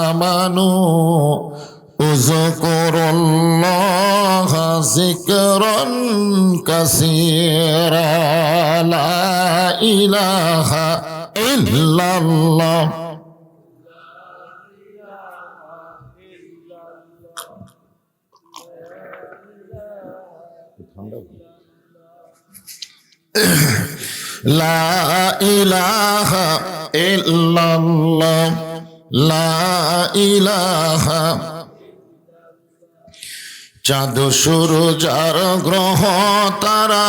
আমানু উযকুরুল্লাহ যিকরান কাসীরা লা ইলাহা ইল্লাল্লাহ লা ইলাহা ইল্লাল্লাহ লা ইলাহা। চাঁদ সূরজ আর গ্রহ তারা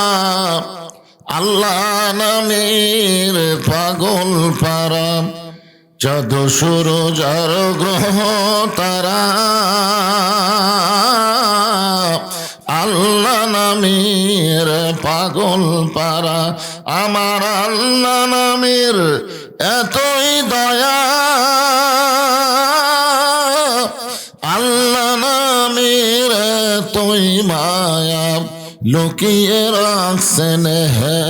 আল্লাহ নামের পাগল পারা। চাঁদ সূরজ আর গ্রহ তারা আল্লাহ নামের পাগল পারা। আমার আল্লাহ নামের এতই দয়া, আল্লাহ নামের এতই মায়া, লুকিয়ে রাখছেন হে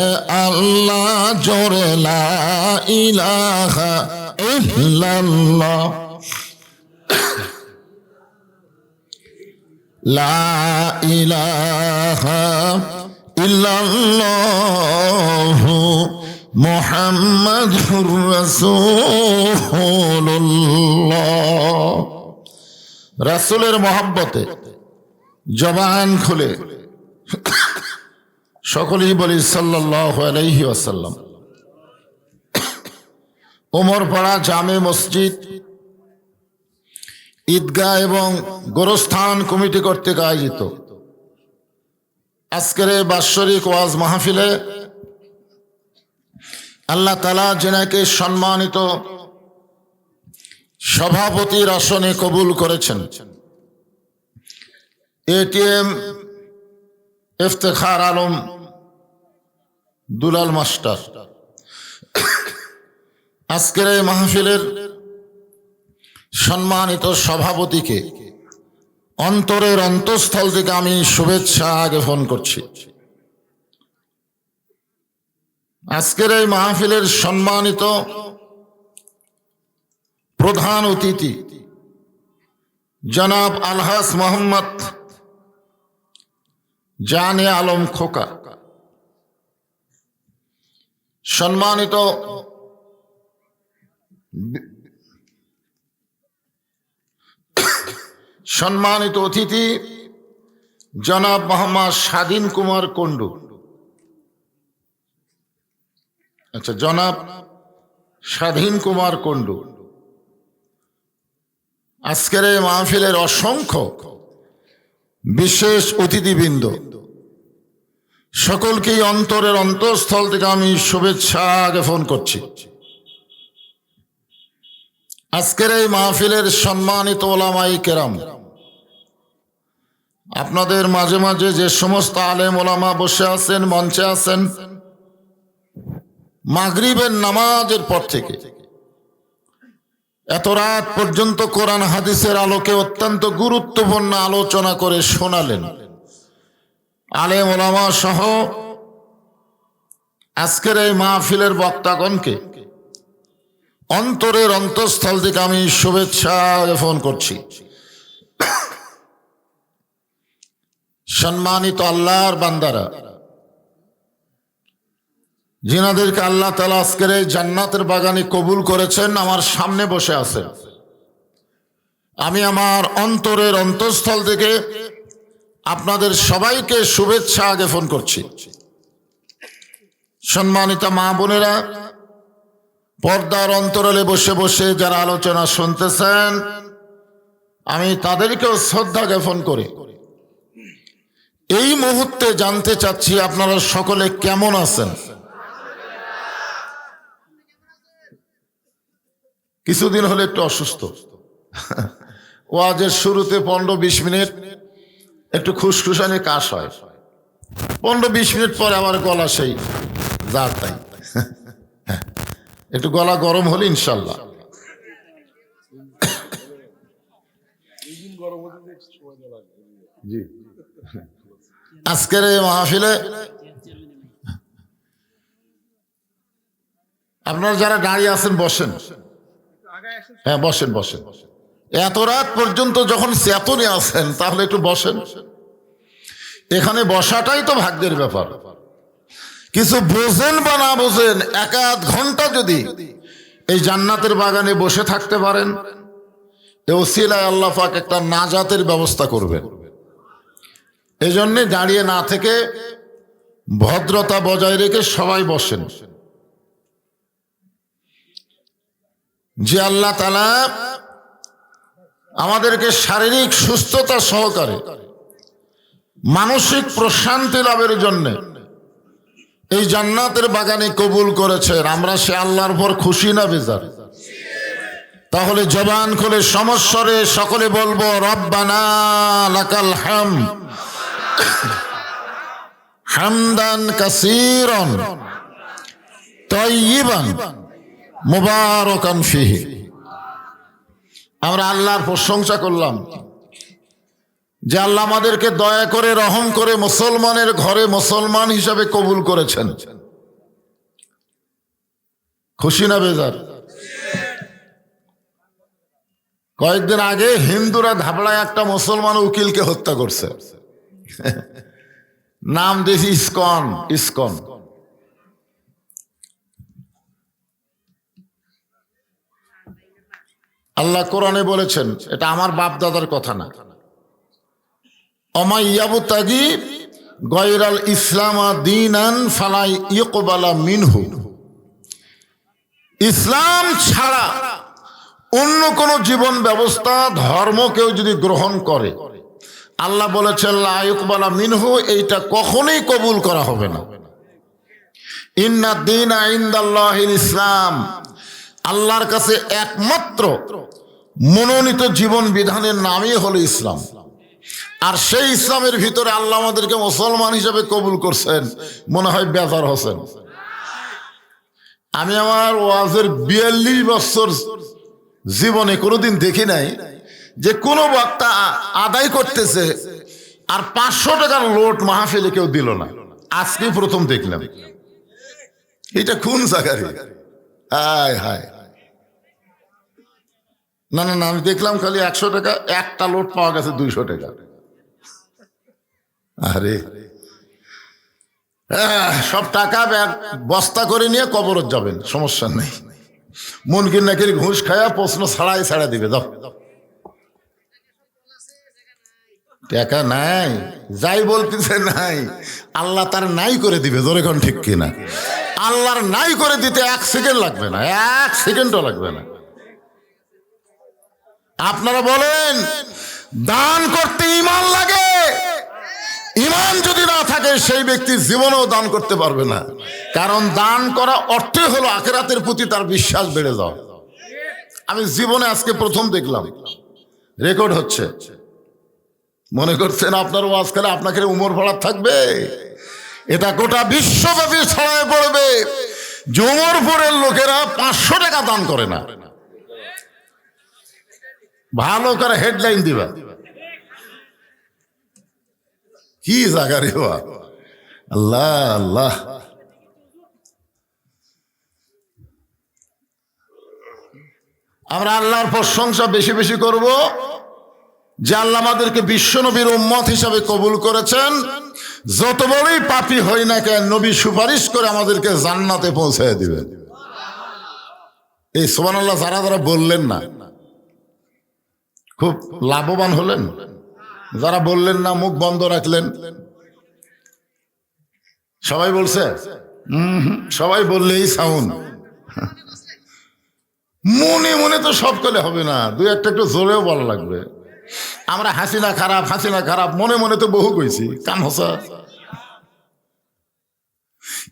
আল্লাহ জোরে লা ইলাহা ইল্লাল্লাহ লা ইলাহা ইল্লাল্লাহু মুহাম্মাদুর রাসূলুল্লাহ। রাসূলের মহব্বতে জবান খুলে সকলেই বলি সাল্লাল্লাহু আলাইহি ওয়াসাল্লাম। ওমরপাড়া জামে মসজিদ, ঈদগাহ এবং গোরস্থান কমিটি কর্তৃক আয়োজিত আজকের এই বাৎসরিক ওয়াজ মাহফিলে আল্লাহ তাআলা যেনাকে সম্মানিত সভাপতির আসনে কবুল করেছেন, এটিএম ইফতেখার আলম দুলাল মাস্টার আজকের এই মাহফিলের সম্মানিত সভাপতিকে অন্তরের অন্তঃস্থল থেকে আমি শুভেচ্ছা জ্ঞাপন করছি। আজকের এই মাহফিলের সম্মানিত প্রধান অতিথি জনাব আলহাজ মোহাম্মদ জানে আলম খোকা, সম্মানিত অতিথি জনাব মোহাম্মদ স্বাধীন কুমার কুণ্ডু, জনাব স্বাধীন কুমার কুণ্ডু, আজকের এই মাহফিলের অসংখ্য বিশেষ অতিথিবৃন্দ, সকলকেই অন্তরের অন্তঃস্থল থেকে আমি শুভেচ্ছা জ্ঞাপন করছি। আজকের এই মাহফিলের সম্মানিত ওলামায়ে কেরাম, আপনাদের মাঝে মাঝে যে সমস্ত আলেম ওলামা বসে আছেন, মঞ্চে আছেন, মাগরিবের নামাজের পর থেকে এত রাত পর্যন্ত কোরআন হাদিসের আলোকে অত্যন্ত গুরুত্বপূর্ণ আলোচনা করে শোনালেন। আলেম ওলামা সহ আজকের এই মাহফিলের বক্তাগণকে অন্তরের অন্তঃস্থল থেকে আমি শুভেচ্ছা জ্ঞাপন করছি। সম্মানিত আল্লাহর বান্দারা, যিনাদেরকে আল্লাহ তাআলা আজকের এই জান্নাতের বাগানে কবুল করেছেন, আমার সামনে বসে আছেন, আমি আমার অন্তরের অন্তঃস্থল থেকে আপনাদের সবাইকে শুভেচ্ছা জ্ঞাপন করছি। সম্মানিত মা বোনেরা, পর্দার অন্তরালে বসে বসে যারা আলোচনা শুনতেছেন, আমি তাদেরকেও শ্রদ্ধা জ্ঞাপন করে এই মুহূর্তে জানতে চাচ্ছি আপনারা সকলে কেমন আছেন। কিছুদিন হলে একটু অসুস্থ, ওয়াজের শুরুতে 15-20 মিনিট একটু খুশখুশানি কাশ হয়, 15-20 মিনিট পরে আমার গলা সেই যা তাই, একটু গলা গরম হলে ইনশাল্লাহ। জি, আজকের এই মাহফিলে আপনারা যারা দাঁড়িয়ে আছেন বসেন, হ্যাঁ বসেন বসেন, এত রাত পর্যন্ত যখন চেতনে আছেন তাহলে একটু বসেন। এখানে বসাটাই তো ভাগ্যের ব্যাপার। কিছু বোঝেন বা না বোঝেন, এক আধ ঘন্টা যদি এই জান্নাতের বাগানে বসে থাকতে পারেন, এ ওসিলায় আল্লাহ পাক একটা নাজাতের ব্যবস্থা করবেন। এই জন্যে দাঁড়িয়ে না থেকে ভদ্রতা বজায় রেখে সবাই বসেন। যে আল্লাহ তাআলা আমাদেরকে শারীরিক সুস্থতা সহকারে মানসিক প্রশান্তি লাভের জন্য এই জান্নাতের বাগানে কবুল করেছেন, আমরা সে আল্লাহর উপর খুশি না বেজার? তাহলে জবান খুলে সমস্বরে সকলে বলবো রব্বানা লাকাল হামদ হামদান কাসীরান তাইয়িবান মুবারাকান ফিহি। আমরা আল্লাহর প্রশংসা করলাম যে আল্লাহ আমাদেরকে দয়া করে রহম করে মুসলমানের ঘরে মুসলমান হিসাবে কবুল করেছেন। খুশি না বেজার? কয়েকদিন আগে হিন্দুরা ধাবড়ায় একটা মুসলমান উকিলকে হত্যা করছে, নাম দিয়েছি ইসকন। ইসকন আল্লাহ কোরআনে বলেছেন, এটা আমার বাপ দাদার কথা না, অমাইয়াবুতাগি গয়রাল ইসলাম দীনান ফালা ইউকবালা মিনহু। ইসলাম ছাড়া অন্য কোন জীবন ব্যবস্থা ধর্ম কেউ যদি গ্রহণ করে, আল্লাহ বলেছেন লা ইউকবালা মিনহু, এইটা কখনোই কবুল করা হবে না। ইন্না দীনা ইনদাল্লাহিল ইসলাম, আল্লাহর কাছে একমাত্র মনোনীত জীবন বিধানের নামই হলো ইসলাম। আর সেই ইসলামের ভিতরে আল্লাহ আমাদেরকে মুসলমান হিসেবে কবুল করছেন, মনে হয় বেজার হোসেন। আমি আমার ওয়াজের 42 বছর জীবনে কোনোদিন দেখি নাই যে কোনো বক্তা আদায় করতেছে আর 500 টাকার লোট মাহফিলে কেউ দিল না। আজকেই প্রথম দেখলাম। এটা কোন জায়গায়? হায় হায়, না না না, আমি দেখলাম খালি 100 টাকা, একটা লোট পাওয়া গেছে 200 টাকা। আরে সব টাকা বস্তা করে নিয়ে কবরত যাবেন, সমস্যা নেই। মুনকির নাকির ঘুষ খায়া প্রশ্ন ছাড়া দিবে। দাও টাকা নাই, যাই বলতেছে নাই, আল্লাহ তার নাই করে দিবে। জোরে কোন ঠিক কিনা? আল্লাহর নাই করে দিতে 1 সেকেন্ড লাগবে না, 1 সেকেন্ডও লাগবে না। আপনারা বলেন দান করতে ঈমান লাগে? ঈমান যদি না থাকে সেই ব্যক্তি জীবনেও দান করতে পারবে না। কারণ দান করা অর্থই হলো আখিরাতের প্রতি তার বিশ্বাস বেড়ে যাওয়া। আমি জীবনে আজকে প্রথম দেখলাম, রেকর্ড হচ্ছে। মনে করছেন আপনার ওয়াজ করে আপনাকে উমর ভাড়া থাকবে? এটা গোটা বিশ্বব্যাপী ছড়ায় পড়বে যে উমরপুরের লোকেরা 500 টাকা দান করে না। ভালো করে হেডলাইন দিবা, কি জায়গা রে বাবা, আল্লাহ আল্লাহ। আমরা আল্লাহর প্রশংসা বেশি বেশি করব যে আল্লাহ আমাদেরকে বিশ্বনবীর উম্মত হিসাবে কবুল করেছেন। যত বড়ই পাপী হই না কেন, নবী সুপারিশ করে আমাদেরকে জান্নাতে পৌঁছায় দিবেন। এই সুবহানাল্লাহ যারা যারা বললেন না খুব লাভবান হলেন, যারা বললেন না মুখ বন্ধ রাখলেন। সবাই বলছে, সবাই বললেই সাউন্ড। মনে মনে তো সব করলে হবে না, 2-1টা একটু জোরেও বলা লাগবে। আমরা হাসিনা খারাপ, হাসিনা খারাপ, মনে মনে তো বহু কইছি, কান হসা।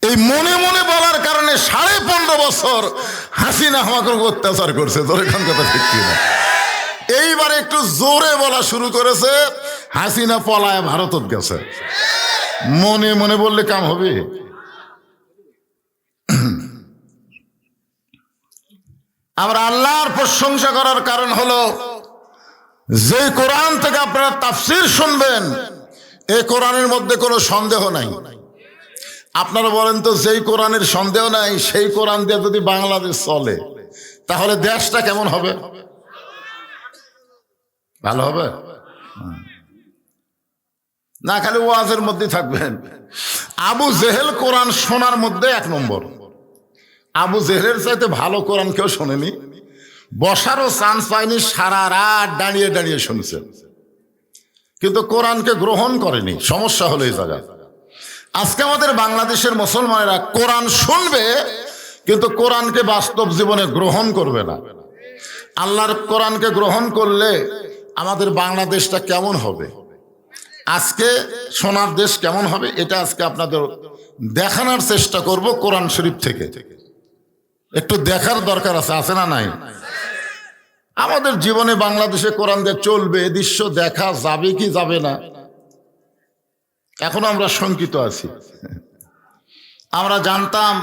এই মনে মনে বলার কারণে 15.5 বছর হাসিনা আমাকে অত্যাচার করছে। জোরে খান কথা ঠিক কিনা? এইবার একটু জোরে বলা শুরু করেছে, হাসিনা পলায় ভারতত গেছে। মনে মনে বললে কাম হবে? আমরা আল্লাহর প্রশংসা করার কারণ হলো যে কোরআন থেকে আপনারা তাফসীর শুনবেন, এই কোরআনের মধ্যে কোনো সন্দেহ নাই। আপনারা বলেন তো, যেই কোরআনের সন্দেহ নাই সেই কোরআন দিয়ে যদি বাংলাদেশ চলে তাহলে দেশটা কেমন হবে? ভালো হবে না? খালি ওয়াজের মধ্যে থাকবেন। আবু জেহেল কোরআন শোনার মধ্যে 1 নম্বর। আবু জেহেলের চাইতে ভালো কোরআন কেউ শোনেনি, বসারও চান্স পায়নি, সারা রাত দাঁড়িয়ে দাঁড়িয়ে শুনছেন, কিন্তু কোরআনকে গ্রহণ করেনি। সমস্যা হলো এই জায়গায়। আজকে আমাদের বাংলাদেশের মুসলমানেরা কোরআন শুনবে কিন্তু কোরআনকে বাস্তব জীবনে গ্রহণ করবে না। আল্লাহর কোরআনকে গ্রহণ করলে আমাদের বাংলাদেশটা কেমন হবে, আজকে সোনার দেশ কেমন হবে, এটা আজকে আপনাদের দেখানোর চেষ্টা করব কোরআন শরীফ থেকে। একটু দেখার দরকার আছে না নাই? আমাদের জীবনে বাংলাদেশে কোরআন দিয়ে চলবে, এ দৃশ্য দেখা যাবে কি যাবে না, এখন আমরা শঙ্কিত আছি। আমরা জানতাম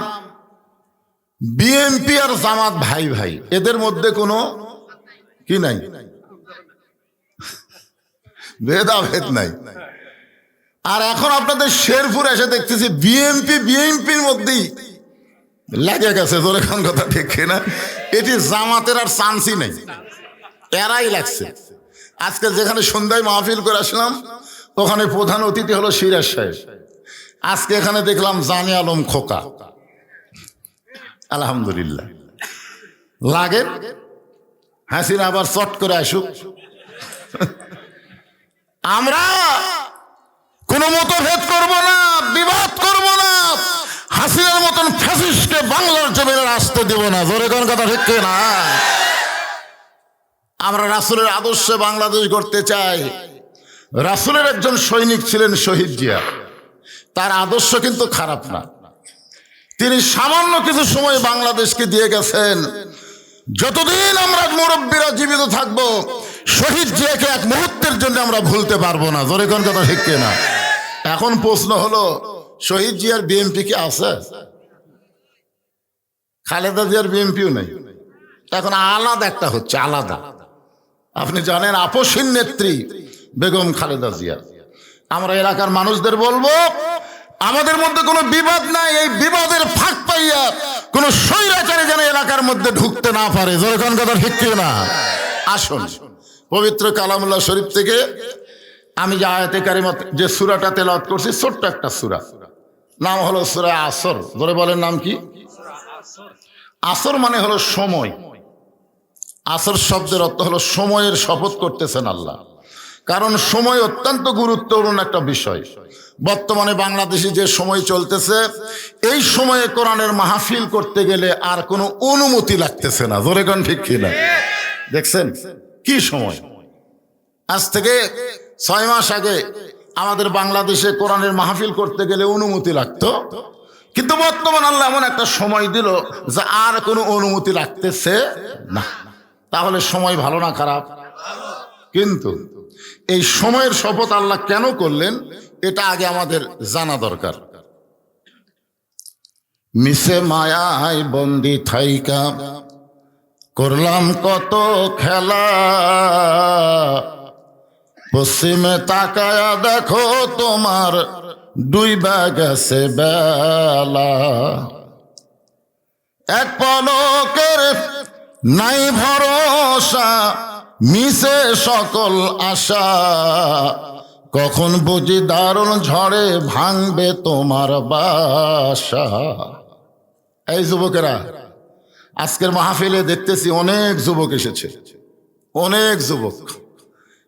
বিএনপি আর জামাত ভাই ভাই, এদের মধ্যে কোনো কি নাই, ভেদাভেদ নাই। আর এখন আপনাদের শেরপুর এসে দেখতেছি বিএনপির মধ্যেই লেগে গেছে। জোরে কোন কথা ঠিক না? এটি জামাতের আর চান্সই নেই, এরাই লাগছে। আজকে যেখানে সন্ধ্যায় মাহফিল করে আসলাম ওখানে প্রধান অতিথি হলো সিরাজ সাহেব, আজকে এখানে দেখলাম জানে আলম খোকা। আলহামদুলিল্লাহ, লাগে হাসিনা আবার চট করে আসুক। আমরা কোনো মতভেদ করব না, বিবাদ করব না, হাসিনার মতন ফ্যাসিস্টকে বাংলার জমিনে আসতে দেব না। জোরে কোন কথা ঠিক না? আমরা রাসূলের আদর্শে বাংলাদেশ গড়তে চাই। রাসূলের একজন সৈনিক ছিলেন শহীদ জিয়া, তার আদর্শ কিন্তু খারাপ না। তিনি সামান্য কিছু সময় বাংলাদেশকে দিয়ে গেছেন। যতদিন আমরা মুরব্বীরা জীবিত থাকবো শহীদ জিয়াকে এক মুহূর্তের জন্য আমরা ভুলতে পারবো না। জোরে কোন কথা ঠিক না? এখন প্রশ্ন হলো, শহীদ জিয়ার বিএনপি কি আছে? খালেদা জিয়ার বিএনপিও নেই, এখন আলাদা একটা হচ্ছে, আলাদা। আপনি জানেন আপসহীন নেত্রী বেগম খালেদা জিয়া। আমরা এলাকার মানুষদের বলবো, আমাদের মধ্যে কোনো বিবাদ নাই, এই বিবাদের ফাঁক পাইয়া কোন স্বৈরাচারী যেন এলাকার মধ্যে ঢুকতে না পারে। জোরে কোন কথা ঠিক না? আসুন পবিত্র কালামুল্লাহ শরীফ থেকে আমি যে আয়াতে কারিমা যে সূরাটা তেলাওয়াত করছি, ছোট্ট একটা সূরা, নাম হলো সূরা আসর। ধরে বলেন নাম কি? আসর মানে হলো সময়। আসর শব্দের অর্থ হলো সময়ের শপথ করতেছেন আল্লাহ, কারণ সময় অত্যন্ত গুরুত্বপূর্ণ একটা বিষয়। বর্তমানে বাংলাদেশে যে সময় চলতেছে, এই সময়ে কোরআনের মাহফিল করতে গেলে আর কোনো অনুমতি লাগতেছে না। জোরে কোন ঠিক কিনা? দেখছেন কি সময়? আজ থেকে 6 মাস আগে আমাদের বাংলাদেশে কোরআনের মাহফিল করতে গেলে অনুমতি লাগতো, কিন্তু বর্তমান আল্লাহ এমন একটা সময় দিল যে আর কোনো অনুমতি লাগতেছে না। তাহলে সময় ভালো না খারাপ? কিন্তু এই সময়ের শপথ আল্লাহ কেন করলেন এটা আগে আমাদের জানা দরকার। মিশে মায়ায় বন্দি থাইকা করলাম কত খেলা, পশ্চিমে তাকায়া দেখো তোমার ডুইবা গেছে বেলা, এক পলকের নাই ভরসা, মিশে সকল আশা, কখন বুঝি দারুণ ঝড়ে ভাঙবে তোমার বাসা। এই যুবকেরা, আজকের মাহফিলে দেখতেছি অনেক যুবক এসেছে, অনেক যুবক।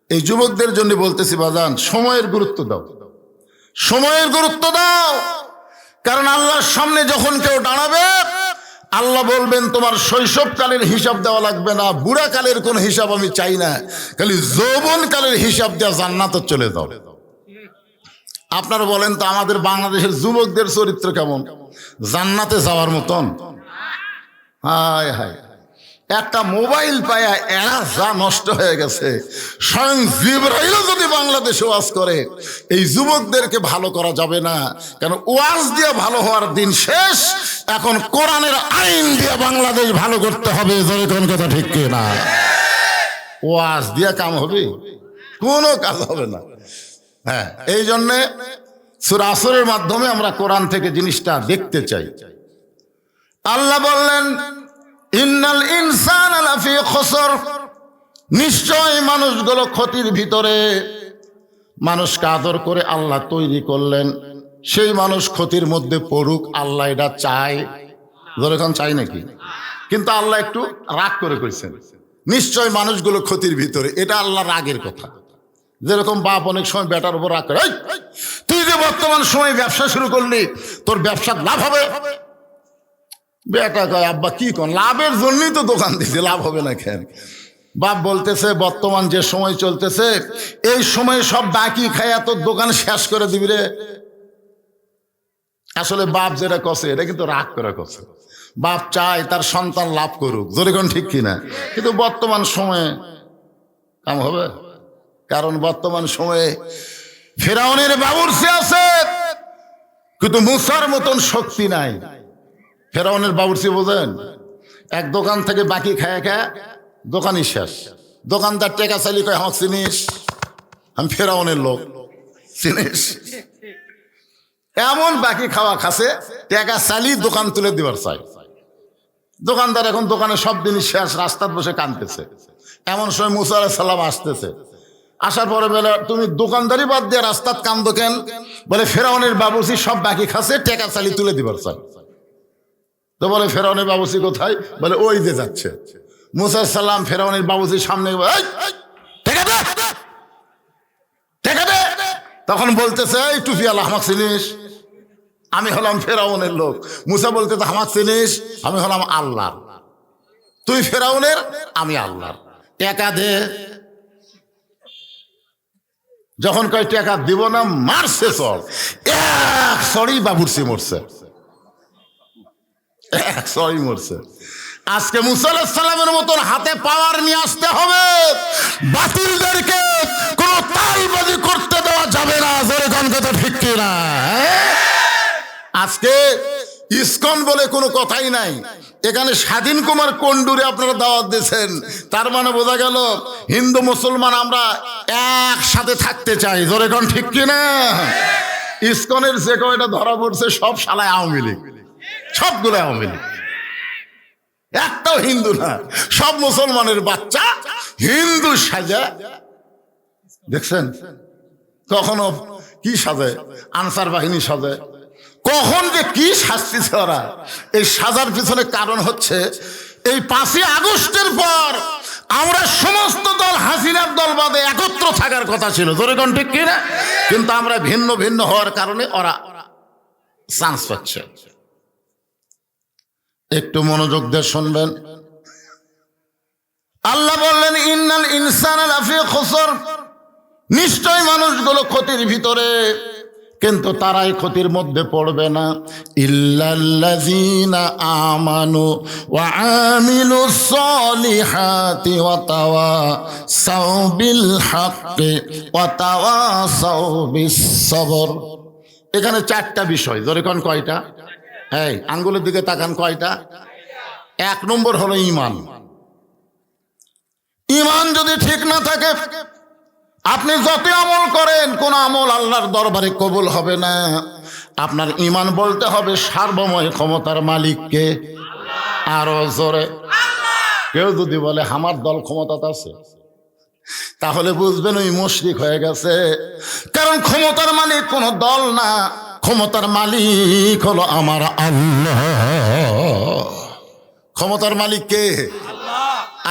এই যুবকদের জন্য বলতেছি, বাজান সময়ের গুরুত্ব দাও, সময়ের গুরুত্ব দাও। কারণ আল্লাহর সামনে যখন কেউ দাঁড়াবে আল্লাহ বলবেন তোমার শৈশবকালের হিসাব দেওয়া লাগবে না, বুড়াকালের কোন হিসাব আমি চাই না, খালি যৌবনকালের হিসাব দেওয়া জান্নাতে চলে যাও। আপনারা বলেন তো আমাদের বাংলাদেশের যুবকদের চরিত্র কেমন? জান্নাতে যাওয়ার মতন? হায় হায়, একটা মোবাইল পায়া এরা যা নষ্ট হয়ে গেছে। স্বয়ং জিবরাইল যদি বাংলাদেশে ওয়াজ করে এই যুবকদেরকে ভালো করা যাবে না, কারণ ওয়াজ দিয়ে ভালো হওয়ার দিন শেষ। এখন কোরআনের আইন দিয়ে বাংলাদেশ ভালো করতে হবে। জোরে কোন কথা ঠিক না? ওয়াজ দিয়ে কাম হবে? কোনো কাজ হবে না। হ্যাঁ, এই জন্যে সূরা আসরের মাধ্যমে আমরা কোরআন থেকে জিনিসটা দেখতে চাই। আল্লাহ বললেন ইন্নাল ইনসানা লাফি খুসর, নিশ্চয় মানুষগুলো ক্ষতির ভিতরে। মানুষকে আদর করে আল্লাহ তৈরি করলেন, সেই মানুষ ক্ষতির মধ্যে পড়ুক আল্লাহ এটা চায়। যেরকম চাই নাকি? কিন্তু আল্লাহ একটু রাগ করে কইছেন নিশ্চয় মানুষগুলো ক্ষতির ভিতরে, এটা আল্লাহ রাগের কথা। যেরকম বাপ অনেক সময় বেটার উপর রাগ করে, এই তুই যে বর্তমান সময় ব্যবসা শুরু করলি, তোর ব্যবসার লাভ হবে। বেটা কয় আব্বা কি কোন, লাভের জন্যই তো দোকান দিয়েছে, লাভ হবে না কেন? বাপ বলতেছে বর্তমান যে সময় চলতেছে এই সময় সব বাকি খায়া তোর দোকান শেষ করে দিবি রে। আসলে বাপ যেটা কছে এটা কিন্তু রাগ করে কছে। বাপ চায় তার সন্তান লাভ করুক, যেরকম ঠিক কিনা? কিন্তু বর্তমান সময়ে কাম হবে, কারণ বর্তমান সময়ে ফেরাউনের বাবুর্চি আছে কিন্তু মুসার মতন শক্তি নাই। ফেরাউনের বাবুর্চি বোঝেন, এক দোকান থেকে বাকি খায় খায় দোকানই শেষ। দোকানদার টেকা চালি কয় আমার চিনিস, আমি ফেরাউনের লোক, চিনিস? এমন বাকি খাওয়া খাসে টেকা চালি দোকান তুলে দিবার চাই। দোকানদার এখন দোকানে সব জিনিস শেষ, রাস্তায় বসে কাঁদতেছে। এমন সময় মুসা আলাইহিস সালাম আসতেছে। আসার পরে বলে তুমি দোকানদারি বাদ দিয়ে রাস্তাত কান্দো কেন? বলে ফেরাউনের বাবুর্চি সব বাকি খাসে টেকা চালি তুলে দিবার চাই। তো বলে ফেরাউনের বাবুর্চি কোথায়? বলে ওই যে যাচ্ছে। মুসা আলাইহিস সালাম ফেরাউনের বাবুর্চির সামনে তখন বলতেছে এই টুপিওয়ালা আমাকে চিনিস? আমি হলাম ফেরাউনের লোক। মুসা বলতেছে আমাকে চিনিস? আমি হলাম আল্লাহ। তুই ফেরাউনের, আমি আল্লাহর। টাকা দে। যখন কয় টাকা দিব না, মারছে চল, এক সরি বাবুর্চি মরছে, এক সরি মরছে। আজকে মুসা আলাইহিস সালামের মতন হাতে পাওয়ার নিয়ে আসতে হবে। বাতিলদেরকে কোনো তালবাজি করতে দেওয়া যাবে না। জোরে গান কথা ঠিক কিনা? আজকে ইসকন বলে কোনো কথাই নাই। এখানে স্বাধীন কুমার কুণ্ডুরে আপনারা দাওয়াত দিয়েছেন, তার মানে বোঝা গেল হিন্দু মুসলমান আমরা একসাথে থাকতে চাই। জোরে গান ঠিক কিনা? ইসকনের যে কয়টা ধরা পড়ছে সব শালায় আওয়ামী লীগ, সবগুলো আওয়ামী লীগ, একটাও হিন্দু না। সব মুসলমানের বাচ্চা হিন্দু সাজা দেখছেন। কখনো কি সাজে, আনসার বাহিনী সাজে, কখন যে কি সাজতেছে ওরা। এই সাজার পিছনে কারণ হচ্ছে এই 5ই আগস্টের পর আমরা সমস্ত দল হাসিনার দল বাদে একত্র থাকার কথা ছিল। জোরে কোন ঠিক কিনা? কিন্তু আমরা ভিন্ন ভিন্ন হওয়ার কারণে ওরা চান্স পাচ্ছে। একটু মনোযোগ দিয়ে শুনবেন। আল্লাহ বললেন ইন্নাল ইনসানা লাফি খুসর, নিশ্চয় মানুষগুলো ক্ষতির ভিতরে, কিন্তু তারাই ক্ষতির মধ্যে পড়বে না। ইল্লাল্লাযীনা আমানু ওয়া আমিলুস সলিহাতি ওয়া তাওয়াসাউ বিল হাক্কি ওয়া তাওয়াসাউ বিস সবর। এখানে 4টা বিষয়। জোরে কোন কয়টা? এই আঙ্গুলের দিকে তাকান, কয়টা? 1 নম্বর হলো ঈমান। ঈমান যদি ঠিক না থাকে আপনি যত আমল করেন কোন আমল আল্লাহর দরবারে কবুল হবে না। আপনার ঈমান বলতে হবে সার্বময় ক্ষমতার মালিককে। আরো জোরে। কেউ যদি বলে আমার দল ক্ষমতাতে আছে, তাহলে বুঝবেন ওই মুশরিক হয়ে গেছে। কারণ ক্ষমতার মালিক কোন দল না, ক্ষমতার মালিক হলো আমার আল্লাহ। ক্ষমতার মালিক কে?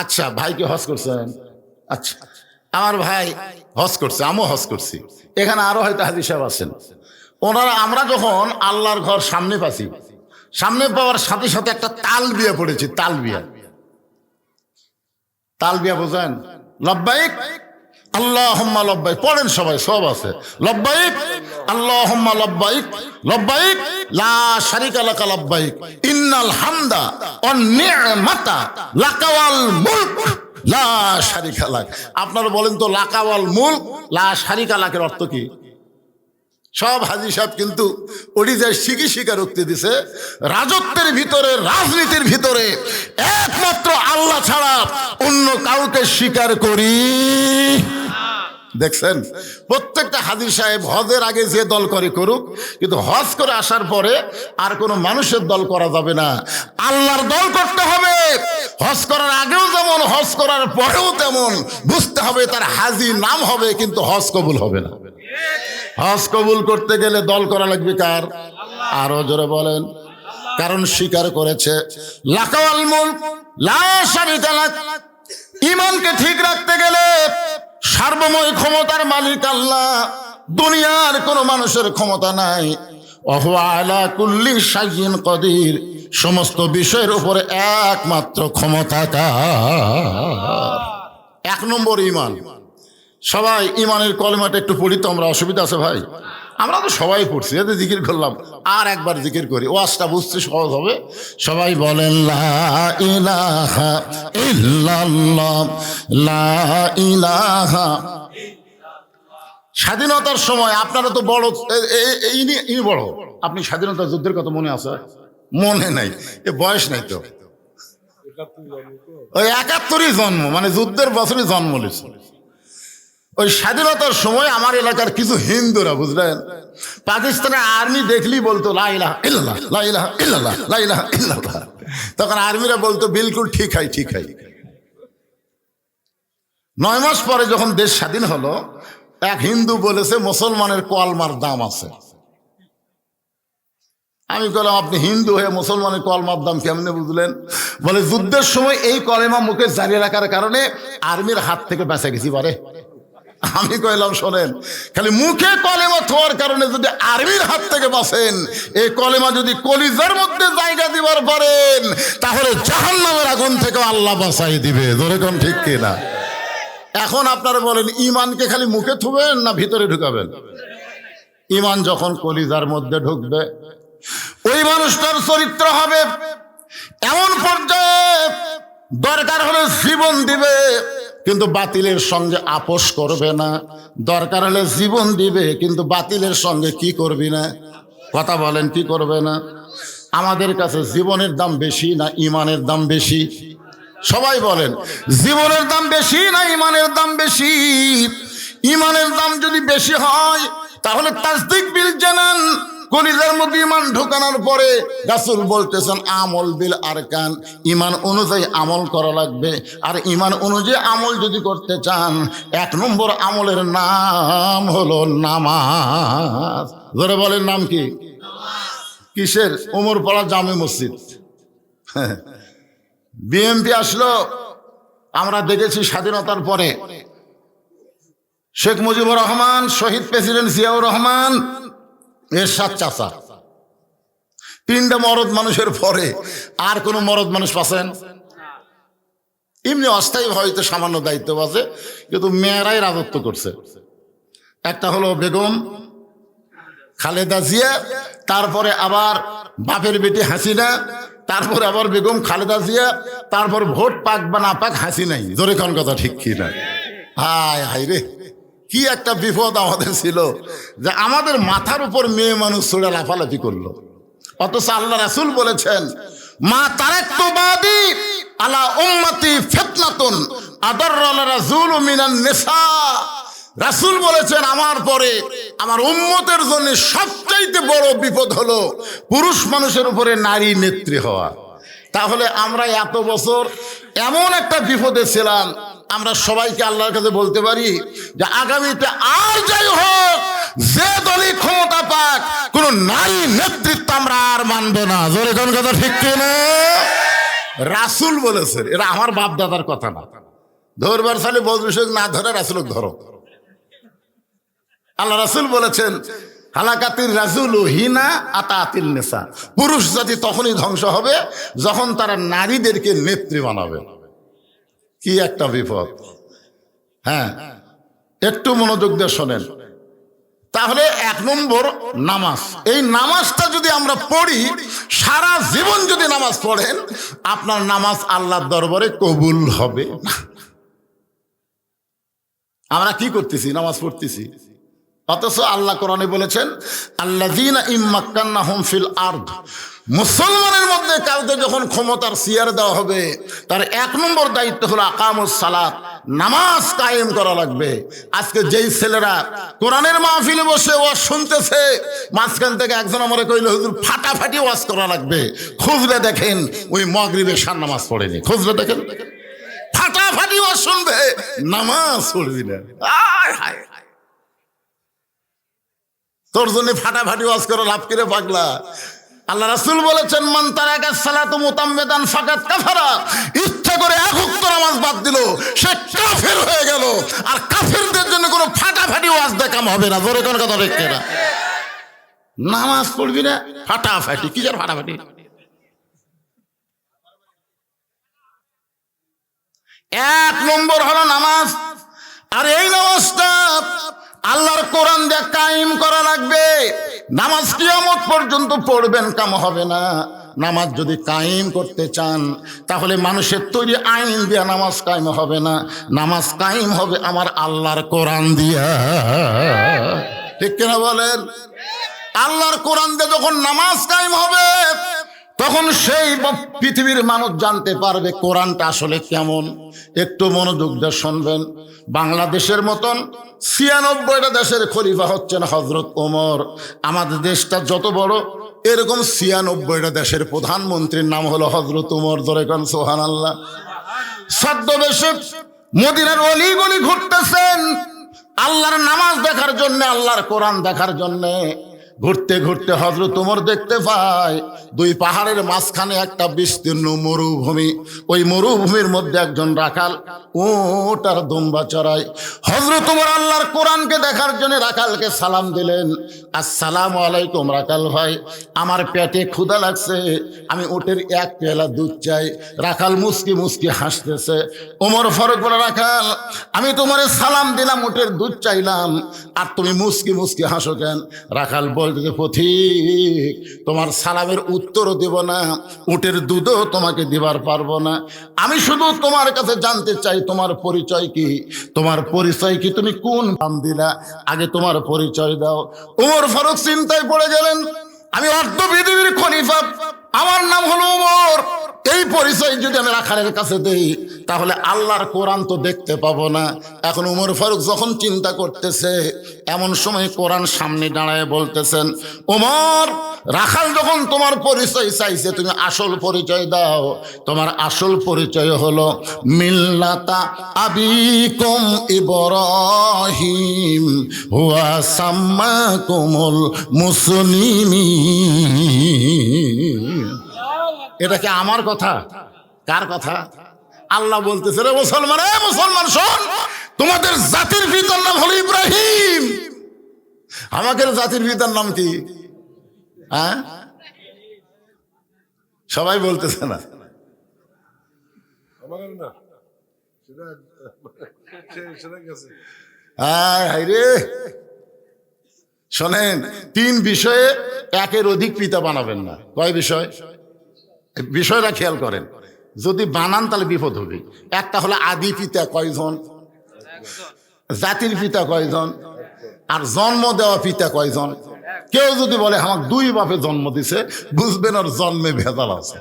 আচ্ছা, ভাইকে হজ করছেন? আচ্ছা, আমার ভাই হজ করছে, আমিও হজ করছি। এখানে আরো হয়তো হাজী সাহেব আছেন। ওনারা আমরা যখন আল্লাহর ঘর সামনে পাচ্ছি, সামনে পাওয়ার সাথে সাথে একটা তালবিয়া পড়েছি। তালবিয়া, তালবিয়া বোঝেন? লব্বাইক আল্লাহুম্মা লব্বাইক পড়েন সবাই, সব আছে। লব্বাইক আল্লাহুম্মা লব্বাইক, লব্বাইক লা শারিকা লাকা লব্বাইক, ইন্নাল হামদা ওয়ান নি'মাতা লাকা ওয়াল মুলক লা শারিকা লাক। আপনারা বলেন তো লাকা ওয়াল মুলক লা শারিকা লাকের অর্থ কি? সব হাজী সাহেব কিন্তু ওটি যে স্বীকারোক্তি দিছে, রাজত্বের ভিতরে, রাজনীতির ভিতরে একমাত্র আল্লাহ ছাড়া অন্য কাউকে স্বীকার করি। দেখছেন, প্রত্যেকটা হাজী সাহেব হজের আগে যে দল করে করুক, কিন্তু হজ করে আসার পরে আর কোনো মানুষের দল করা যাবে না, আল্লাহর দল করতে হবে। হজ করার আগেও যেমন, হজ করার পরেও তেমন। বুঝতে হবে তার হাজী নাম হবে, কিন্তু হজ কবুল হবে না। হজ কবুল করতে গেলে দল করা লাগবে কার? আরো জোরে বলেন। কারণ স্বীকার করেছে লাকাল মুলক লা শারীকা লাক, ঈমানকে ঠিক রাখতে গেলে সার্বময় ক্ষমতার মালিক আল্লাহ, দুনিয়ার কোনো মানুষের ক্ষমতা নাই। ওয়া আলা কুল্লি শাইইন কাদির, সমস্ত বিষয়ের উপরে একমাত্র ক্ষমতা তার। এক নম্বর ঈমান। সবাই ঈমানের কলেমাটা একটু পড়ি তো আমরা, অসুবিধা আছে ভাই? আমরা তো সবাই পড়ছি, এতে জিকির করলাম, আর একবার জিকির করি, ওয়াজটা বুঝতে সহজ হবে। সবাই বলেন লা ইলাহা ইল্লাল্লাহ, লা ইলাহা। স্বাধীনতার সময় আপনারা তো বড়, ইনি বড়, আপনি স্বাধীনতা যুদ্ধের কথা মনে আছে? মনে নাই, এ বয়স নাই তো। ওই 71ই জন্ম, মানে যুদ্ধের বছরই জন্ম নিয়েছে। ওই স্বাধীনতার সময় আমার এলাকার কিছু হিন্দুরা, বুঝলেন, পাকিস্তানের আর্মি দেখলেই বলতো লা ইলাহা ইল্লাল্লাহ, লা ইলাহা ইল্লাল্লাহ, লা ইলাহা ইল্লাল্লাহ। তখন আর্মিরা বলতো বিলকুল ঠিক হয়, ঠিক হয়। 9 মাস পরে যখন দেশ স্বাধীন হলো, এক হিন্দু বলেছে মুসলমানের কলমার দাম আছে। আমি বললাম আপনি হিন্দু হয়ে মুসলমানের কলমার দাম কেমনে বুঝলেন? বলে যুদ্ধের সময় এই কলেমা মুখে জারি রাখার কারণে আর্মির হাত থেকে বেঁচে গেছি পারে। আমি কইলাম শোনেন, খালি মুখে কলেমা থোয়ার কারণে যদি আর্মির হাত থেকে বাঁচেন, এই কলেমা যদি কলিজার মধ্যে জায়গা দিবার পারেন, তাহলে জাহান্নামের আগুন থেকে আল্লাহ বাঁচাই দিবে। ধরে কোন ঠিক কিনা? এখন আপনারা বলেন ঈমানকে খালি মুখে থুবেন না ভিতরে ঢুকাবেন? ঈমান যখন কলিজার মধ্যে ঢুকবে, ওই মানুষটার চরিত্র হবে এমন পর্যায়ে, দরকার হলে জীবন দিবে কিন্তু বাতিলের সঙ্গে আপোষ করবে না। দরকার হলে জীবন দিবে কিন্তু বাতিলের সঙ্গে কি করবি না? কথা বলেন, কি করবে না? আমাদের কাছে জীবনের দাম বেশি না ঈমানের দাম বেশি? সবাই বলেন, জীবনের দাম বেশি না ঈমানের দাম বেশি? ঈমানের দাম যদি বেশি হয় তাহলে তাসদিক বিল জানান, কলিজার মধ্যে ঈমান ঢোকানোর পরে রাসূল বলতেছেন আমল বিল আরকান, ঈমান অনুযায়ী আমল করা লাগবে। আর ঈমান অনুযায়ী আমল যদি করতে চান, 1 নম্বর আমলের নাম হলো নামাজ। ধরে বলেন নাম কি? কিসের? ওমরপাড়া জামে মসজিদ। বিএনপি আসলো, আমরা দেখেছি স্বাধীনতার পরে শেখ মুজিবুর রহমান, শহীদ প্রেসিডেন্ট জিয়াউর রহমান, এরশাদ চাচা, 3টা মরদ মানুষের পরে আর কোন মরদ মানুষ পাচ্ছেন? এমনি অস্থায়ী হয়তো সামান্য দায়িত্ব আছে, কিন্তু মেয়েরাই রাজত্ব করছে। একটা হলো বেগম খালেদা জিয়া, তারপরে আবার বাপের বেটি হাসিনা, তারপরে আবার বেগম খালেদা জিয়া, তারপর ভোট পাক বা না পাক হাসিনাই। জোরে কোন কথা ঠিক কি না? হায় হায় রে, কি একটা বিপদ আমাদের ছিল যে আমাদের মাথার উপর মেয়ে মানুষ ছুড়ে লাফালাফি করলো। অথচ আল্লাহ রাসূল বলেছেন মা তারাকতু বাদি আলা উম্মতি ফিতনাতুন আদাররা রাসূলু মিনান নিসা। রাসূল বলেছেন আমার পরে আমার উম্মতের জন্য সবচাইতে বড় বিপদ হলো পুরুষ মানুষের উপরে নারী নেত্রী হওয়া। তাহলে আমরা এত বছর এমন একটা বিপদে ছিলাম, আমরা সবাইকে আল্লাহর কাছে বলতে পারি যে আগামীতে আর যাই হোক, যে দলই ক্ষমতা পাক, কোন নারী নেতৃত্ব আমরা আর মানব না। জোরে কোন কথা ঠিক কিনা? রাসূল বলেছেন, এরা আমার বাপ দাদার কথা না। ধরবার সালে বজরুশেখ না ধরে রাসূলক ধরো। আল্লাহ রাসূল বলেছেন হালাকাতির রাজুলু হিনা আতাতিল নিসা, পুরুষ জাতি তখনই ধ্বংস হবে যখন তারা নারীদেরকে নেত্রী বানাবে। কি একটা বিপদ! হ্যাঁ, একটু মনোযোগ দিয়ে শোনেন। তাহলে 1 নম্বর নামাজ। এই নামাজটা যদি আমরা পড়ি, সারা জীবন যদি নামাজ পড়েন, আপনার নামাজ আল্লাহর দরবারে কবুল হবে না। আমরা কি করতেছি? নামাজ পড়তেছি, অথচ আল্লাহ কোরআনে বলেছেন আল্লাযীনা ইম্মাক্কান্নাহুম ফিল আরদ, মুসলমানের মধ্যে কাউকে যখন ক্ষমতার চেয়ার দেওয়া হবে, তার 1 নম্বর দায়িত্ব হলো আকামুস সালাত, নামাজ কায়েম করা লাগবে। আজকে যেই ছেলেরা কোরআনের মাহফিলে বসে ওয়াজ শুনতেছে, মাঝখান থেকে একজন আমারে কইল হুজুর ফাটাফাটি ওয়াজ করা লাগবে, খুঁজলে দেখেন ওই মাগরিবের শান নামাজ পড়েনি। খুঁজলে দেখেন ফাটাফাটি ওয়াজ শুনবে, নামাজ পড়বি না। আয় হায়, তোর জন্য ফাটাফাটি ওয়াজ করে লাভ করে পাগলা। আল্লাহ রাসূল বলেছেন মান তারাকা সালাতু মুতাম্মিদান ফাকাত কাফারা, ইচ্ছা করে এক ওয়াক্ত নামাজ বাদ দিল সে কাফের হয়ে গেল। আর কাফেরদের জন্য কোনো ফাটাফাটি ওয়াজ দেখাম হবে না। জোরে কোন কথা ঠিক না? নামাজ পড়বি না ফাটাফাটি, কি যার ফাটাফাটি? এক নম্বর হলো নামাজ। আর এই নামাজটা আল্লাহর কোরআন দিয়ে কায়েম করা লাগবে। নামাজ কিয়ামত পর্যন্ত পড়বেন, কাম হবে না। নামাজ যদি কায়েম করতে চান তাহলে মানুষের তৈরি আইন দিয়ে নামাজ কায়েম হবে না। নামাজ কায়েম হবে আমার আল্লাহর কোরআন দিয়া। ঠিক কিনা বলেন? আল্লাহর কোরআন দিয়ে যখন নামাজ কায়েম হবে তখন সেই পৃথিবীর মানুষ জানতে পারবে কোরআনটা আসলে কেমন। একটু মনোযোগ দিয়ে শুনবেন। বাংলাদেশের মতন ৯৬টা দেশের খলিফা হচ্ছেন হযরত ওমর। আমাদের দেশটা যত বড়, এরকম ৯৬টা দেশের প্রধানমন্ত্রীর নাম হলো হযরত ওমর। জোরে কোন সুবহানাল্লাহ। ছদ্মবেশে মদিনার অলি গলি ঘুরতেছেন আল্লাহর নামাজ দেখার জন্য, আল্লাহর কোরআন দেখার জন্য। ঘুরতে ঘুরতে হযরত ওমর দেখতে পায় দুই পাহাড়ের মাঝখানে একটা বিস্তীর্ণ মরুভূমি। ওই মরুভূমির মধ্যে একজন রাখাল উট আর দুম্বা চড়ায়। হযরত ওমর আল্লাহর কোরআনকে দেখার জন্য রাখালকে সালাম দিলেন, আসসালামু আলাইকুম রাখাল ভাই, আমার পেটে ক্ষুধা লাগছে, আমি উটের এক পেয়ালা দুধ চাই। রাখাল মুস্কি মুস্কি হাসতেছে। ওমর ফারুক বলে, রাখাল আমি তোমারে সালাম দিলাম, উটের দুধ চাইলাম, আর তুমি মুস্কি মুস্কি হাসো কেন? রাখাল বলতেছে, পথিক তোমার সালামের উত্তরও দেব না, উটের দুধও তোমাকে দিবার পারবো না। আমি শুধু তোমার কাছে জানতে চাই তোমার পরিচয় কি? তোমার পরিচয় কি? তুমি কোন নাম দিলা? আগে তোমার পরিচয় দাও। ওমর ফারুক চিন্তায় পড়ে গেলেন, আমি অর্ধ পৃথিবীর খলিফা, আমার নাম হলো ওমর, এই পরিচয় যদি আমি রাখালের কাছে দেই তাহলে আল্লাহর কোরআন তো দেখতে পাবো না। এখন ওমর ফারুক যখন চিন্তা করতেছে, এমন সময় কোরআন সামনে দাঁড়ায় বলতেছেন, ওমর রাখাল যখন তোমার পরিচয় চাইছে, তুমি আসল পরিচয় দাও। তোমার আসল পরিচয় হলো মিল্লাতা আবিকুম ইব্রাহিম হুয়া সাম্মাকুমুল মুসলিমিন। এটা কি আমার কথা? কার কথা? আল্লাহ বলতেছে, রে মুসলমান, এ মুসলমান শোন, তোমাদের জাতির পিতার নাম হলো ইব্রাহিম। আমাদের জাতির পিতার নাম কি? হ্যাঁ, সবাই বলতেছে না। শোনেন, 3 বিষয়ে একের অধিক পিতা বানাবেন না। কয় বিষয়? বিষয়টা খেয়াল করেন, যদি বানান তাহলে বিপদ হবে। একটা হলো আদি পিতা কয়জন, জাতির পিতা কয়জন, আর জন্ম দেওয়া পিতা কয়জন। কেউ যদি বলে আমাকে 2 বাপে জন্ম দিছে, বুঝবেন ওর জন্মে ভেজাল আছে।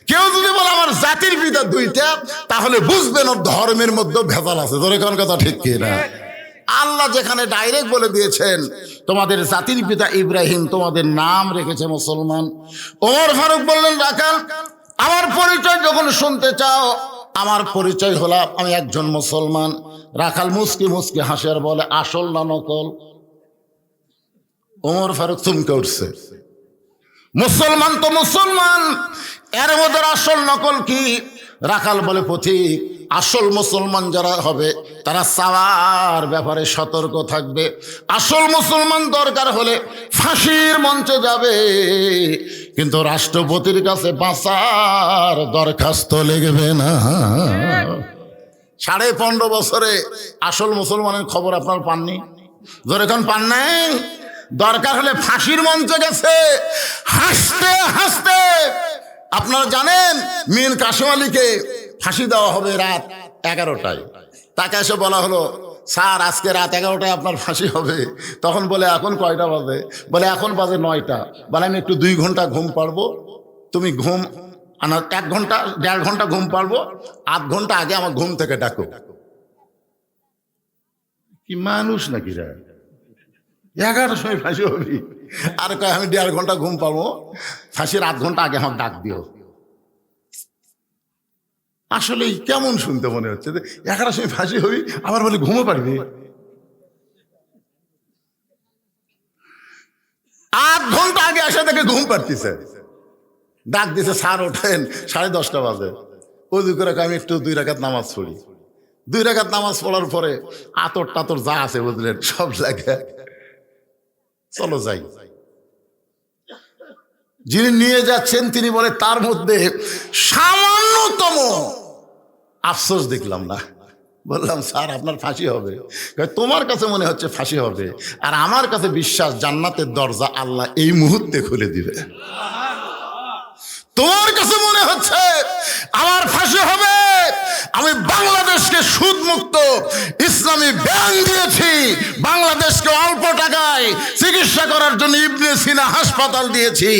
কেউ যদি বলে আমার জাতির পিতা 2টা, তাহলে বুঝবেন ওর ধর্মের মধ্যে ভেজাল আছে। ধরে কোন কথা ঠিক কি না? আল্লাহ যেখানে ডাইরেক্ট বলে দিয়েছেন তোমাদের জাতির পিতা ইব্রাহিম, তোমাদের নাম রেখেছে মুসলমান। ওমর ফারুক বললেন, রাখাল আমার পরিচয় যখন শুনতে চাও, আমার পরিচয় হলো আমি একজন মুসলমান। রাখাল মুস্কি মুস্কি হাসে আর বলে, আসল না নকল? ওমর ফারুক চমকে উঠছে। মুসলমান তো মুসলমান, এর মধ্যে আসল নকল কি? রাখাল বলে, পথিক আসল মুসলমান যারা হবে তারা চাওয়ার ব্যাপারে সতর্ক থাকবে। আসল মুসলমান দরকার হলে ফাঁসির মঞ্চে যাবে, কিন্তু রাষ্ট্রপতির কাছে বাঁচার দরখাস্ত লিখবে না। 15.5 বছরে আসল মুসলমানের খবর আপনার পাননি? যখন পান নাই, দরকার হলে ফাঁসির মঞ্চে গেছে হাসতে হাসতে। আপনারা জানেন মীর কাসেম আলীকে ফাঁসি দেওয়া হবে রাত 11টায়। তাকে এসে বলা হলো, স্যার আজকে রাত 11টায় আপনার ফাঁসি হবে। তখন বলে, এখন কয়টা বাজে? বলে এখন বাজে 9টা। বলে আমি একটু 2 ঘন্টা ঘুম পারবো, তুমি ঘুম 1 ঘন্টা 1.5 ঘন্টা ঘুম পারবো, 8 ঘন্টা আগে আমার ঘুম থেকে ডাকো। কি মানুষ নাকি রে? 11টার সময় ফাঁসি হবি আর কয় আমি 1.5 ঘন্টা ঘুম পাবো, ফাঁসির 8 ঘন্টা আগে আমার ডাক দিও। আসলে কেমন শুনতে মনে হচ্ছে যে 11টার সময় ফাঁসি হবি আবার বলে ঘুমও পারবি। 8 ঘন্টা আগে এসে দেখে ঘুম পারতিছে, ডাক দিছে স্যার ওঠেন, 10:30 বাজে। ওযু করে আমি একটু 2 রাকাত নামাজ পড়ি। 2 রাকাত নামাজ পড়ার পরে আতর টাতর যা আছে বুঝলেন সব লাগে, চলো যাই। যিনি নিয়ে যাচ্ছেন তিনি বলে তার মধ্যে সামান্যতম আফসোস দেখলাম না। বললাম স্যার আপনার ফাঁসি হবে? তোমার কাছে মনে হচ্ছে ফাঁসি হবে, আর আমার কাছে বিশ্বাস জান্নাতের দরজা আল্লাহ এই মুহূর্তে খুলে দিবে। তোমার কাছে মনে হচ্ছে আমার ফাঁসি হবে, আমি বাংলাদেশকে সুদ মুক্ত ইসলামী ব্যাংক দিয়েছি, বাংলাদেশকে অল্প টাকায় চিকিৎসা করার জন্য ইবনে সিনা হাসপাতাল দিয়েছি,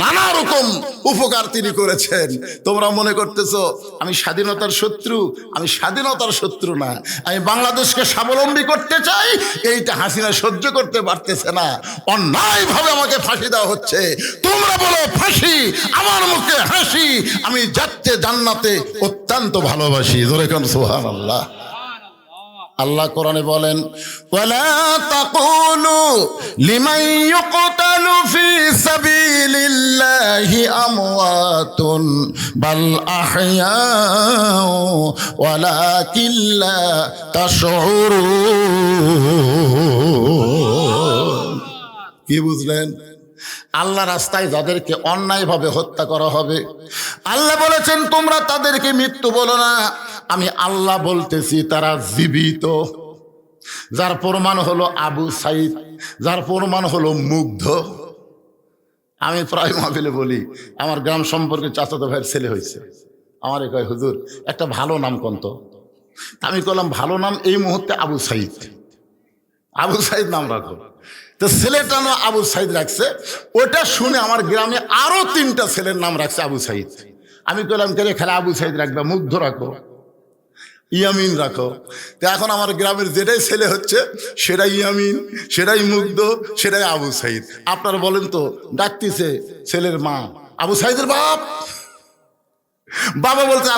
নানা রকম উপকার তিনি করেছেন। তোমরা মনে করতেছো আমি স্বাধীনতার শত্রু? আমি স্বাধীনতার শত্রু না, আমি বাংলাদেশকে স্বাবলম্বী করতে চাই। এইটা হাসিনা সহ্য করতে পারতেছে না, অন্যায়ভাবে আমাকে ফাঁসি দেওয়া হচ্ছে। তোমরা বলো ফাঁসি, আমার মুখে হাসি, আমি যাচ্ছে জান্নাতে অত্যন্ত ভালোবাসি। জোরে কোন সুবহানাল্লাহ। আল্লাহ কোরআনে বলেন ওয়ালা তাকুলু লিমান ইউকতালু ফি সাবিলিল্লাহি আমওয়াতুন বাল আহইয়াউ ওয়ালাকিন লা তাশউরুন। কি বুঝলেন? আল্লাহ রাস্তায় যাদেরকে অন্যায়ভাবে হত্যা করা হবে, আল্লাহ বলেছেন তোমরা তাদেরকে মৃত্যু বলো না, আমি আল্লাহ বলতেছি তারা জীবিত। যার প্রমাণ হলো আবু সাইদ, যার প্রমাণ হলো মুগ্ধ। আমি প্রায় মাহফিলে বলি আমার গ্রাম সম্পর্কে চাচাতো ভাইয়ের ছেলে হয়েছে, আমারে কয় হুজুর একটা ভালো নাম কোন তো? আমি বললাম ভালো নাম এই মুহূর্তে আবু সাইদ, আবু সাইদ নাম রাখো। তো ছেলেটা না আবু সাইদ রাখছে, ওটা শুনে আমার গ্রামে আরো 3টা ছেলের নাম রাখছে আবু সাইদ। আমি বললাম তাহলে খেলা আবু সাইদ রাখবে, মুগ্ধ রাখো, ইয়ামিন রাখো। তো এখন আমার গ্রামের যেটাই ছেলে হচ্ছে সেটাই ইয়ামিন, সেটাই মুগ্ধ, সেটাই আবু সাইদ। আপনারা বলেন তো ডাকতেছে ছেলের মা আবু সাইদের বাপ, বাবা বলছে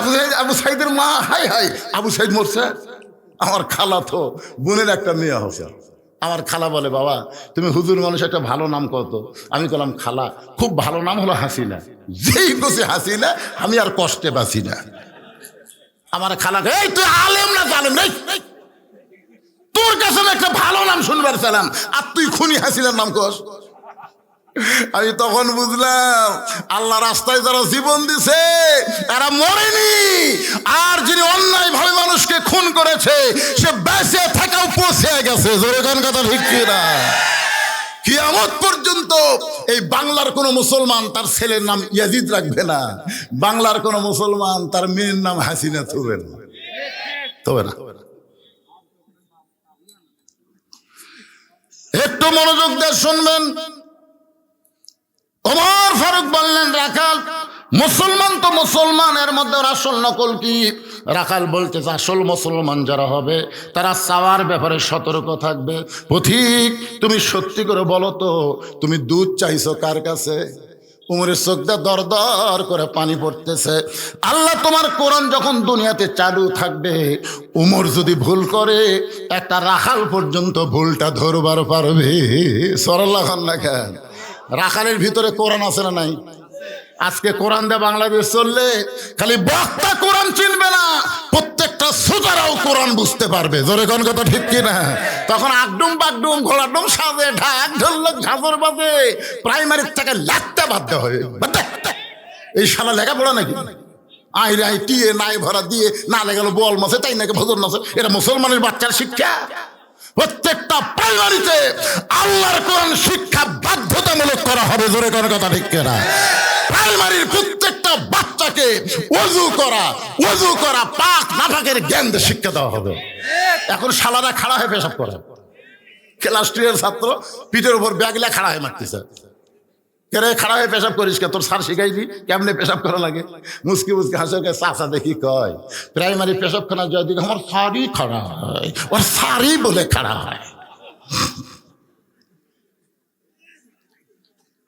আবু সাইদের মা, হাই হাই আবু সাইদ মরছে। আমার খালা তো বোনের একটা মেয়ে হচ্ছে, আমার খালা বলে বাবা তুমি হুজুর মানুষ একটা ভালো নাম কত? আমি বললাম খালা খুব ভালো নাম হলো হাসিনা, যেই বসে হাসিনা আমি আর কষ্টে বাঁচি না। আমার খালা এই তুই আলেম না জালেম রে, তোর কাছে একটা ভালো নাম শুনবার চালাম আর তুই খুনি হাসিনার নাম কস। আমি তখন বুঝলাম আল্লাহ রাস্তায় যারা জীবন দিছে তারা মরেনি, আর যিনি অন্যায় ভাবে মানুষকে খুন করেছে সে বেঁচে থাকাও পৌঁছে গেছে। জোরে কোন কথা ঠিক কিনা? কিয়ামত পর্যন্ত এই বাংলার কোন মুসলমান তার ছেলের নাম ইয়াজিদ রাখবে না, বাংলার কোন মুসলমান তার মেয়ের নাম হাসিনা থুবে না, তবে না। একটু মনোযোগ দিয়ে শুনবেন। ওমর ফারুক বললেন রাখাল মুসলমান তো মুসলমান, এর মধ্যে আসল নকল কি? রাখাল বলতেছে আসল মুসলমান যারা হবে তারা চাওয়ার ব্যাপারে সতর্ক থাকবে। পথিক তুমি সত্যি করে বলো তো তুমি দুধ চাইছো কার কাছে? উমরের চোখটা দর দর করে পানি পড়তেছে। আল্লাহ তোমার কোরআন যখন দুনিয়াতে চালু থাকবে, উমর যদি ভুল করে একটা রাখাল পর্যন্ত ভুলটা ধরবার পারবে। সরল্লাহ না কেন? রাখালের ভিতরে কোরআন আছে না নাই? আজকে কোরআন দিয়ে বাংলাদেশ চললে খালি বক্তা কোরআন চিনবে না, প্রত্যেকটা শ্রোতারাও কোরআন বুঝতে পারবে। জোরে কোন কথা ঠিক কিনা? তখন আগডুম বাগডুম ঘোড়াডুম সাজে ঢাক ঢোলক ঝাঁঝর বাজে, প্রাইমারির থেকে লাগতে বাধ্য হবে। এই শালা লেখাপড়া নাকি? আই রাই টিয়ে নাই ভরা দিয়ে না লেগালো বল মাসে তাই নাকি ভজর মাসে, এটা মুসলমানের বাচ্চার শিক্ষা? প্রত্যেকটা প্রাইমারিতে আল্লাহর কোরআন শিক্ষা বাধ্যতামূলক করা হবে। জোরে কোন কথা ঠিক কিনা? প্রাইমারির প্রত্যেকটা বাচ্চাকে ওযু করা পাক নাপাকের জ্ঞান দিয়ে শিক্ষা দেওয়া হবে। এখন শালারা খাড়া হয়ে পেশাব করে, ক্লাস 2 এর ছাত্র পিঠের উপর ব্যাগ নিয়ে খাড়া হয়ে মারতেছে। কেরে খাড়া হয়ে পেশাব করিস কে? তোর স্যার শিখাইবি কেমনে পেশাব করা লাগে? মুসকি মুসকি হাসে, চাচা দেখি কয় প্রাইমারি পেশাবখানা জয় দিকে আমার স্যারই খাড়া হয়, ওর স্যারই বলে খাড়া হয়।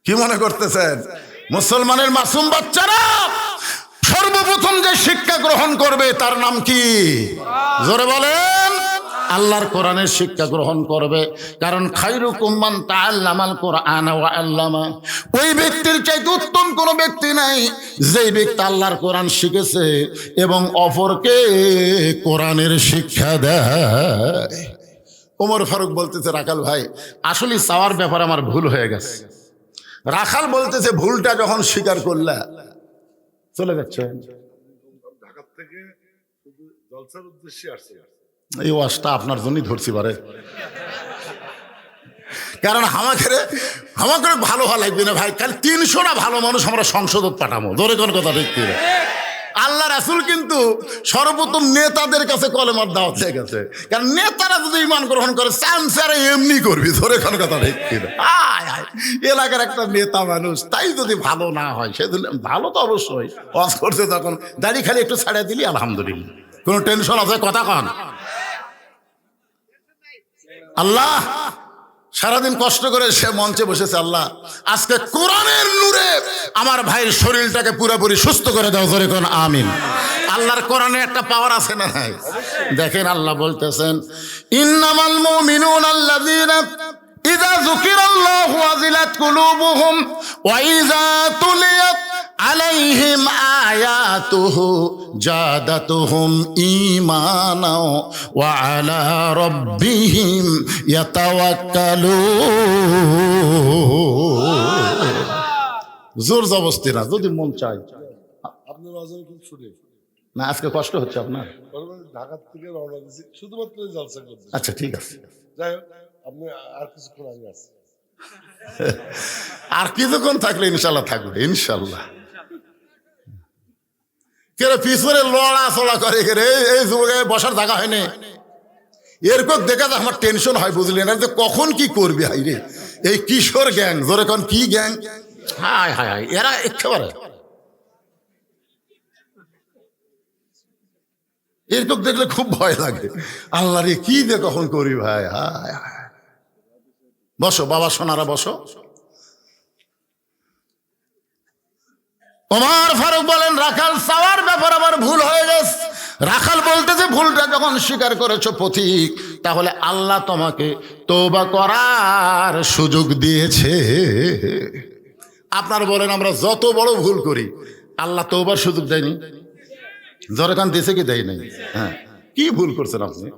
কি মনে করতেছেন? মুসলমানের মাসুম বাচ্চারা সর্বপ্রথম যে শিক্ষা গ্রহণ করবে তার নাম কি? জোরে বলেন। আল্লাহর কোরআনের শিক্ষা গ্রহণ করবে। কারণ খায়রুকুম মান তাআল্লামাল কোরআন ওয়া আল্লামা, ওই ব্যক্তির চাইতে উত্তম কোনো ব্যক্তি নাই যেই ব্যক্তি আল্লাহর কোরআন শিখেছে এবং অপরকে কোরআনের শিক্ষা দেয়। ওমর ফারুক বলতেছে, রাখাল ভাই আসলে চাওয়ার ব্যাপারে আমার ভুল হয়ে গেছে। রাখাল বলতেছে, ভুলটা যখন স্বীকার করলা চলে যাচ্ছে। ঢাকা থেকে শুধু জলসার উদ্দেশ্যে আসছে। এই ওয়াজটা আপনার জন্যই ধরছি পারে, কারণ আমাকে ভালো হওয়া লাগবে না ভাই। কাল 300টা ভালো মানুষ আমরা সংসদত পাঠাবো। ধরে কোন কথা ঠিক কি? আল্লাহ রাসূল কিন্তু সর্বপ্রথম নেতাদের কাছে কলেমার দাওয়াত দিয়ে গেছে। কারণ নেতারা যদি ঈমান গ্রহণ করে চামচারা এমনি করবি। ধরে কোন কথা ঠিক কি? এলাকার একটা নেতা মানুষ, তাই যদি ভালো না হয় সেদিন ভালো তো অবশ্যই ওয়াজ করছে, তখন দাড়ি খালি একটু ছাড়িয়ে দিলি আলহামদুলিল্লাহ, কোনো টেনশন আছে? কথা কন। আল্লাহ সারাদিন কষ্ট করে সে মঞ্চে বসেছে, আল্লাহ আজকে কোরআনের নূরে আমার ভাইয়ের শরীরটাকে পুরোপুরি সুস্থ করে দাও। জোরে কোন আমিন। আল্লাহর কোরআনে একটা পাওয়ার আছে না নাই? দেখেন আল্লাহ বলতেছেন, ইন্নামাল মুমিনুনা আল্লাযীনা ইযা যুকিরাল্লাহু ওয়াজিলাত কুলুবুহুম ওয়া ইযা তুলিয়াত আলাইহিম আয়াতুহু জাদাতুহুম ঈমানাও ওয়া আলা রাব্বিহিম ইয়াতাওয়াক্কালুন। জোর জবরদস্তি না, যদি মন চায়। আপনার ওয়াজের খুব শুনে না আজকে কষ্ট হচ্ছে আপনার? ঢাকা থেকে রওনা দিয়েছি শুধুমাত্র জলসা করতে। আচ্ছা ঠিক আছে, যাই হোক, আপনি আর কিছুক্ষণ আগে আসছেন। আর কিছুক্ষণ থাকলে ইনশাল্লাহ থাকবে, ইনশাল্লাহ। কেরে পিছনে লড়া চড়া করে কেরে, এই যুগে বসার জায়গা হয়নি। এরকম দেখা যায় আমার টেনশন হয়, বুঝলি না, যে কখন কি করবি। হাই রে এই কিশোর গ্যাং, জোরে কোন কি গ্যাং? হায় হায় হায়, এরা একেবারে এরকম দেখলে খুব ভয় লাগে। আল্লাহ রে কি যে কখন করি ভাই। হায় হায়। বসো বাবা সোনারা বসো। ওমর ফারুক বলেন, রাখাল চাওয়ার ব্যাপার আমার ভুল হয়ে গেছে। রাখাল বলতেছে, ভুলটা যখন স্বীকার করেছো পথিক, তাহলে আল্লাহ তোমাকে তওবা করার সুযোগ দিয়েছে। আপনার বলেন আমরা যত বড় ভুল করি আল্লাহ তওবার সুযোগ দেয়নি? জরকান দিয়েছে কি দেয় নাই? হ্যাঁ, কি ভুল করছেন আপনি?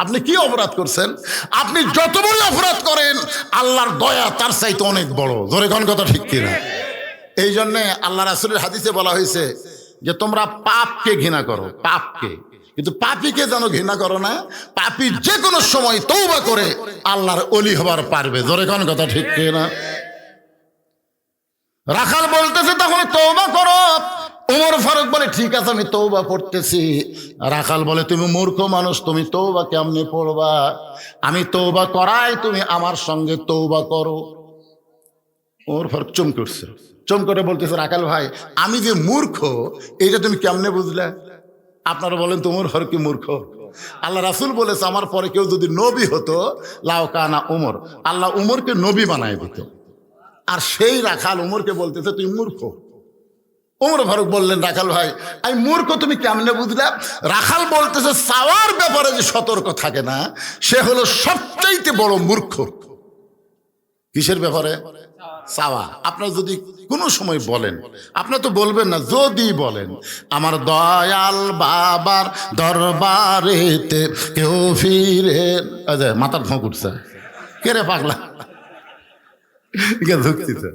আপনি কি অপরাধ করছেন? আপনি যত বড় অপরাধ করেন আল্লাহর দয়া তার চাইতে অনেক বড়। জরকান কথা ঠিক কিনা? এই জন্যে আল্লাহ রাসূলের হাদিসে বলা হয়েছে যে তোমরা পাপকে ঘৃণা করো, পাপকে, কিন্তু পাপীকে যেন ঘৃণা করো না। পাপী যে কোনো সময় তওবা করে আল্লাহর ওলি হবার পারবে। জরকান কথা ঠিক কিনা? রাখাল বলতেছে তাহলে তওবা করো। ওমর ফারুক বলে, ঠিক আছে আমি তওবা করতেছি। রাখাল বলে, তুমি মূর্খ মানুষ, তুমি তওবা কেমনে পড়বা? আমি তওবা করাই, তুমি আমার সঙ্গে তওবা করো। ওমর ফারুক চুম করছে, চুম করে বলতেছে, রাখাল ভাই আমি যে মূর্খ এইটা তুমি কেমনে বুঝলে? আপনারা বলেন তো ওমর ফারুক কি মূর্খ? আল্লাহ রাসূল বলেছে, আমার পরে কেউ যদি নবী হতো লাউ কানা ওমর, আল্লাহ উমরকে নবী বানায় দিত। আর সেই রাখাল উমরকে বলতেছে তুই মূর্খ। ওমর ফারুক বললেন, রাখাল ভাই আমি মূর্খ তুমি কেমনে বুঝলে? রাখাল বলতেছে, চাওয়ার ব্যাপারে যে সতর্ক থাকে না সে হলো সবচাইতে বড় মূর্খ। কিসের ব্যাপারে? চাওয়া। আপনার যদি কোনো সময় বলেন, আপনার তো বলবেন না, যদি বলেন আমার দয়াল বাবার দরবারেতে কেউ ফিরে, মাথার ফোঁক উঠছে, কে রে পাগলা ঢুকতেছে।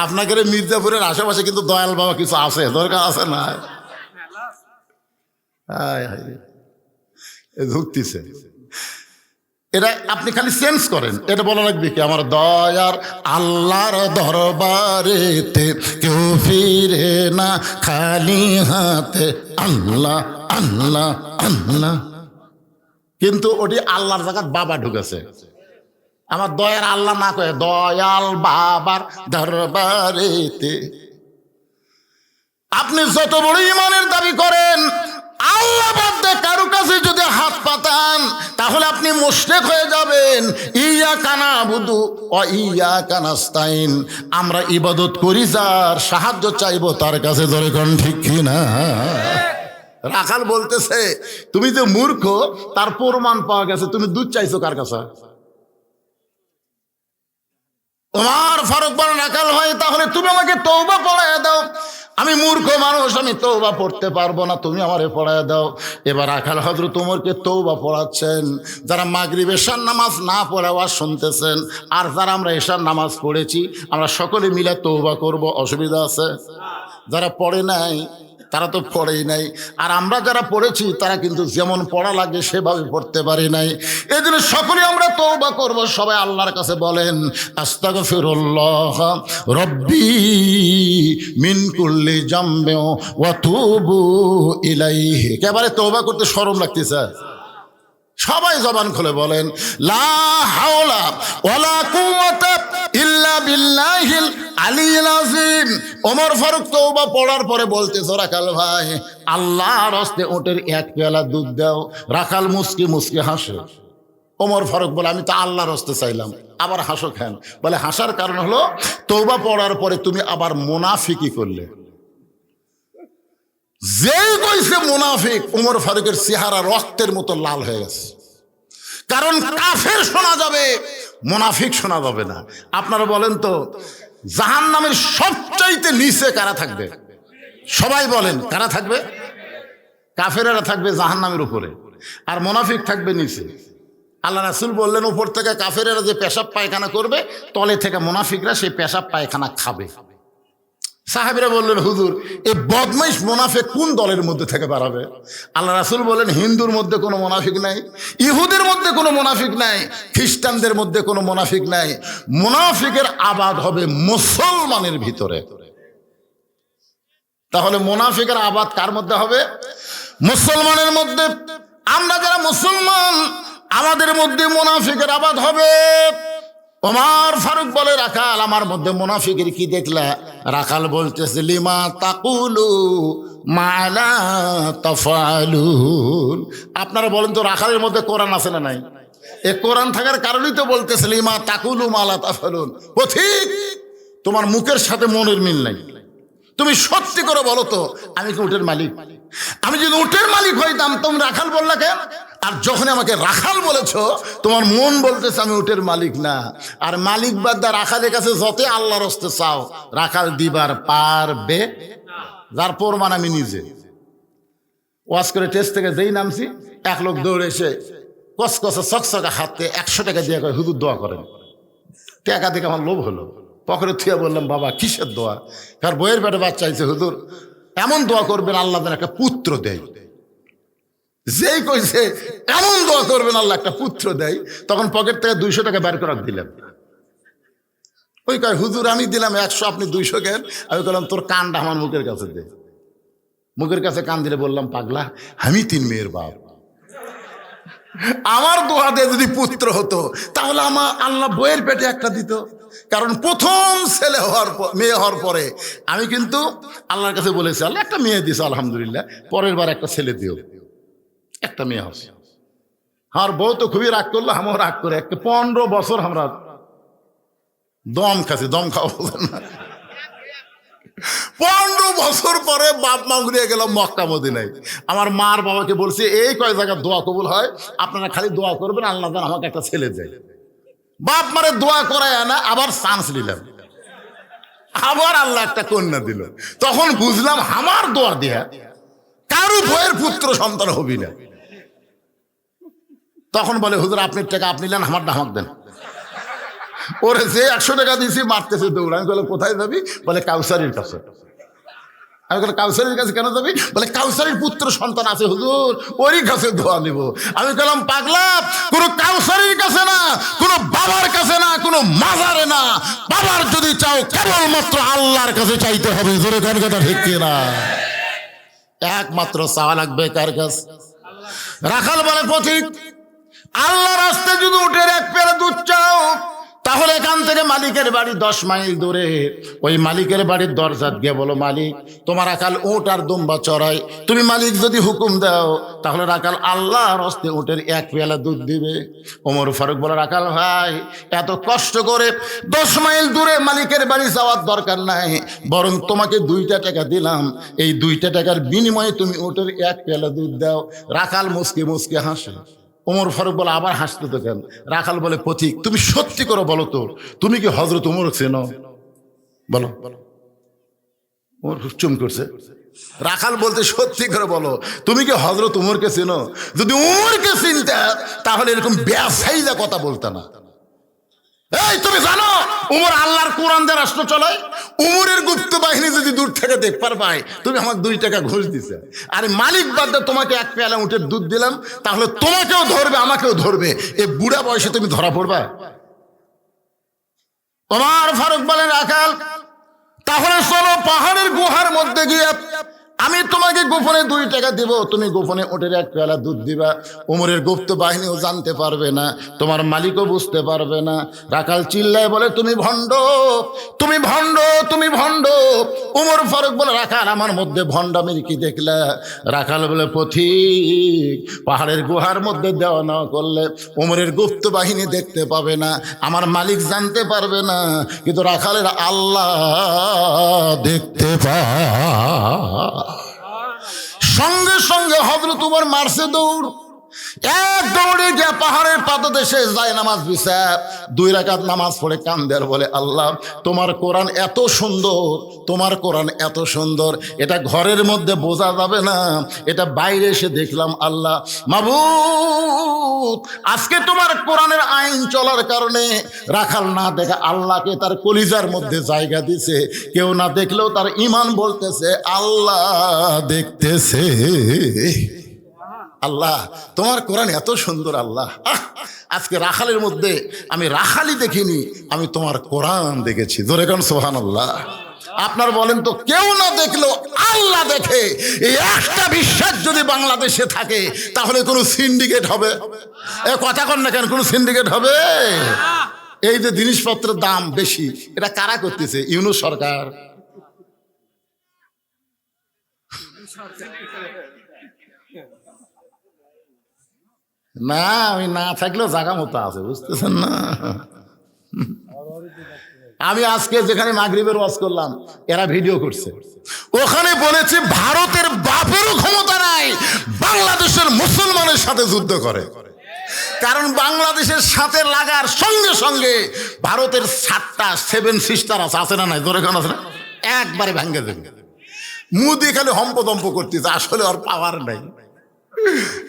আপনাকে মির্জাপুরের আশেপাশে কিন্তু দয়াল বাবা কিছু আছে, দরকার আছে না? ঢুকতেছে, এটা আপনি খালি চেঞ্জ করেন। এটা বলা লাগবে কি, আমার দয়ার আল্লাহর দরবারেতে কেউ ফিরে না খালি হাতে, আল্লাহ আল্লাহ আল্লাহ। কিন্তু ওটি আল্লাহর জায়গায় বাবা ঢুকেছে। আমার দয়ার আল্লাহ না কয়ে দয়াল বাবার দরবারেতে। আপনি যত বড় ইমানের দাবি করেন, আল্লাহ বাদে কারো কাছে যদি হাত পাতান তাহলে আপনি মুশরিক হয়ে যাবেন। ইয়াকা নাবুদু ওয়া ইয়াকা নাস্তাইন, আমরা ইবাদত করি যার, সাহায্য চাইবো তার কাছে। ধরে কোন ঠিক কি না? রাখাল বলতেছে তুমি যে মূর্খ তার প্রমাণ পাওয়া গেছে, তুমি দুধ চাইছো কার কাছে? ওমর ফারুক বলেন রাখাল ভাই তাহলে তুমি আমাকে তওবা পড়ায় দাও, আমি মূর্খ মানুষ, আমি তওবা পড়তে পারবো না, তুমি আমারে পড়ায় দাও। এবার রাখাল হযরত ওমরকে তওবা পড়াচ্ছেন। যারা মাগরিব এশার নামাজ না পড়ে ওয়াজ শুনতেছেন, আর যারা আমরা এশার নামাজ পড়েছি আমরা সকলে মিলে তওবা করব, অসুবিধা আছে? যারা পড়ে নাই তারা তো পড়েই নাই, আর আমরা যারা পড়েছি তারা কিন্তু যেমন পড়া লাগে সেভাবে পড়তে পারি নাই। এই জন্য সকলে আমরা তওবা করব। সবাই আল্লাহর কাছে বলেন আস্তাগফিরুল্লাহ রব্বি মিন কুল্লি জামবি ওয়া তুবু ইলাইহি। একেবারে তওবা করতে শরম লাগতেছে। সবাই জবান খুলে বলেন লা হাওলা ওয়ালা কুওয়াতা ইল্লা বিল্লাহিল আলিয়্যিল আযীম। ওমর ফারুক তওবা পড়ার পরে বলতেছে রাখাল ভাই আল্লাহর হস্তে ওটের এক পেয়ালা দুধ দাও। রাখাল মুস্কি মুস্কি হাসে। ওমর ফারুক বলে আমি তো আল্লাহর হস্তে চাইলাম, আবার হাসো কেন? বলে হাসার কারণ হলো তওবা পড়ার পরে তুমি আবার মুনাফিকি করলে। যেই কইছে মুনাফিক, ওমর ফারুকের চেহারা রক্তের মতো লাল হয়ে গেছে। কারণ কাফের শোনা যাবে, মুনাফিক শোনা যাবে না। আপনারা বলেন তো জাহান্নামের সবচাইতে নিচে কারা থাকবে? সবাই বলেন কারা থাকবে? কাফেরেরা থাকবে জাহান্নামের উপরে, আর মুনাফিক থাকবে নিচে। আল্লাহ রাসূল বললেন উপর থেকে কাফেরেরা যে পেশাব পায়খানা করবে, তলে থেকে মুনাফিকরা সেই পেশাব পায়খানা খাবে। সাহাবীরা বললেন হুজুর এই বদমাইশ মুনাফিক কোন দলের মধ্যে থেকে বাড়াবে? আল্লাহ রাসূল বলেন হিন্দুর মধ্যে কোনো মুনাফিক নাই, ইহুদের মধ্যে কোনো মুনাফিক নাই, খ্রিস্টানদের মধ্যে কোনো মুনাফিক নাই। মুনাফিকের আবাদ হবে মুসলমানের ভিতরে। তাহলে মুনাফিকের আবাদ কার মধ্যে হবে? মুসলমানের মধ্যে। আমরা যারা মুসলমান আমাদের মধ্যে মুনাফিকের আবাদ হবে। ওমর ফারুক বলে রাখাল আমার মধ্যে মুনাফিকের কি দেখলা? রাখাল বলতেছে লিমা তাকুলু মা লা তাফআলুন। আপনারা বলেন তো রাখালের মধ্যে কোরআন আছে না নাই? এই কোরআন থাকার কারণেই তো বলতেছে লিমা তাকুলু মা লা তাফআলুন। পথিক তোমার মুখের সাথে মনের মিল নাই। তুমি সত্যি করে বলো তো আমি কি উটের মালিক? আমি যদি উটের মালিক হইতাম তুমি রাখাল বললা কেন? আর যখন আমাকে রাখাল বলেছ তোমার মন বলতেছে আমি উটের মালিক না। আর মালিক বাদা রাখালের কাছে যতে আল্লাহর হস্তে চাও রাখাল দিবার পারবে। যার প্রমাণ আমি নিজে ওয়াজ করে টেস্ট থেকে যেই নামছি এক লোক দৌড়ে এসে কসকসে চকচকা হাতে 100 টাকা দিয়ে কয় হুজুর দোয়া করেন। টাকা দেখে আমার লোভ হলো, পকেটে থুয়ে বললাম বাবা কিসের দোয়া? কার বইয়ের পেটে বাচ্চা চাইছে হুজুর এমন দোয়া করবেন আল্লাহ যেন একটা পুত্র দেয়। যেই কইছে এমন দোয়া করবেন আল্লাহ একটা পুত্র দেয়, তখন পকেট থেকে 200 টাকা বের করে দিলাম। ওই কয় হুজুর আমি দিলাম 100 আপনি 200 কেন? আমি বললাম তোর কানটা আমার মুখের কাছে দে। মুখের কাছে কান দিলে বললাম পাগলা আমি 3 মেয়ের বাপ, আমার দোয়া দিয়ে যদি পুত্র হতো তাহলে আমার আল্লাহ বইয়ের পেটে একটা দিত। কারণ প্রথম ছেলে হওয়ার মেয়ে হওয়ার পরে আমি কিন্তু আল্লাহর কাছে বলেছি আল্লাহ একটা মেয়ে দিস আলহামদুলিল্লাহ, পরের বার একটা ছেলে দিও। একটা মেয়ে হচ্ছে। আমার বউ তো খুবই রাগ করলো, আমার রাগ করে 15 বছর আমরা দম খাচ্ছি। দম খাওয়া না, 15 বছর পরে বাপ মা ঘুরিয়ে গেলাম মক্কা মদিনায়। আমার মার বাবাকে বলছি এই কয় জায়গায় দোয়া কবুল হয়, আপনারা খালি দোয়া করবেন আল্লাহ যেন আমাকে একটা ছেলে দেয়। বাপ মারে দোয়া করায় না, আবার চান্স নিলাম, আবার আল্লাহ একটা কন্যা দিল। তখন বুঝলাম আমার দোয়া দিয়া কারো বইয়ের পুত্র সন্তান হবি না। তখন বলে হুজুর আপনি টাকা আপনি নেন, আমার ডামাক দেন। ওরে যে 100 টাকা দিয়েছি মারতেছে দৌড়। আমি বলে কোথায় যাবি? বলে কাউসারির কাছে। আমি বলে কাউসারির কাছে কেন যাবি? বলে কাউসারির পুত্র সন্তান আছে হুজুর, ওরই কাছে দোয়া নিব। আমি বললাম পাগলা, কোনো কাউসারির কাছে না, কোনো বাবার কাছে না, কোনো মাজারে না। বাবার যদি চাও কেবলমাত্র আল্লাহর কাছে চাইতে হবে। জোরে কোন কথা ঠিক কিনা? একমাত্র চাওয়া লাগবে কার কাছে? রাখাল বলে পথিক আল্লাহর রাস্তায় যদি উঠে এক পেয়ালা দুধ চাও তাহলে এখান থেকে মালিকের বাড়ি 10 মাইল দূরে, ওই মালিকের বাড়ির দরজাত গিয়ে বলো, মালিক তোমার রাখাল উট আর দুম্বা চড়াই, তুমি মালিক যদি হুকুম দাও তাহলে রাখাল আল্লাহর হস্তে উটের 1 পেয়ালা দুধ দিবে। ওমর ফারুক বলে, রাখাল ভাই এত কষ্ট করে 10 মাইল দূরে মালিকের বাড়ি যাওয়ার দরকার নাই, বরং তোমাকে 2টা টাকা দিলাম, এই 2টা টাকার বিনিময়ে তুমি উটের 1 পেয়ালা দুধ দাও। রাখাল মুসকে মুসকে হাসে। ওমর ফারুক বলে, আবার হাসতে তো কেন? রাখাল বলে, পথিক তুমি সত্যি করে বলো তো, তুমি কি হযরত ওমর চেনো? বলো। ওমর চুম করছে। রাখাল বলতে, সত্যি করে বলো তুমি কি হযরত ওমরকে চেনো? যদি ওমরকে চিনতে তাহলে এরকম বেসাইজা কথা বলতে না। এই তুমি জানো ওমর আল্লাহর কোরআন দিয়ে রাষ্ট্র চলায়? উমরের গুপ্ত বাহিনী যদি দূর থেকে দেখবার পায় তুমি আমাকে 2 টাকা ঘুষ দিছে, আর মালিক বাদে তোমাকে 1 পেয়ালা উটের দুধ দিলাম, তাহলে তোমাকেও ধরবে আমাকেও ধরবে, এই বুড়া বয়সে তুমি ধরা পড়বা? ওমর ফারুক বলেন, রাখাল তাহলে চলো পাহাড়ের গুহার মধ্যে গিয়ে আমি তোমাকে গোপনে 2 টাকা দিব, তুমি গোপনে ওটের 1 পেয়ালা দুধ দিবা। ওমরের গুপ্ত বাহিনীও জানতে পারবে না, তোমার মালিকও বুঝতে পারবে না। রাখাল চিল্লায় বলে, তুমি ভণ্ড, তুমি ভণ্ড, তুমি ভণ্ড। ওমর ফারুক বলে, রাখাল আমার মধ্যে ভণ্ডামির কি দেখলা? রাখাল বলে, পথিক পাহাড়ের গুহার মধ্যে দেওয়া না করলে ওমরের গুপ্ত বাহিনী দেখতে পাবে না, আমার মালিক জানতে পারবে না, কিন্তু রাখালের আল্লাহ দেখতে পায়। সঙ্গে সঙ্গে হযরত ওমর মারছে দৌড়, 1 দৌড়ে গিয়ে পাহাড়ের পাদদেশে যায় নামাজ বিছা 2 রাকাত নামাজ পড়ে কান্দে আর বলে, আল্লাহ তোমার কোরআন এত সুন্দর, তোমার কোরআন এত সুন্দর, এটা ঘরের মধ্যে বোঝা যাবে না, এটা বাইরে এসে দেখলাম। আল্লাহ মাবুদ আজকে তোমার কোরআনের আইন চলার কারণে রাখাল না দেখে আল্লাহকে তার কলিজার মধ্যে জায়গা দিছে, কেউ না দেখলেও তার ঈমান বলতেছে আল্লাহ দেখতেছে। আল্লাহ তোমার কোরআন এত সুন্দর। আল্লাহ আজকে রাখালের মধ্যে আমি রাখালি দেখিনি, আমি তোমার কোরআন দেখেছি। জোরে কান সুবহানাল্লাহ। আপনার বলেন তো, কেউ না দেখলেও আল্লাহ দেখে, এই একটা বিশ্বাস যদি বাংলাদেশে থাকে তাহলে কোনো সিন্ডিকেট হবে? এ কথা কন না কেন, কোনো সিন্ডিকেট হবে? এই যে জিনিসপত্রের দাম বেশি, এটা কারা করতেছে? ইউনূস সরকার। না আমি না থাকলেও জায়গা মতো আছে, বুঝতেছেন না? আমি আজকে যেখানে মাগরিবের ওয়াজ করলাম এরা ভিডিও করছে, ওখানে বলেছে ভারতের বাপেরও ক্ষমতা নাই বাংলাদেশের মুসলমানের সাথে যুদ্ধ করে, কারণ বাংলাদেশের সাথে লাগার সঙ্গে সঙ্গে ভারতের 7টা 7 সিস্টার আছে না নাই? ধরে কেন আছে না? একবারে ভাঙ্গে দেবে। মুদি খালি হম্পদম্প করতেছে, আসলে ওর পাওয়ার নাই।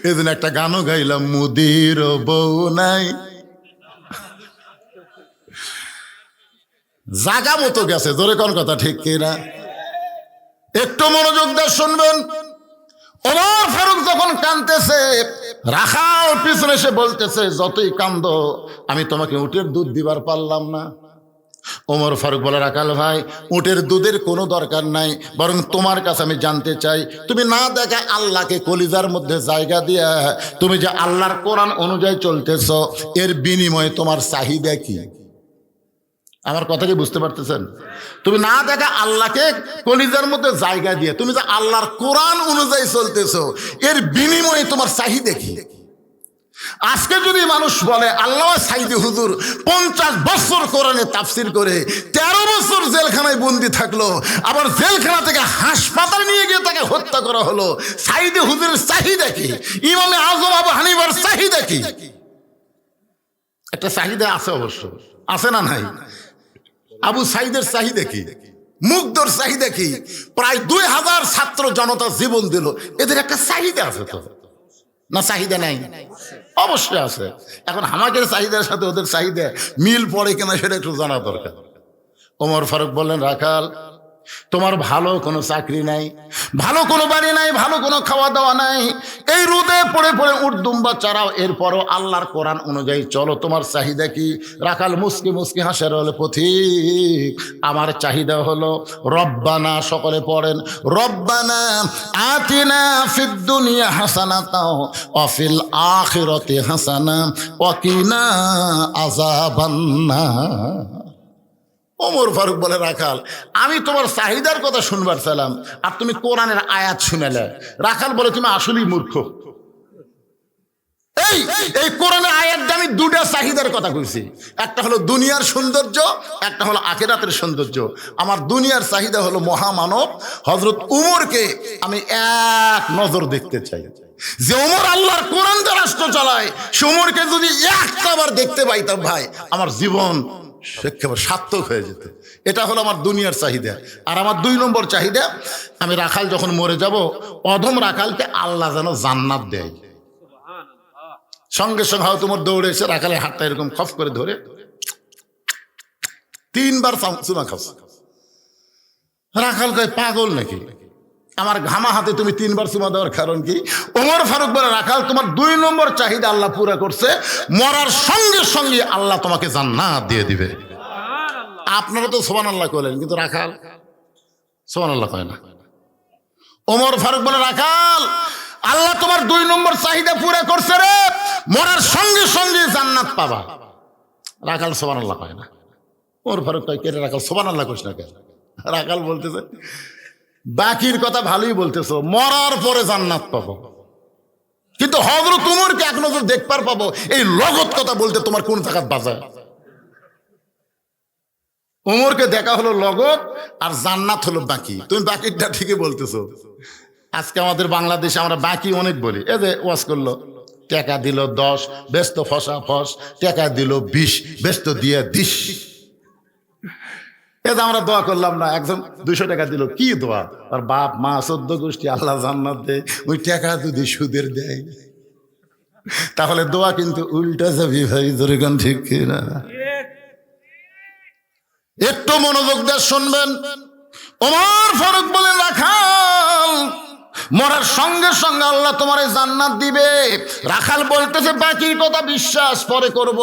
এই জন্য একটা গানও গাইলাম, মুদির বউ নাই। জাগা মতো গেছে। জোরে কোন কথা ঠিক কিনা? একটু মনোযোগ দিয়ে শুনবেন। ওমর ফারুক যখন কাঁদতেছে, রাখাল পিছনে এসে বলতেছে, যতই কান্দো আমি তোমাকে উটের দুধ দিবার পারলাম না। ওমর ফারুক বলে, রাখাল ভাই উটের দুধের কোনো দরকার নাই, বরং তোমার কাছে আমি জানতে চাই, তুমি না দেখা আল্লাহকে কলিজার মধ্যে জায়গা দিয়া তুমি যে আল্লাহর কোরআন অনুযায়ী চলতেছ, এর বিনিময়ে তোমার চাহিদা কি? আমার কথা কি বুঝতে পারতেছেন? তুমি না দেখা আল্লাহকে কলিজার মধ্যে জায়গা দিয়ে তুমি যে আল্লাহর কোরআন অনুযায়ী চলতেছ, এর বিনিময়ে তোমার চাহিদা কি? আজকে যদি মানুষ বলে আল্লামা সাইদি হুজুর 50 বছর কোরআনে তাফসির করে 13 বছর জেলখানায় বন্দি থাকলো, আবার জেলখানা থেকে হাসপাতালে নিয়ে গিয়ে তাকে হত্যা করা হলো, সাইদি হুজুরের চাহিদা কি? ইমামে আজম আবু হানিফার চাহিদা কি? একটা চাহিদা আছে, অবশ্য আছে না নাই? আবু সাইদের চাহিদা কি? মুগ্ধর চাহিদা কি? প্রায় 2000 ছাত্র জনতা জীবন দিল, এদের একটা চাহিদা আছে তো না? চাহিদা নাই? অবশ্যই আছে। এখন আমাদের চাহিদার সাথে ওদের চাহিদা মিল পড়ে কিনা সেটা একটু জানা দরকার। ওমর ফারুক বললেন, রাখাল তোমার ভালো কোনো চাকরি নাই, ভালো কোনো বাড়ি নাই, ভালো কোনো খাওয়া দাওয়া নাই, এই রোদে পড়ে পড়ে উর্দুম্বা চারাও, এরপরও আল্লাহর কোরআন অনুযায়ী চলো। তোমার চাহিদা কি? রাখাল মুসকি মুসকি হাসের হলো পথিক, আমার চাহিদা হলো রব্বানা, সকলে পড়েন, রব্বানা আতিনা ফিদ দুনিয়া হাসানাতাও ওয়া ফিল আখিরাতি হাসানা ওয়া কিনা আযাবান্নার। ওমর ফারুক বলে, রাখাল আমি তোমার চাহিদার কথা শুনবার চাইলাম আর তুমি কোরআনের আয়াত শুনালে। রাখাল বলে, তুমি আসলেই মূর্খ। এই কোরআনের আয়াত আমি দুটা চাহিদার কথা কইছি, একটা হলো দুনিয়ার সৌন্দর্য, একটা হলো আখিরাতের সৌন্দর্য। আমার দুনিয়ার চাহিদা হলো মহামানব হযরত উমরকে আমি এক নজর দেখতে চাই। যে ওমর আল্লাহর কোরআন দিয়ে রাষ্ট্র চালায়, সে ওমরকে যদি একটাবার দেখতে পাইতাম ভাই, আমার জীবন একেবারে সার্থক হয়ে যেত। এটা হলো আমার দুনিয়ার চাহিদা। আর আমার 2 নম্বর চাহিদা, আমি রাখাল যখন মরে যাব, অধম রাখালকে আল্লাহ যেন জান্নাত দেয়। সঙ্গে সঙ্গে হয়তো তোমার দৌড়ে এসে রাখালের হাতটা এরকম খপ করে ধরে 3 বার চুমা খাস। রাখাল কয়, পাগল নাকি? আমার ঘামা হাতে তুমি 3 বার চুমা দেওয়ার কারণ কি? ওমর ফারুক বলে, রাখাল তোমার 2 নম্বর চাহিদা আল্লাহ পুরা করছে, মরার সঙ্গে সঙ্গে আল্লাহ তোমাকে জান্নাত দিয়ে দিবে। আপনারা তো সুবহানাল্লাহ কইলেন, কিন্তু রাখাল সুবহানাল্লাহ কয় না। ওমর ফারুক বলে, রাখাল আল্লাহ তোমার 2 নম্বর চাহিদা পুরা করছে রে, মরার সঙ্গে সঙ্গে জান্নাত পাবা। রাখাল সুবহানাল্লাহ কয় না। ওমর ফারুক কয়, কে রে রাখাল সুবহানাল্লাহ কইছ না কেন? রাখাল বলতেছে, বাকির কথা ভালোই বলতেছো, মরার পরে জান্নাত পাবো, কিন্তু হযরত উমরকে এক নজর দেখবার পাবো, এই লগত কথা বলতে তোমার কোন জায়গায় বাজায়? উমরকে দেখা হলো লগত আর জান্নাত হলো বাকি। তুমি বাকিটা ঠিকই বলতেছো। আজকে আমাদের বাংলাদেশে আমরা বাকি অনেক বলি। এই যে ওয়াজ করলো, টাকা দিল 10, ব্যস্ত ফসা ফস, টাকা দিল 20, ব্যস্ত দিয়ে দিস। এই যে আমরা দোয়া করলাম না, একজন 200 টাকা দিল, কি দোয়া? আর বাপ মা 14 গোষ্ঠী আল্লাহ জান্নাত দেয়, ওই টাকা যদি সুদের দেয় তাহলে দোয়া কিন্তু উল্টা যাবি ভাই, ধরে গান ঠিক কিনা? একটু মনোযোগ দিয়ে শুনবেন। ওমর ফারুক বলে, রাখাল মরার সঙ্গে সঙ্গে আল্লাহ তোমার জান্নাত দিবে। রাখাল বলতেছে, বাকির কথা বিশ্বাস পরে করব।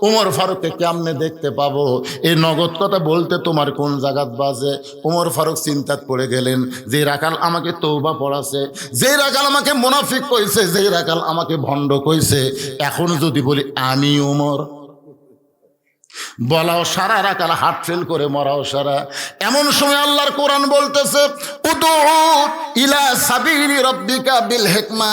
ওমর ফারুককে কেমনে দেখতে পাবো? এই নগদ কথা বলতে তোমার কোন জায়গাত বাজে? ওমর ফারুক চিন্তাত পড়ে গেলেন, যে রাখাল আমাকে তওবা পড়াছে, যে রাখাল আমাকে মুনাফিক কইছে, যে রাখাল আমাকে ভণ্ড কইছে, এখন যদি বলি আমি ওমর, বলাও সারা, রাখাল হার্ট ফেল করে মরাও সারা। এমন সময় আল্লাহর কোরআন বলতেছে, উদু ইলা সাবিলি রাব্বিকা বিল হিকমা।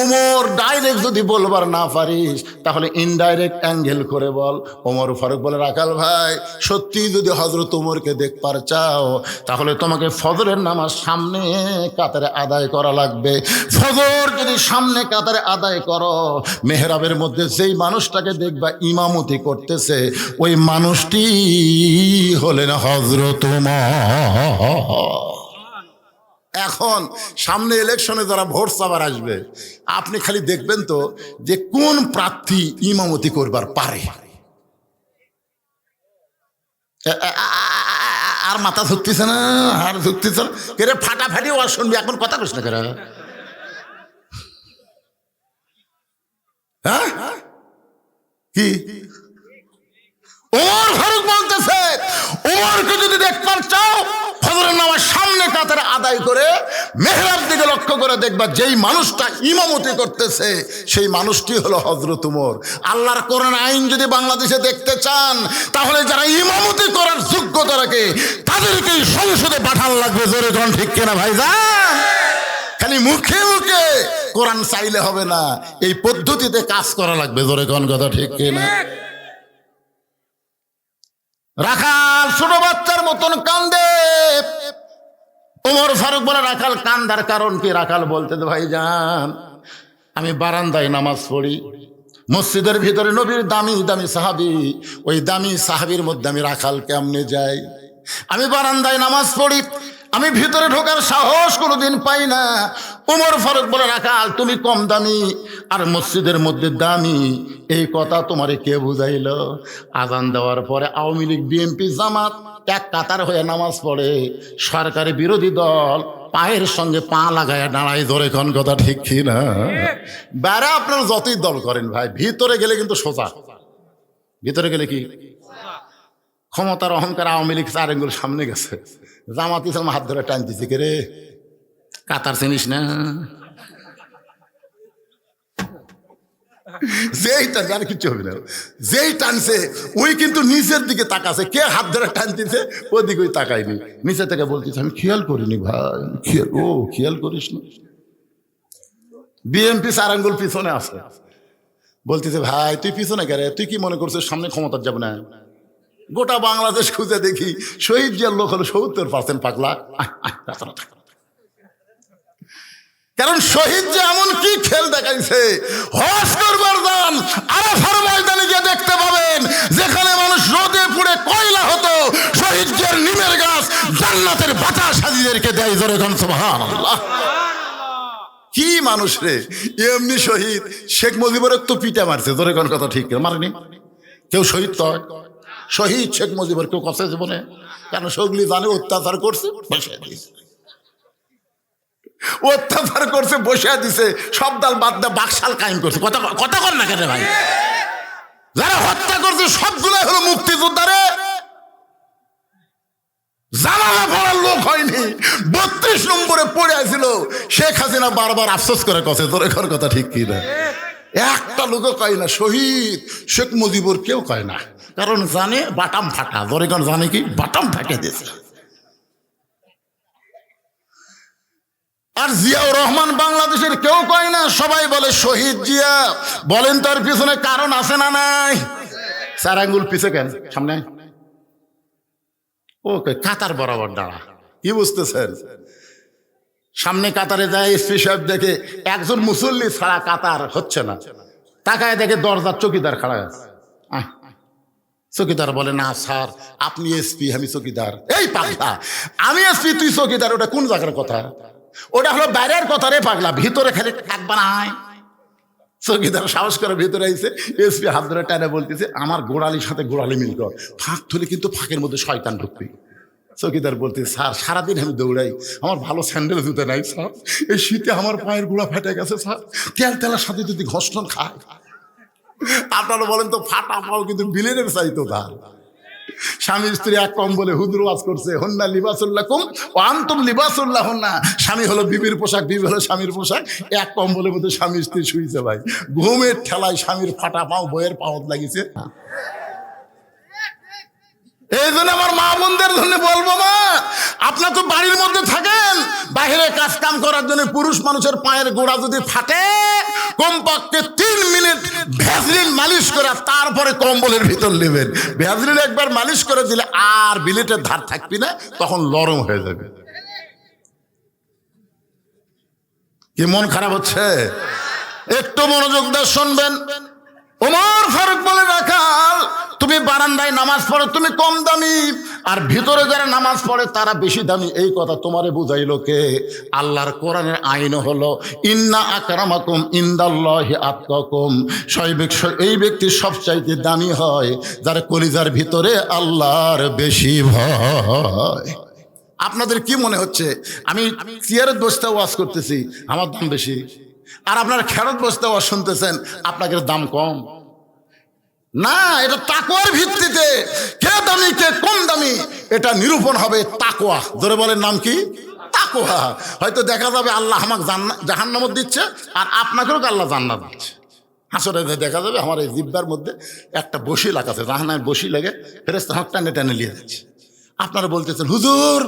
ওমর ডাইরেক্ট যদি বলবার না পারিস, তাহলে ইনডাইরেক্ট অ্যাঙ্গেল করে বল। ওমর ফারুক বলে, রাখাল ভাই সত্যি যদি হযরত ওমরকে দেখবার চাও, তাহলে তোমাকে ফজরের নামাজ সামনে কাতারে আদায় করা লাগবে। ফজর যদি সামনে কাতারে আদায় করো, মেহরাবের মধ্যে যেই মানুষটাকে দেখবা ইমামতি করতেছে, ওই মানুষটি হলেন হযরত ওমর। এখন সামনে ইলেকশনে যারা ভোট চাবার আসবে, আপনি খালি দেখবেন তো যে কোন প্রার্থী ইমামতি করবার পারে। আর মাথা ঝুঁকতেছে না, আর ঝুঁকতেছে না, কেরে ফাটাফাটি ওয়াজ শুনবি, এখন কথা কইস না কেরে? হ্যাঁ কি ওমর ফারুক বলতেছে, ওমরকে যদি দেখবার চাও, ফজরের নামাজ সামনে কাতারে আদায় করে মেহরাব দিকে লক্ষ্য করে দেখবা, যেই মানুষটা ইমামতি করতেছে সেই মানুষটি হলো হযরত ওমর। আল্লাহর কোরআন আইন যদি বাংলাদেশে দেখতে চান, তাহলে যারা ইমামতি করার যোগ্যতা রাখে তাদেরকে সংসদে পাঠান লাগবে। জোরে কোন ঠিক কিনা ভাইজান? খালি মুখে মুখে কোরআন চাইলে হবে না, এই পদ্ধতিতে কাজ করা লাগবে। জোরে কোন কথা ঠিক কিনা? রাখাল ছোট বাচ্চার মতন কান্দে। ওমর ফারুক বলে, রাখাল কান্দার কারণ কি? রাখাল বলতে, ভাইজান আমি বারান্দায় নামাজ পড়ি, মসজিদের ভিতরে নবীর দামি দামি সাহাবী, ওই দামি সাহাবীর মধ্যে আমি রাখাল কেমনে যাই? আমি বারান্দায় নামাজ পড়ি, আমি ভিতরে ঢোকার সাহস কোনোদিন পাই না। ওমর ফারুক বলে, রাখাল তুমি কম দামি আর মসজিদের মধ্যে দামি, এই কথা তোমারে কে বুঝাইল? আজান দেওয়ার পরে আওয়ামী লীগ, বিএনপি, জামাত এক কাতার হয়ে নামাজ পড়ে, সরকারি বিরোধী দল পায়ের সঙ্গে পা লাগায় দাঁড়ায়, ধরে কোন কথা ঠিক কি না? বাইরে আপনারা যতই দল করেন ভাই, ভিতরে গেলে কিন্তু সোজা। ভিতরে গেলে কি ক্ষমতার অহংকার, আওয়ামী লীগ 4 আঙ্গুল সামনে গেছে, জামাত ইসলাম হাত ধরে টানতেছে, কে রে কাতার চিনিস না? যেই টানছে আর কিচ্ছু হবে না, যেই টানছে ওই কিন্তু নিচের দিকে তাকাছে, কে হাত ধরে টানতেছে ওদিকে ওই তাকায়নি, নিচে থেকে বলতেছে আমি খেয়াল করিনি ভাই, খেয়াল করিস না। বিএনপি 4 আঙ্গুল পিছনে আছে, বলতেছে ভাই তুই পিছনে কে রে, তুই কি মনে করছিস সামনে ক্ষমতার যাবে না? গোটা বাংলাদেশ খুঁজে দেখি শহীদ জিয়ার লোক হলো 70% পাগলা। কারণ শহীদ যে এমন কি খেল দেখাইছে, হজ করবার দান আরাফার ময়দানে গিয়ে দেখতে পাবেন, যেখানে মানুষ রোদে পুড়ে কয়লা হতো, শহীদ জিয়ার নিমের গাছ জান্নাতের বাতাস হাজিদেরকে দেয়, জোরে গান সুবহানাল্লাহ। কি মানুষ রে, এমনি শহীদ শেখ মুজিবুরের তো পিটা মারছে, জোরে গান কথা ঠিক মারেনি কেউ, শহীদ তো শহীদ শেখ মুজিবুর কেউ কষ্ট জীবনে, কারণ সগলি জানে অত্যাচার করছে, বসে দিয়েছে, অত্যাচার করছে, বসে দিছে, সব দল বাদ দিয়ে বাকশাল কায়েম করছে। কথা কর না কেন ভাই? যারা হত্যা করছে সবগুলাই হলো মুক্তিযোদ্ধারে, জানালা পড়ার লোক হয়নি। 32 নম্বরে পড়ে আছিল, শেখ হাসিনা বারবার আফসোস করে কছে, তোর এখন কথা ঠিক কি না? একটা লোকও কয় না শহীদ শেখ মুজিবুর, কেউ কয় না, কারণ জানে বাটাম ফাটা, জোরেগণ জানে কি বাটাম ফাটে দিয়েছে। আর জিয়াউর রহমান বাংলাদেশের কেউ কয় না, সবাই বলে শহীদ জিয়া। বলেন তার পিছনে কারণ আছে না নাই? 4 আঙ্গুল পিছে কেন সামনে? ওকে কাতার বরাবর দাঁড়া, কি বুঝতেছেন? সামনে কাতারে যায়, এসপি সাহেব দেখে একজন মুসল্লি ছাড়া কাতার হচ্ছে না, তাকায় দেখে দরজার চকিদার খাড়া আছে। চকিদার বলে, না স্যার আপনি এসপি, আমি চকিদার। এই পাগলা, আমি এসপি তুই চকিদার, ওটা কোন জায়গার কথা? ওটা হলো বাইরের কথা রে পাগলা, ভিতরে খেলে থাকবা না। চকিদার সাহস করে ভিতরে আইছে, এসপি হাত ধরে টানে বলতেছে, আমার গোড়ালির সাথে গোড়ালি মিল কর, ফাঁক তুলে কিন্তু ফাঁকের মধ্যে শয়তান ঢুকবে। চকিদার বলতে, স্যার সারাদিন আমি দৌড়াই, আমার ভালো স্যান্ডেল জুতে নাই স্যার, এই শীতে আমার পায়ের গোড়া ফেটে গেছে স্যার, তেল তেলার সাথে যদি ঘষণ খায়। আপনারা বলেন তো, ফাটা পাও কিন্তু বিলেনের চাইতো তার। স্বামী স্ত্রী এক কম্বলে হুজুর ওয়াজ করছে, হন্না লিবাসুল্লাকুম ওয়া আনতুম লিবাসুল্লাহুন্না। স্বামী হলো বিবির পোশাক, বিবি হলো স্বামীর পোশাক, এক কম্বলের মধ্যে স্বামী স্ত্রী শুইছে ভাই। ঘুমের ঠেলায় স্বামীর ফাটা পাও বইয়ের পাওয়াত লাগিছে। এই জন্য আমার মা বোনদের জন্য বলবো, মা আপনার তো বাড়ির মধ্যে থাকেন, বাইরে কাজ কাম করার জন্য পুরুষ মানুষের পায়ের গোড়া যদি ফাটে, কমপক্ষে 3 মিনিট ভ্যাসলিন মালিশ করে তারপরে কম্বলের ভিতর নেবেন। ভ্যাসলিন একবার মালিশ করে দিলে আর বিলেটের ধার থাকবি না, তখন নরম হয়ে যাবে। কি মন খারাপ হচ্ছে? একটু মনোযোগ দিয়ে শুনবেন। ওমর ফারুক বলে, রাখাল তুমি বারান্দায় নামাজ পড়ো, তুমি কম দামি, আর ভিতরে যারা নামাজ পড়ে তারা বেশি দামি। এই কথা তোমারে বুঝাইল কে? আল্লাহর কোরআনের আইন হলো, ইন্না আকরামাকুম ইনদাল্লাহি আতকাকুম। এই ব্যক্তি সবচাইতে দামি হয় যার কলিজার ভিতরে আল্লাহর বেশি ভয়। আপনাদের কি মনে হচ্ছে আমি চেয়ারের বসতে ওয়াজ করতেছি, আমার দাম বেশি, আর আপনারা খেরত বসতে ওয়াজ শুনতেছেন, আপনাদের দাম কম? না, এটা তাকওয়ার ভিত্তিতে কে দামি কে কম দামি এটা নিরূপণ হবে তাকওয়া। ধরে বলেন নাম কি? তাকওয়া। হয়তো দেখা যাবে আল্লাহ আমাকে জাহান্নামত দিচ্ছে, আর আপনাকেও আল্লাহ জান্নাত দিচ্ছে। হাসরে দেখা যাবে আমার এই জিব্বার মধ্যে একটা বসি লাগাছে, জাহান্নামের বসি লেগে ফেরেশতা আমাকে টানে টানে নিয়ে যাচ্ছে। আপনারা বলতেছেন, হুজুর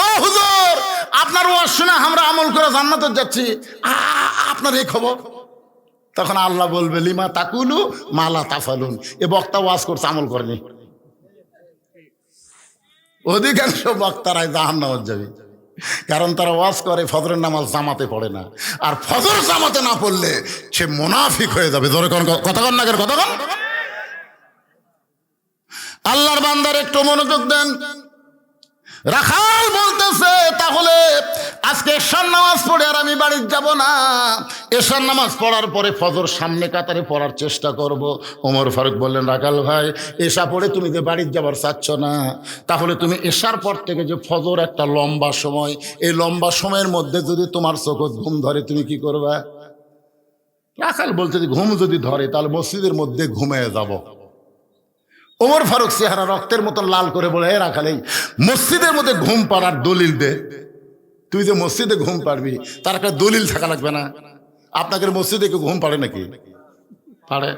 ও হুজুর, আপনার ওয়াজ শুনে আমরা আমল করে জান্নাতে যাচ্ছি, আপনার এই খবর? তখন আল্লাহ বলবে, লিমা তাকুলু মালা তাফালুন। এ বক্তা ওয়াজ করছে, আমল করেনি। অধিকাংশ বক্তারাই জাহান্নামে যাবে, কারণ তারা ওয়াজ করে ফজরের নামাজ জামাতে পড়ে না, আর ফজর জামাতে না পড়লে সে মুনাফিক হয়ে যাবে। ধরে কথা কন না, কথা কন। আল্লাহর বান্দার একটু মনোযোগ দেন। রাখাল বলতেছে তাহলে আজকে এশার নামাজ পড়ে আর আমি বাড়ি যাব না, এশার নামাজ পড়ার পরে ফজর সামনে কাতারে পড়ার চেষ্টা করব। ওমর ফারুক বললেন, রাখাল ভাই, এশা পড়ে তুমি যে বাড়ি যাবার চাচ্ছ না, তাহলে তুমি এশার পর থেকে যে ফজর একটা লম্বা সময়, এই লম্বা সময়ের মধ্যে যদি তোমার চোখে ঘুম ধরে তুমি কি করবা? রাখাল বলতে যে ঘুম যদি ধরে তাহলে মসজিদের মধ্যে ঘুমিয়ে যাব। ওমর ফারুক চেহারা রক্তের মতো লাল করে বলে, হে রাখাল, এই মসজিদের মধ্যে ঘুম পাড়ার দলিল দে। তুই যে মসজিদে ঘুম পাড়বি তার একটা দলিল থাকা লাগবে না? আপনাকে মসজিদে কেউ ঘুম পাড়ে নাকি? পারে?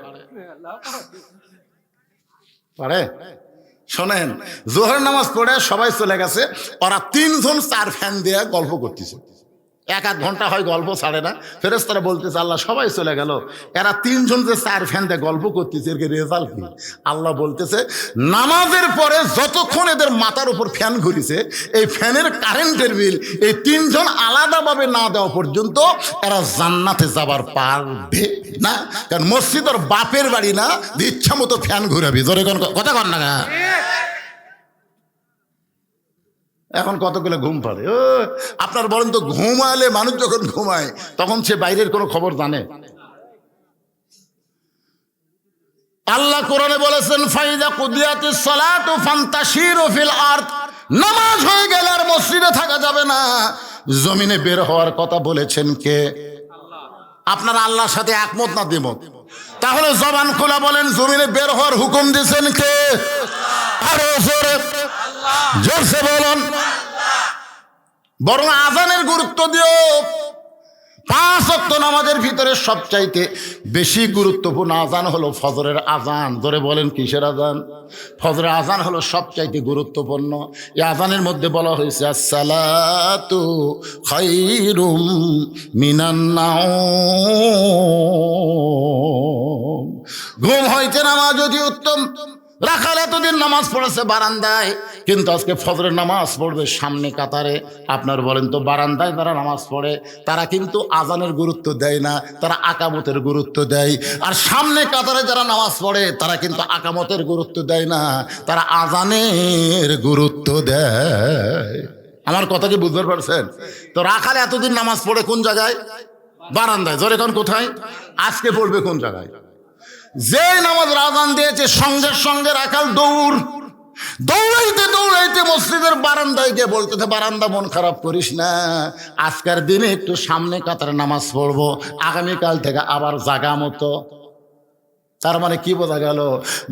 পারে? শোনেন, জোহর নামাজ পড়ে সবাই চলে গেছে, ওরা 3 জন 4 ফ্যান দিয়ে গল্প করতেছে। 1-1 ঘন্টা হয় গল্প ছাড়ে না। ফেরেশতারা বলতেছে, আল্লাহ সবাই চলে গেল, এরা 3 জন যে 4 ফ্যান দিয়ে গল্প করতেছে, এর রেজাল্ট কি? আল্লাহ বলতেছে, নামাজের পরে যতক্ষণ এদের মাথার উপর ফ্যান ঘুরিছে, এই ফ্যানের কারেন্টের বিল এই 3 জন আলাদাভাবে না দেওয়া পর্যন্ত এরা জান্নাতে যাবার পারবে না। কারণ মসজিদ ওর বাপের বাড়ি না, ইচ্ছা মতো ফ্যান ঘুরাবি। জোরে কথা কন না। এখন কতগুলো ঘুম পাড়ে। ও আপনার বলেন তো, ঘুমালে মানুষ যখন ঘুমায় তখন সে বাইরের কোনো খবর জানে? আল্লাহ কোরআনে বলেছেন, ফাইদা কুদিয়াতিস সালাতু ফান্তাশিরু ফিল আরদ, নামাজ হয়ে গেলে আর মসজিদে থাকা যাবে না, জমিনে বের হওয়ার কথা বলেছেন কে? আপনারা আল্লাহর সাথে একমত না দ্বিমত? তাহলে জবান খোলা বলেন, জমিনে বের হওয়ার হুকুম দিয়েছেন কে? আরো জোরে জোরসে বলুন। বরং আজানের গুরুত্ব দিও। 5 ওয়াক্ত নামাজের ভিতরে সবচাইতে বেশি গুরুত্বপূর্ণ আজান হলো ফজরের আজান। ধরে বলেন, কিসের আজান? ফজরের আজান হলো সবচাইতে গুরুত্বপূর্ণ। এই আজানের মধ্যে বলা হয়েছে, আসসালাতু খায়রুম মিনান নাওম। ঘুম হইতে নামাজ যদি উত্তম। রাখাল এতদিন নামাজ পড়েছে বারান্দায়, কিন্তু আজকে ফজরের নামাজ পড়বে সামনে কাতারে। আপনার বলেন তো, বারান্দায় যারা নামাজ পড়ে তারা কিন্তু আজানের গুরুত্ব দেয় না, তারা আকামতের গুরুত্ব দেয়। আর সামনে কাতারে যারা নামাজ পড়ে তারা কিন্তু আকামতের গুরুত্ব দেয় না, তারা আজানের গুরুত্ব দেয়। আমার কথা কি বুঝতে পারছেন? তো রাখাল এতদিন নামাজ পড়ে কোন জায়গায়? বারান্দায়। জোরে এখন কোথায়? আজকে পড়বে কোন জায়গায়? যে নামাজ আজান দিয়েছে সঙ্গে সঙ্গে রাখাল দৌড়াইতে দৌড়াইতে মসজিদের বারান্দায় গিয়ে বলতেছে, বারান্দা মন খারাপ করিস না, আজকের দিনে একটু সামনে কাতারে নামাজ পড়বো, আগামীকাল থেকে আবার জাগা মতো। তার মানে কি বোঝা গেল?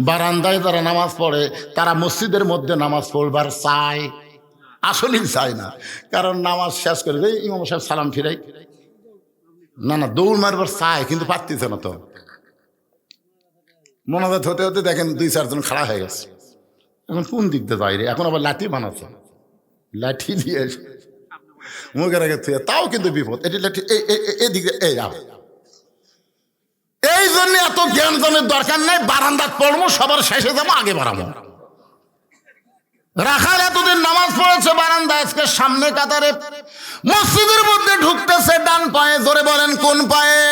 বারান্দায় যারা নামাজ পড়ে তারা মসজিদের মধ্যে নামাজ পড়বার চায়, আসলেই চায় না। কারণ নামাজ শেষ করে ইমাম সাহেব সালাম ফিরাই, না দৌড় মারবার চায়, কিন্তু পারতেছে না। তো মনোজাত হতে হতে দেখেন 2-4 জন খাড়া হয়ে গেছে। এখন কোন দিক দিয়ে যাই রে? এখন আবার লাঠি বানাচ্ছে, লাঠি দিয়ে মুখের আগে থুয়ে, তাও কিন্তু বিপদ। এটি লাঠি এদিকে এই জন্য এত জ্ঞান জনের দরকার নেই। বারান্দাত পড়বো, সবার শেষে যাবো, আগে বাড়াবো। রাখাল এতদিন নামাজ পড়েছে বারান্দা, আজকে সামনে কাতারে মসজিদের মধ্যে ঢুকতেছে ডান পায়ে। জোরে বলেন কোন পায়ে?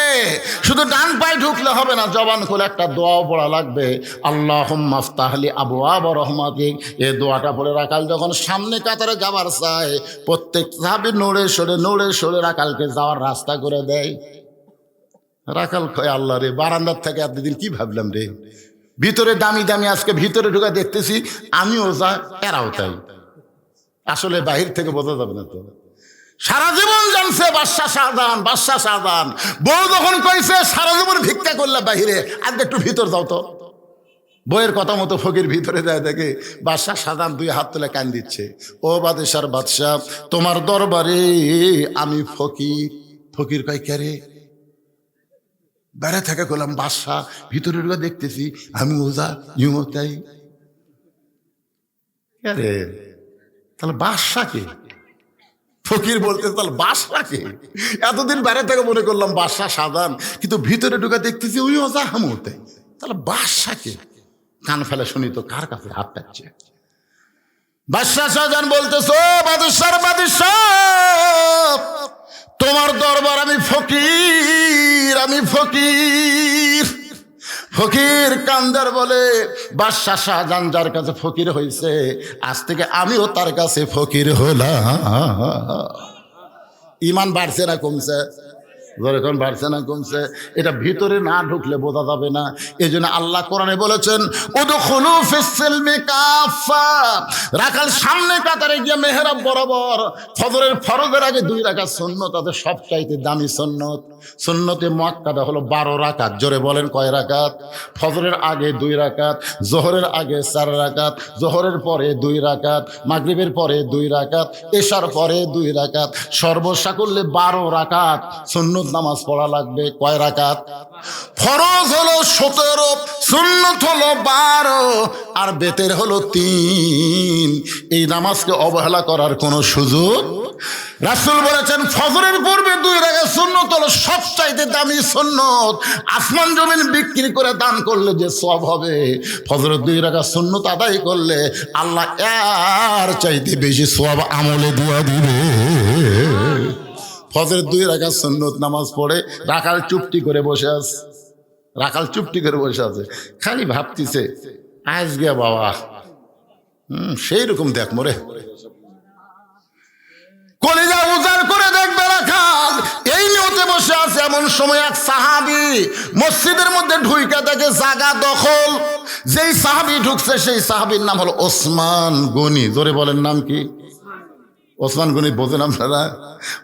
শুধু ডান পায়ে ঢুকলে হবে না, জবান খুলে একটা দোয়াও পড়া লাগবে, আল্লাহুম্মা আফতাহলি আবওয়াব রাহমাতিক। এই দোয়াটা পড়ে রাখাল যখন সামনে কাতারে যাবার চায়, প্রত্যেক সাহাবী নড়ে সরে রাখালকে যাওয়ার রাস্তা করে দেয়। রাখাল কয়, আল্লাহ রে, বারান্দার থেকে এতদিন কি ভাবলাম রে, ভিতরে দামি দামি, আজকে ভিতরে ঢুকে দেখতেছি আমিও যা এরাও তাই। আসলে বাহির থেকে বোঝা যাবে না। তো সারা জীবন জানছে বাদশা শাহজাহান, বউ যখন কইছে সারা জীবন ভিক্ষা করলে বাহিরে, আজকে একটু ভিতর যাও তো। বইয়ের কথা মতো ফকির ভিতরে যায়, দেখে বাদশা শাহজাহান 2 হাত তুলে কান দিচ্ছে, ও বাদশার বাদশাহ, তোমার দরবারে আমি ফকির। ফকির কয়, কে রে? বাইরে থেকে করলাম বাদশা, ভিতরে ঢুকে দেখতেছি আমি ওজা ইউমো তাই। আরে তাহলে বাদশাকে? ফকির বলতে তাহলে বাদশাকে? এতদিন বাইরে থেকে মনে করলাম বাদশা শাহজাহান, কিন্তু ভিতরে ঢুকে দেখতেছি ওই ওজা হামো তাই। তাহলে বাদশাকে? কান ফেলে শুনি তো কার কাছে হাত পাচ্ছে। বাদশা শাহজাহান বলতেছো, বাদশার বাদশা, তোমার দরবার আমি ফকির। ফকির কান্দার বলে বাদশাহ শাহজাহান যার কাছে ফকির হয়েছে, আজ থেকে আমিও তার কাছে ফকির হলাম। ইমান বাড়ছে না কমছে? যখন বাড়ছে না কমছে? এটা ভিতরে না ঢুকলে বোঝা যাবে না। এই জন্য আল্লাহ কোরআনে বলেছেন উদখুলু ফিস সিলমি কাফা। রাখাল সামনে কাতারে গিয়ে মেহরাব বরাবর ফজরের ফরজের আগে 2 রাকাত সুন্নত আছে, সবচাইতে দামি সুন্নত। সুন্নতে মুআক্কাদা হলো 12 রাকাত। জোরে বলেন কয় রাকাত? ফজরের আগে 2 রাকাত, যোহরের আগে 4 রাকাত, যোহরের পরে 2 রাকাত, মাগরিবের পরে 2 রাকাত, এশার পরে 2 রাকাত, সর্বসাকুল্যে 12 রাকাত সুন্নত নামাজ পড়া লাগবে। কয় রাকাত? ফরজ হলো 17, সুন্নত হলো 12, আর বেতের হলো 3। এই নামাজকে অবহেলা করার কোনো সুযোগ। রাসূল বলেছেন ফজরের পূর্বে 2 রাকাত সুন্নত হলো সবচাইতে দামি সুন্নত। আসমান জমিন বিক্রি করে দান করলে যে সওয়াব হবে, ফজরের 2 রাকাত সুন্নত আদায় করলে আল্লাহ এর চাইতে বেশি সওয়াব আমলে দিয়া দিবে। ফজরের 2 রাকাত সুন্নত নামাজ পড়ে রাখাল চুপটি করে বসে আছে। রাখাল চুপটি করে বসে আছে, খালি ভাবতিছে আজকে বাবা সেই রকম দেখ মরে কলিজা উজাড় করে দেখবে রাখাল এই নিয়তে বসে আছে। এমন সময় এক সাহাবী মসজিদের মধ্যে ঢুইকা দেখে জায়গা দখল। যেই সাহাবী ঢুকছে সেই সাহাবীর নাম হলো ওসমান গনি। জোরে বলেন নাম কি? ওসমান গনি বোঝেন আপনারা?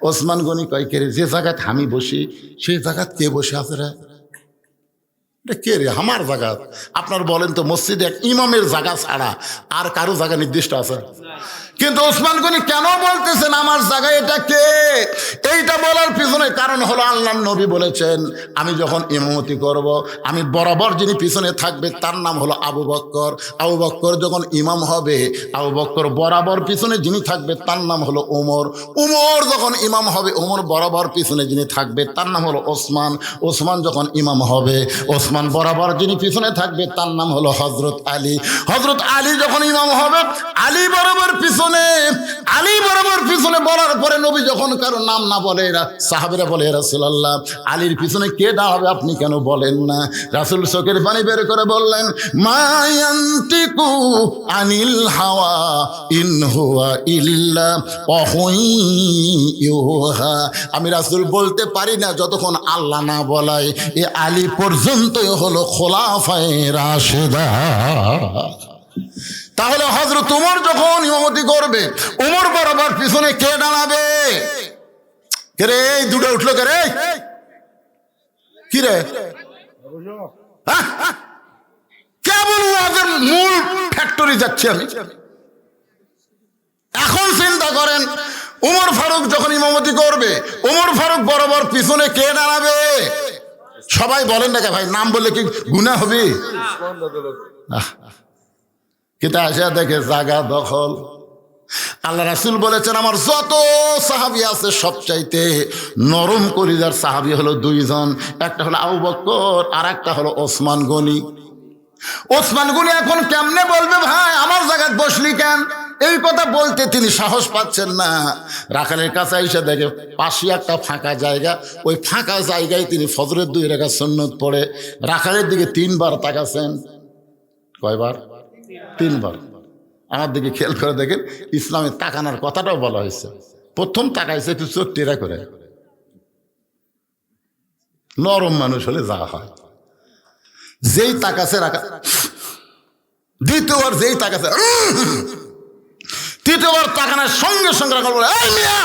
ওসমান গনি কয় কে রে, যে জায়গাত আমি বসি সেই জায়গাত কে বসে আছে রে? কে রে? আমার জায়গা। আপনার বলেন তো মসজিদে এক ইমামের জায়গা ছাড়া আর কারো জায়গা নির্দিষ্ট আছে? কিন্তু ওসমান গনি কেন বলতেছেন আমার জায়গা এটা কে? এইটা বলার পিছনে কারণ হলো আল্লাহর নবী বলেছেন আমি যখন ইমামতি করব, আমি বরাবর যিনি পিছনে থাকবে তার নাম হলো আবু বকর। আবু বকর যখন ইমাম হবে, আবু বকর বরাবর পিছনে যিনি থাকবে তার নাম হলো ওমর। ওমর যখন ইমাম হবে, ওমর বরাবর পিছনে যিনি থাকবে তার নাম হলো ওসমান। ওসমান যখন ইমাম হবে, ওসমান বরাবর যিনি পিছনে থাকবে তার নাম হলো হযরত আলী। হযরত আলী যখন ইমাম হবে, আলী বরাবর পিছনে, আলী বরাবর পিছনে বলার পরে নবী যখন কারো নাম না বলে, সাহাবীরা বলে রাসূলুল্লাহ আলীর পিছনে কে দাঁড়াবে আপনি কেন বলেন না? রাসূল চোখের পানি বের করে বললেন মা ইয়ান্তিকু আনিল হাওয়া ইন হুয়া ইল্লা ওয়াহয়ুহা। আমি রাসূল বলতে পারি না যতক্ষণ আল্লাহ না বলায়। এ আলী পর্যন্তই হলো খোলাফায়ে রাশেদা। তাহলে হযরত ওমর যখন ইমামতি করবে, ওমর বরাবর পিছনে কে দাঁড়াবে? কে রে? এই দুটো উঠলো কে রে? কি রে? কেবল ওদের মূল ফ্যাক্টরি যাচ্ছি আমি। এখন চিন্তা করেন ওমর ফারুক যখন ইমামতি করবে, ওমর ফারুক বরাবর পিছনে কে দাঁড়াবে? সবাই বলেন না কে ভাই, নাম বললে কি গুনাহ হবে? কিন্তু আসা দেখে জায়গা দখল। আল্লাহ রাসূল বলেছেন আমার যত সাহাবী আছে সবচাইতে নরম কলিজার সাহাবী হলো 2 জন। একটা হলো আবু বকর আর একটা হলো ওসমান গনি। ওসমান গনি এখন কেমনে বলবে ভাই আমার জায়গায় বসলি কেন? এই কথা বলতে তিনি সাহস পাচ্ছেন না। রাখালের কাছে এসে দেখে পাশে একটা ফাঁকা জায়গা, ওই ফাঁকা জায়গায় তিনি ফজরের 2 রাকাত সুন্নত পড়ে রাখালের দিকে 3 বার তাকাছেন। কয়বার? 3 বার। আমার দিকে খেয়াল করে দেখেন ইসলামে তাকানোর কথাটাও বলা হয়েছে। প্রথম তাকাইছে একটু চোখ টেরা করে, নরম মানুষ হলে যা হয়। যেই তাকাছে রাখা, দ্বিতীয়বার যেই তাকাছে, তৃতীয়বার তাকানোর সঙ্গে সঙ্গে রাখা বলে এই মিয়া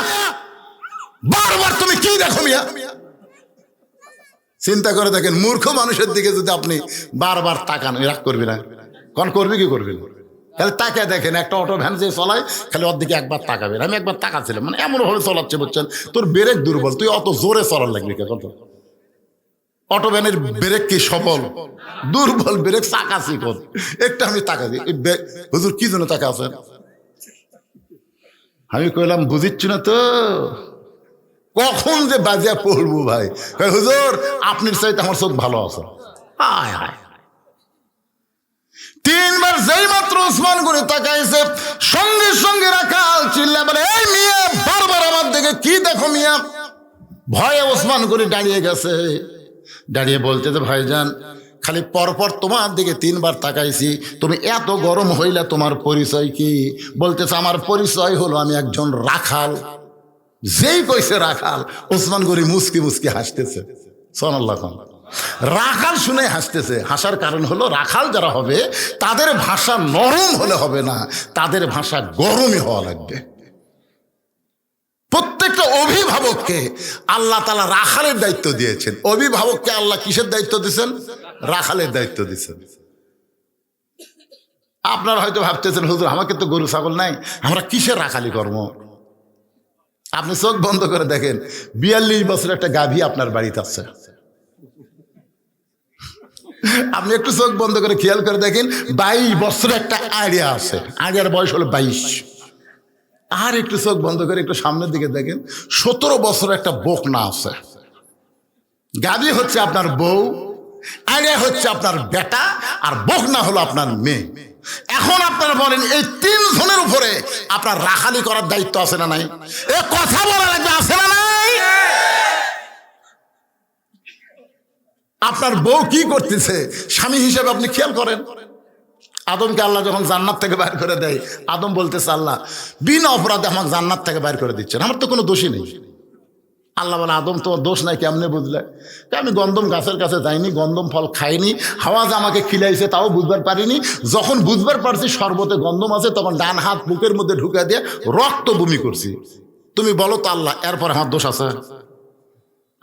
বারবার তুমি কি দেখো মিয়া? চিন্তা করে দেখেন মূর্খ মানুষের দিকে যদি আপনি বারবার তাকান রাগ করবি না, কোন করবি কি করবি? তাহলে তাকে দেখেন একটা অটো ভ্যান যে চলায় খালি ওর দিকে একবার তাকাবেন। আমি একবার তাকাচ্ছিলাম, মানে এমন ভাবে চলাচ্ছে বুঝছেন তোর ব্রেক দুর্বল, তুই অত জোরে চলার লাগবি কে? কত অটো ভ্যানের ব্রেক কি সবল? দুর্বল ব্রেক, চাকাছি কত একটা। আমি তাকাছি হুজুর কি জন্য তাকা আছেন? আমি কইলাম বুঝিচ্ছি না তো কখন যে বাজিয়া পড়বো ভাই। হুজুর আপনার চাইতে আমার চোখ ভালো আছে। হায় হায়। 3 বার যেই মাত্র ওসমান গনি তাকাইছে সঙ্গে সঙ্গে রাখাল চিল্লা বলে এই মিয়া বারবার আমার দিকে কি দেখো মিয়া? ভয়ে ওসমান গনি দাঁড়িয়ে গেছে। দাঁড়িয়ে বলতে যে ভাইজান খালি পরপর তোমার দিকে 3 বার তাকাইছি, তুমি এত গরম হইলে তোমার পরিচয় কি? বলতেছে আমার পরিচয় হলো আমি একজন রাখাল। যেই কইছে রাখাল, ওসমান গনি মুস্কি মুস্কি হাসতেছে। সুবহানাল্লাহ। রাখাল শুনে হাসতেছে। হাসার কারণ হলো রাখাল যারা হবে তাদের ভাষা নরম হলে হবে না, তাদের ভাষা গরমই হওয়া লাগবে। প্রত্যেকটা অভিভাবককে আল্লাহ তাআলা রাখালের দায়িত্ব দিয়েছেন। অভিভাবককে আল্লাহ কিসের দায়িত্ব দিয়েছেন? রাখালের দায়িত্ব দিয়েছেন। আপনারা হয়তো ভাবতেছেন হুজুর আমাকে তো গরু ছাগল নাই, আমরা কিসের রাখালি কর্ম? আপনি চোখ বন্ধ করে দেখেন, 42 বছর একটা গাভী আপনার বাড়িতে আছে। আপনি একটু চোখ বন্ধ করে খেয়াল করে দেখেন, 22 বছর একটা আড়িয়া আছে, আড়িয়ার বয়স হলো 22। আর একটু চোখ বন্ধ করে একটু সামনের দিকে দেখেন, 17 বছর একটা বকনা আছে। গাভী হচ্ছে আপনার বউ, আড়িয়া হচ্ছে আপনার বেটা, আর বকনা হলো আপনার মেয়ে। এখন আপনারা বলেন এই 3 জনের উপরে আপনার রাখালি করার দায়িত্ব আছে না নাই? এ কথা বলা লাগবে, আছে না নাই? আপনার বউ কি করতেছে স্বামী হিসেবে আপনি খেয়াল করেন। আদমকে আল্লাহ যখন জান্নাত থেকে বাইর করে দেয়, আদম বলতেছে আল্লাহ বিনা অপরাধে আমাকে জান্নাত থেকে বাইর করে দিচ্ছেন, আমার তো কোনো দোষই নেই। আল্লাহ বলে আদম তোমার দোষ নাই, কেমনে বুঝলে? আমি গন্ধম গাছের কাছে যাইনি, গন্ধম ফল খাইনি, হাওয়া যে আমাকে খিলাইছে তাও বুঝবার পারিনি। যখন বুঝবার পারছি শরবতে গন্ধম আছে, তখন ডান হাত বুকের মধ্যে ঢুকে দিয়ে রক্ত বমি করছি। তুমি বলো তো আল্লাহ এরপর আমার দোষ আছে?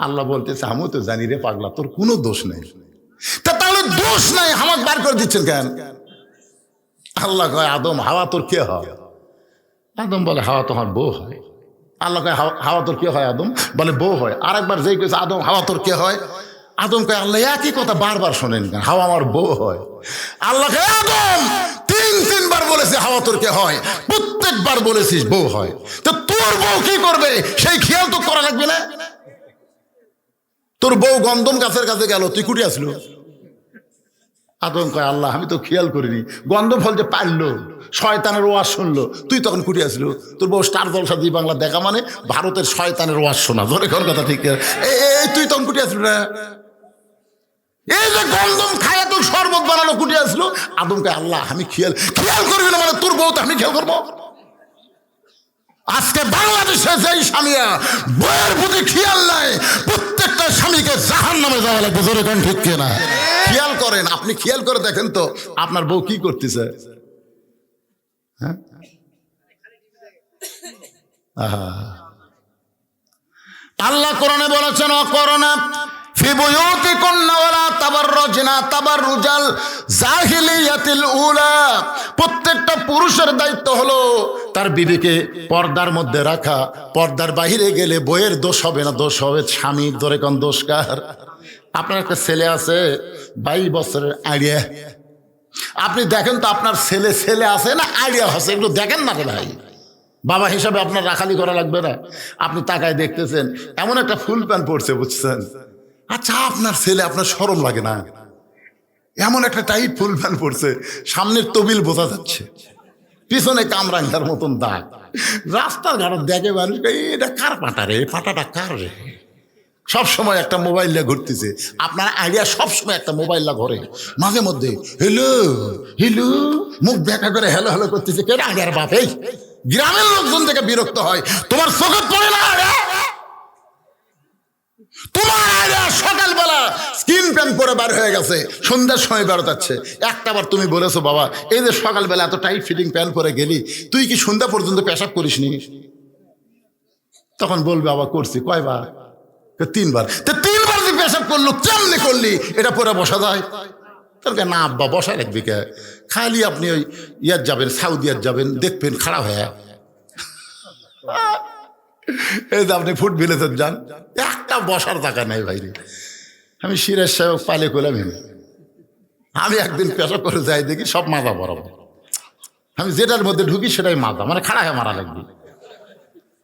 আল্লাহ বলতেছে আমিও তো জানি রে পাগলা, তোর কোনো দোষ নেই। তাহলে দোষ নাই, আমাকে বার করে দিচ্ছেন কেন? আল্লাহ কয় আদম হাওয়া তোর কে হয়? আদম বলে হাওয়া তোমার বউ হয়। আল্লাহ কয় হাওয়া তোর কে হয়? আদম বলে বউ হয়। আর একবার যেই কইছে আদম হাওয়া তোর কে হয়? আদম কয় আল্লাহ একই কথা বারবার শোনেন কেন? হাওয়া আমার বউ হয়। আল্লাহ কয় আদম 3 বার বলেছে হাওয়া তোর কে হয়, প্রত্যেকবার বলেছিস বউ হয়। তো তোর বউ কি করবে সেই খেয়াল তো করা লাগবে না? তোর বউ গন্ধম গাছের কাছে গেল, তুই কুটি আসলো? আদম কয় আল্লাহ আমি তো খেয়াল করিনি, গন্ধম ফল যে পারলো, শয়তানের ওয়াজ শুনলো, তুই তখন কুটি আসলো? তোর বউ স্টার জলসা জি বাংলা দেখা মানে ভারতের শয়তানের ওয়াজ শোনা, ধরে কোন কথা ঠিক? এই তুই তখন কুটি আসলো না? এই যে গন্ধম খায় তোর শরবত বানালো, কুটি আসলো? আদম কয় আল্লাহ আমি খেয়াল করবি না মানে তোর বউ তো আমি খেয়াল করবো? আজকে বাংলাদেশে যেই স্বামীরা বউয়ের প্রতি খেয়াল নাই, প্রত্যেকটা স্বামীকে জাহান্নামে যাওয়া লাগবে, জোরে কোন ঠিক কিনা? খেয়াল করেন, আপনি খেয়াল করে দেখেন তো আপনার বউ কি করতেছে। হ্যাঁ, আল্লাহ কোরআনে বলেছেন অকরনা ফি বুয়ুতিকুন্না ওয়ালা তাবাররুজনা তাবাররুজাল জাহিলিয়াতিল উলা। প্রত্যেকটা পুরুষের দায়িত্ব হলো তার বিবিকে পর্দার মধ্যে রাখা। পর্দার বাইরে গেলে বইয়ের দোষ হবে না, দোষ হবে স্বামীর। ধরে কোন দোষ কার? আপনার একটা ছেলে আছে 22 বছরের আড়িয়া, আপনি দেখেন তো আপনার ছেলে আছে না আড়িয়া আছে, একটু দেখেন না রে ভাই। বাবা হিসাবে আপনার রাখালি করা লাগবে না? আপনি তাকায় দেখতেছেন এমন একটা ফুল প্যান্ট পরছে, বুঝছেন? আচ্ছা আপনার ছেলে, আপনার শরম লাগে না? এমন একটা টাইট ফুল প্যান্ট পরছে, সামনের তবিল বোঝা যাচ্ছে, পিছনে কামরাঙ্গার মতন দাগ। রাস্তার ঘাট দেখে মানুষ এটা কার পাটা রে, পাটাটা কার রে? সবসময় একটা মোবাইল নিয়ে ঘুরতেছে। আপনার আইডিয়া সবসময় একটা মোবাইল না ঘরে, মাঝে মধ্যে হেলো হেলো মুখ দেখা করে হেলো হেলো করতেছে। কে আইডিয়ার বাপ? এই গ্রামের লোকজন থেকে বিরক্ত হয়, তোমার চোখে পড়ে না? তোমার আইডিয়া সকালবেলা স্কিন প্যান্ট পরে বার হয়ে গেছে, সন্ধ্যার সময় বেরোতাচ্ছে। একটাবার তুমি বলেছো বাবা এই যে সকালবেলা এত টাইট ফিটিং প্যান্ট পরে গেলি, তুই কি সন্ধ্যা পর্যন্ত পেশাব করিস নি? তখন বলবে বাবা করছি। কয়বার? 3 বার। তো 3 বার তুই পেশাব করলো, কেমনে করলি? এটা পরে বসা যায়? তোর না আব্বা বসা রাখবি কে? খালি আপনি ওই ইয়ার যাবেন, সাউদিয়ার যাবেন, দেখবেন খাড়া হয়ে। এই যে আপনি ফুট ভিলেজের যান, একটা বসার জায়গা নেই ভাই। আমি সিরাজ সাহেব পালে করলাম, আমি একদিন পেশাব করে যাই দেখি সব মাজা বরাবর। আমি যেটার মধ্যে ঢুকি সেটাই মাজা, মানে খাড়া হয়ে মারা লাগবে।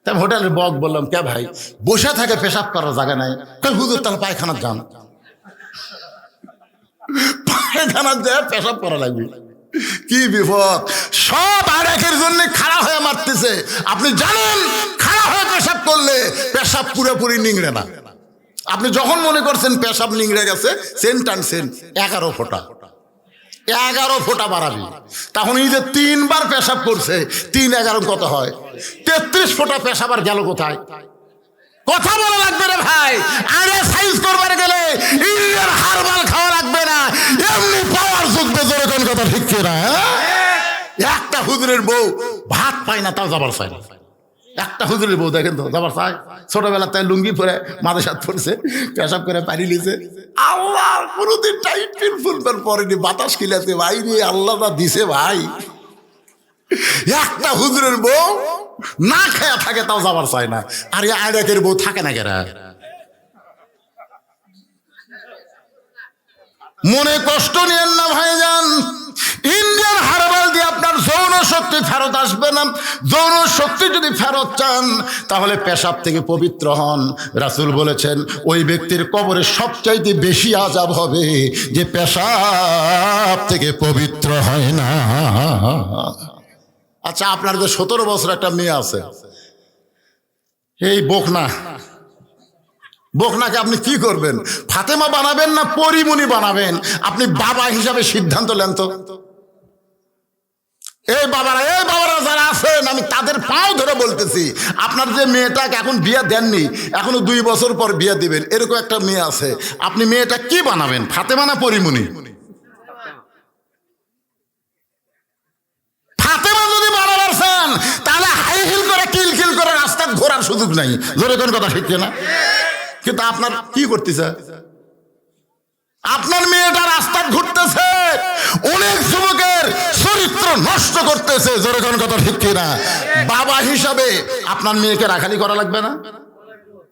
তাই হোটেলের বক বললাম কে ভাই বসে থাকে পেশাব করার জায়গা নাই? হুজুর তাহলে পায়খানার যান, পায়খানার যায় পেশাব করা লাগবে। কি বিপদ! সব আরেকের জন্য খাড়া হয়ে মারতেছে। আপনি জানেন খাড়া হয়ে পেশাব করলে পেশাব পুরোপুরি নিংড়ে না, আপনি যখন মনে করছেন পেশাব নিংড়ে গেছে সেন টানছেন 11 ফোঁটা 11 ফোঁটা বাড়াবি, তখন এই যে 3 বার পেশাব করছে 3 11 কত হয়? 33 ফোঁটা পেশাব আর গেল কোথায়? কথা বলা লাগবে রে ভাই। আরে সাইজ করবার গেলে ইন্ডিয়ান হারবাল খাওয়া লাগবে না, এমনি পাওয়ার যুদ্ধে জোরে কোন কথা ঠিক কিনা? একটা হুজুরের বউ ভাত পায় না, তাও যাবার চায় না। একটা হুজুরের বউ দেখেন তো যাবার চায়, ছোটবেলা তাই লুঙ্গি পরে মাঝে সাথ পড়ছে, পেশাব করে পানি লিছে, আল্লাহ কোনোদিন টাইট পিন ফুলবার পরেনি, বাতাস খিলাছে ভাই রে, আল্লাহ না দিছে ভাই। একটা হুজুরের বউ না খেয়া থাকে, তাও যাবার চায় না। আর আরেকের বউ থাকে না কেরা? মনে কষ্ট নিয়েন না ভাইজান, ইন্ডিয়ান হারবাল দিয়ে আপনার যৌন শক্তি ফেরত আসবে না। যৌন শক্তি যদি ফেরত চান তাহলে পেশাব থেকে পবিত্র হন। রাসূল বলেছেন ওই ব্যক্তির কবরে সবচাইতে বেশি আযাব হবে যে পেশাব থেকে পবিত্র হয় না। আচ্ছা, আপনার যে 17 বছর একটা মেয়ে আছে, এই বকনাকে আপনি কি করবেন? ফাতেমা বানাবেন না পরিমণি বানাবেন? আপনি বাবা হিসাবে সিদ্ধান্ত নেন তো। এই বাবারা যারা আছেন, আমি তাদের পাও ধরে বলতেছি, আপনার যে মেয়েটাকে এখন বিয়ে দেননি, এখনো 2 বছর পর বিয়ে দিবেন, এরকম একটা মেয়ে আছে, আপনি মেয়েটা কি বানাবেন? ফাতেমা না পরিমণি? ফাতেমা যদি বানাবার চান তাহলে হাই হিল করে কিলকিল করে রাস্তা ঘোরার সুযোগ নাই, জোরে কোন কথা ঠিক না? কিন্তু আপনার কি করতেছে? আপনার মেয়েটা রাস্তা ঘুরতেছে, অনেক যুবকের চরিত্র নষ্ট করতেছে, জোরে কোন কথা ঠিক না? বাবা হিসাবে আপনার মেয়েকে রাখালি করা লাগবে না?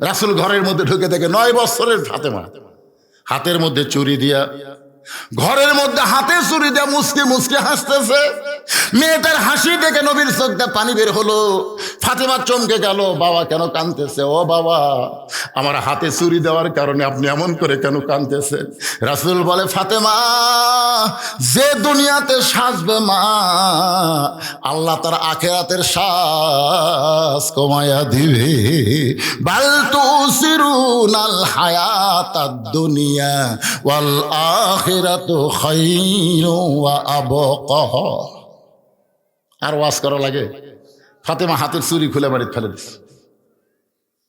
রাসূল ঘরের মধ্যে ঢুকে দেখে 9 বছরের ফাতেমা হাতের মধ্যে চুরি দিয়া, ঘরের মধ্যে হাতে চুরি দিয়ে মুসকে মুসকে হাসতেছে। মেয়েটার হাসি দেখে নবীর চোখ দিয়ে পানি বের হলো। ফাতেমা চমকে গেল, বাবা কেন কাঁদতেছে? ও বাবা, আমার হাতে চুরি দেওয়ার কারণে আপনি এমন করে কেন কাঁদতেছেন? রাসূল বলে, ফাতেমা, যে দুনিয়াতে সাজবে মা, আল্লাহ তার আখিরাতের সাজ কমায়া দিবে। বাল তুসিরুনাল হায়াতাদ দুনিয়া ওয়াল আখিরাতু খায়রু ওয়া আবকা। আর ওয়াজ করা লাগে? ফাতেমা হাতের চুরি খুলে বাড়িতে ফেলে দিচ্ছে।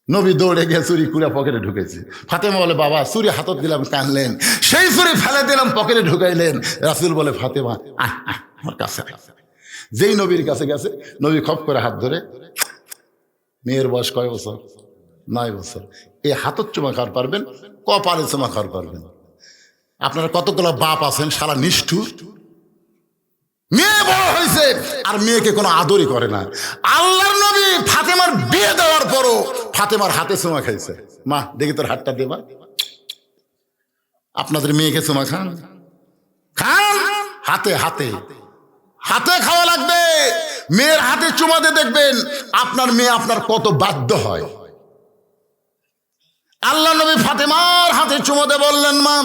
নবী দৌড়ে গিয়ে চুরি খুলে পকেটে ঢুকেছে। ফাতেমা বলে, বাবা চুরি হাতত দিলাম, কানলেন, সেই চুরি ফেলে দিলাম, পকেটে ঢুকাইলেন। রাসূল বলে, ফাতেমা আমার কাছে। যেই নবীর কাছে গেছে, নবী খপ করে হাত ধরে, মেয়ের বয়স কয় বছর? 9 বছর। এই হাতত চুমা খাওয়ার পারবেন, কপালে চুমা খাওয়ার পারবেন। আপনারা কতগুলো বাপ আছেন সারা নিষ্ঠুর, মেয়ে বড় হয়েছে আর মেয়েকে কোনো আদরই করে না। আল্লাহর নবী ফাতেমার বিয়ে দেওয়ার পরও ফাতেমার হাতে চুমা খাইছে। মা দেখি তোর হাতটা দেবা। আপনাদের মেয়েকে চুমা খান, হাতে হাতে হাতে খাওয়া লাগবে। মেয়ের হাতে চুমা দিয়ে দেখবেন আপনার মেয়ে আপনার কত বাধ্য হয়। আল্লাহ নবী ফাতেমার হাতে চুমা দিয়ে বললেন, মা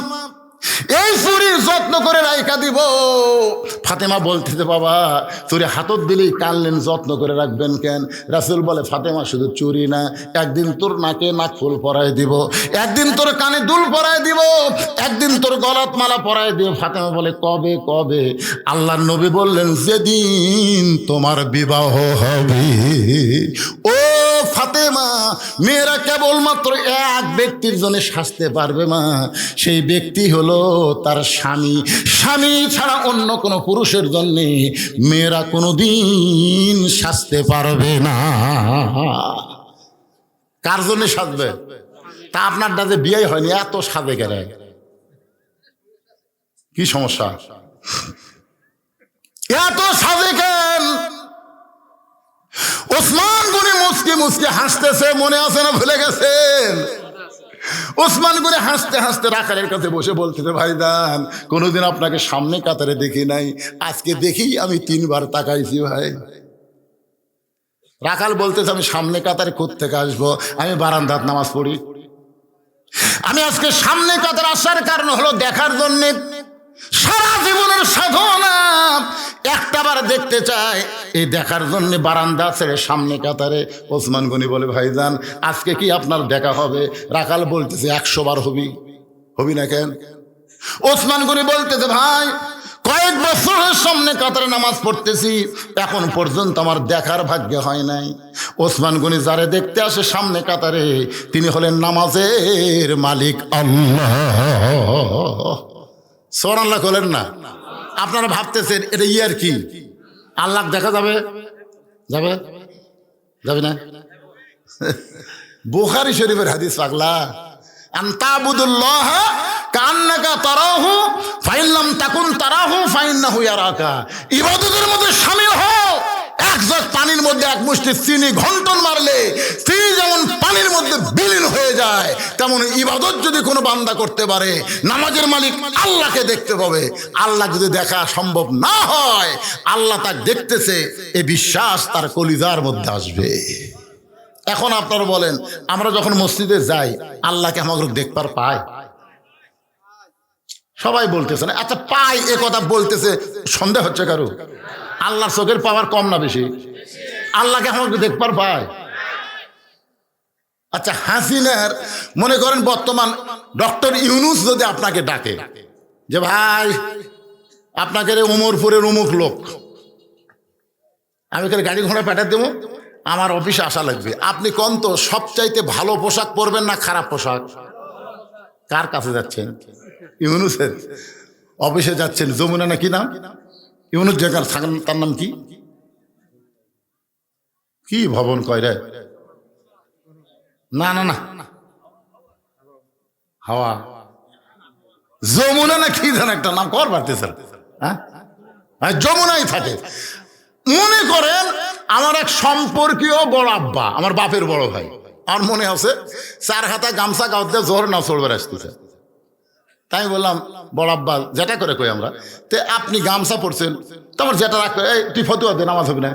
এই চুরির যত্ন করে রাইখা দিব। ফাতেমা বলতেছে, বাবা চুরি হাতত দিলেই কানলেন, যত্ন করে রাখবেন কেন? রাসূল বলে, ফাতেমা শুধু চুরি না, একদিন তোর নাকে নাক ফুল পরাই দিব, একদিন তোর কানে দুল পরাই দিব, একদিন তোর গলাত মালা পরাই দিব। ফাতেমা বলে, কবে কবে? আল্লাহর নবী বললেন, যেদিন তোমার বিবাহ হবে। ও ফাতেমা, মেয়েরা কেবলমাত্র এক ব্যক্তির জন্য সাজতে পারবে মা, সেই ব্যক্তি হলো তার স্বামী। স্বামী ছাড়া অন্য কোনো পুরুষের জন্য মেয়েরা কোনোদিন সাজতে পারবে না। কার জন্য সাজবে? তা আপনার দাদা বিয়ে হয়নি, এত সাজে গেলে কি সমস্যা? এত সাজে কেন? ওসমান গনি মুসকি মুসকি হাসতেছে, মনে আছে না ভুলে গেছেন? ওসমান গনি হাসতে হাসতে রাখালের কাছে বসে বলতেছে, ভাইজান কোনোদিন আপনাকে সামনে কাতারে দেখি নাই, আজকে দেখি আমি 3 বার তাকাইছি ভাই। রাখাল বলতেছে, আমি সামনে কাতারে কোত্থেকে আসবো? আমি বারান্দাত নামাজ পড়ি। আমি আজকে সামনে কাতারে আসার কারণ হলো দেখার জন্যে। সারা জীবনের সাধনা একটা আবার দেখতে চায়। এই দেখার জন্য বারান্দা ছেড়ে সামনে কাতারে ওসমান গনি বলে, ভাইজান আজকে কি আপনার দেখা হবে? রাখাল বলতেছে 100 বার হবি না কেন? ওসমান গনি বলতেছে, ভাই কয়েক বছরের সামনে কাতারে নামাজ পড়তেছি, এখন পর্যন্ত আমার দেখার ভাগ্য হয় নাই। ওসমান গনি যারে দেখতে আসে সামনে কাতারে, তিনি হলেন নামাজের মালিক আল্লাহ। সুবহানাল্লাহ বলেন না? আপনারা ভাবতেছেন এটা ইয়ার কি, আল্লাহ দেখা যাবে? যাবে যাবে না? বুখারী শরীফের হাদিস, পাগলা। আনতাবুদুল্লাহ কান্নাকা তারাহু ফাইন লাম তাকুন তারাহু ফাইন্নাহু ইয়ারাকা। ইবাদতের মধ্যে শামিল হও। এক জগ পানির মধ্যে এক মুষ্টি চিনি ঘন্টন মারলে চিনি যেমন পানির মধ্যে বিলীন হয়ে যায়, তেমন ইবাদত যদি কোনো বান্দা করতে পারে, নামাজের মালিক আল্লাহকে দেখতে পাবে। আল্লাহ যদি দেখা সম্ভব না হয়, আল্লাহ তাকে দেখতেছে, এই বিশ্বাস তার কলিজার মধ্যে আসবে। এখন আপনারা বলেন, আমরা যখন মসজিদে যাই আল্লাহকে আমাকে দেখবার পাই? সবাই বলতেছে না। আচ্ছা পাই এ কথা বলতেছে, সন্দেহ হচ্ছে কারো? আল্লাহর চোখের পাওয়ার কম না বেশি? আল্লাহকে আমাকে দেখবার পায়? আচ্ছা হাসিনার মনে করেন বর্তমান ডক্টর ইউনূস যদি আপনাকে ডাকে যে ভাই আপনাকে উমরপুরের অমুক লোক, আমি গাড়ি ঘোড়া পাঠিয়ে দেবো, আমার অফিসে আসা লাগবে, আপনি কোন তো সবচাইতে ভালো পোশাক পরবেন না খারাপ পোশাক? কার কাছে যাচ্ছেন? ইউনূসের অফিসে যাচ্ছেন। যমুনা না কি নাম, ইউনূস জায়গার, তার নাম কি কি ভবন কয় রে? না না না, হাওয়া যমুনা না কি যেন একটা নাম কর পারতেছে। হ্যাঁ যমুনাই থাকে। মনে করেন আমার এক সম্পর্কীয় বড় আব্বা, আমার বাপের বড় ভাই, আমার মনে আছে 4 হাতা গামছা গাঁতে জোর না চলবার আসতেছে। তাই বললাম বড় আব্বা, যেটা করে কই আমরা, তে আপনি গামছা পড়ছেন, তোমার যেটা রাখবে, এই তুই ফতুয়া দে নামাজ হবে না,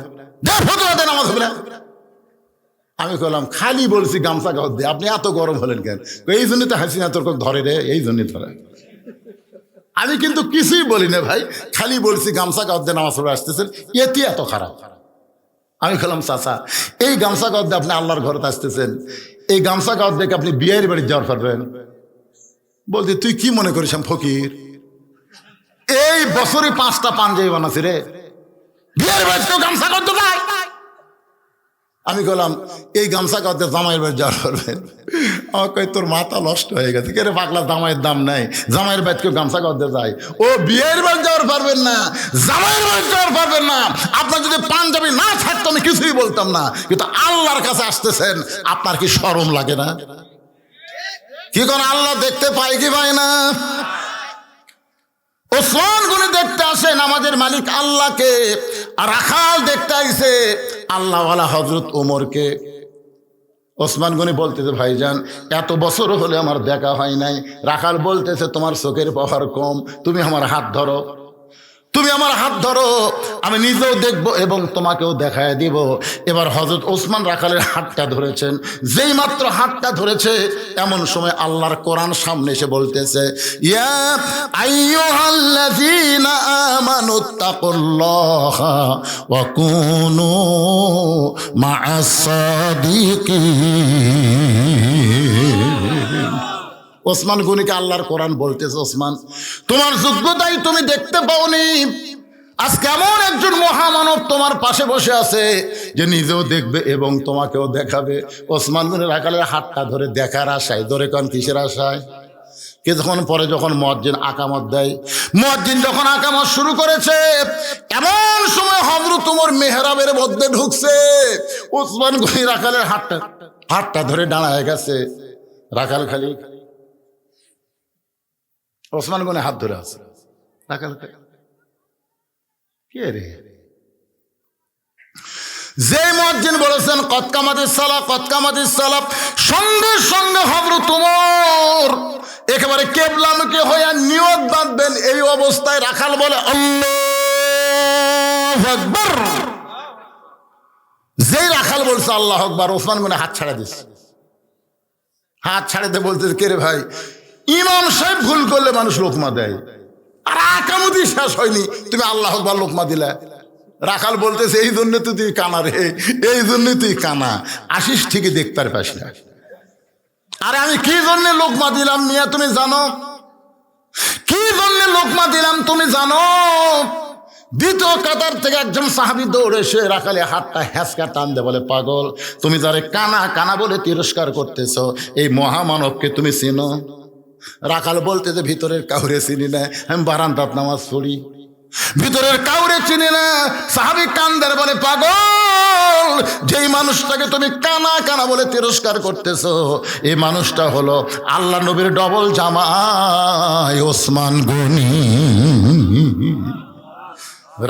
ফতুয়া দে নামাজ হবে না। আমি বললাম খালি বলছি গামছা গাঁত দে, আপনি এত গরম হলেন কেন? এই জন্যই তো হাসিনা তোর ধরে রে, এই জন্যই ধরে। আমি কিন্তু কিছুই বলি না ভাই, খালি বলছি গামছা গাঁত দিয়ে নামাজ পড়ে আসতেছেন, এটি এত খারাপ? আমি বললাম চাচা এই গামছা গাঁত দিয়ে আপনি আল্লাহর ঘরে আসতেছেন, এই গামছা গাঁত দেখে আপনি বিয়ের বাড়ি যাওয়ার পারবেন? বলতে তুই কি মনে করিস আমি ফকির? এই বছরে 5টা পাঞ্জাবি বানাচ্ছি রে, বিয়ের বাড়ি তো গামছা গাঁত ভাই। আমি বললাম এই গামছা গাঁতে জামাইয়ের বাড়ি যাওয়ার পারবেন? আমার কই তোর মাথা নষ্ট হয়ে গেছে, কে রে পাগলা, জামাইয়ের দাম নাই, জামাইয়ের বাড়ি কেউ গামছা গাঁতে যায়? ও বিয়ের বাড়ি যাওয়ার পারবেন না, জামাইয়ের বাড়ি যাওয়ার পারবেন না। আপনার যদি পাঞ্জাবি না থাকতো আমি কিছুই বলতাম না, কিন্তু আল্লাহর কাছে আসতেছেন, আপনার কি শরম লাগে না? কি কোন আল্লাহ দেখতে পাই কি পাই না? ওসমান গনি দেখতে আসে নামাজের মালিক আল্লাহকে, আর রাখাল দেখতে আইছে আল্লাহওয়ালা হযরত ওমরকে। ওসমান গনি বলতেছে ভাইজান এত বছর হলে আমার দেখা হয় নাই। রাখাল বলতেছে তোমার চোখের পাওয়ার কম, তুমি আমার হাত ধরো, তুমি আমার হাত ধরো, আমি নিজেও দেখবো এবং তোমাকেও দেখায় দিব। এবার হযরত ওসমান রাখালের হাতটা ধরেছেন, যেই মাত্র হাতটা ধরেছে এমন সময় আল্লাহর কোরআন সামনে এসে বলতেছে, ইয়া আইয়ুহাল্লাযীনা আমানুত্তাকুল্লাহা ওয়া কুনু মা'আস সাদিকিন। ওসমান গনিকে আল্লাহর কোরআন বলতেছে, ওসমান তোমার যোগ্যতাই তুমি দেখতে পাওনি, আজকে এমন একজন মহামানব তোমার পাশে বসে আছে যে নিজেও দেখবে এবং তোমাকেও দেখাবে। ওসমান গনি রাখালের হাতটা ধরে দেখার আশায়, ধরে কোন কিসের আশায়? কিছুক্ষণ পরে যখন মুয়াজ্জিন আকামত দেয়, মুয়াজ্জিন যখন আকামত শুরু করেছে এমন সময় হযরত ওমর মেহরাবের মধ্যে ঢুকছে। ওসমান গনি রাখালের হাতটা ধরে দাঁড়ায় গেছে। রাখাল খালি ওসমান গনি হাত ধরে আছে, রাখাল কে রে? যে মুয়াজ্জিন বলেছেন কদ কামাতিস সালাহ, কদ কামাতিস সালাহ, সঙ্গে সঙ্গে হযরত ওমর একেবারে কিবলামুখী হয়ে নিয়ত বাঁধবেন। এই অবস্থায় রাখাল বলে আল্লাহু আকবার। যেই রাখাল বলছে আল্লাহু আকবার, ওসমান গনি হাত ছাড়া দিছে। হাত ছাড়াতে বলতে কে রে ভাই, ইমাম সাহেব ভুল করলে মানুষ লোকমা দেয়, আর আকামতি শেষ হয়নি তুমি আল্লাহু আকবার লোকমা দিলা। রাখাল বলতেছে এই জন্য তো তুই কানা রে, এই জন্য তুই কানা, আসিস ঠিকই দেখতে পাস না। আরে আমি কি জন্য লোকমা দিলাম মিয়া তুমি জানো? কি জন্য লোকমা দিলাম তুমি জানো? দ্বিতীয় কাতার থেকে একজন সাহাবী দৌড়ে এসে রাখালে হাতটা হ্যাঁচকা টান দে, বলে পাগল, তুমি যারে কানা কানা বলে তিরস্কার করতেছ, এই মহামানবকে তুমি চিনো? রাখাল বলতে যে ভিতরের কাউরে চিনি না, আমি বারান্দাত নামাজ পড়ি, ভিতরের কাউরে চিনি না। সাহাবী কান্দার বলে পাগল, যেই মানুষটাকে তুমি কানা কানা বলে তিরস্কার করতেছ, এই মানুষটা হলো আল্লাহ নবীর ডবল জামাই ওসমান গনি।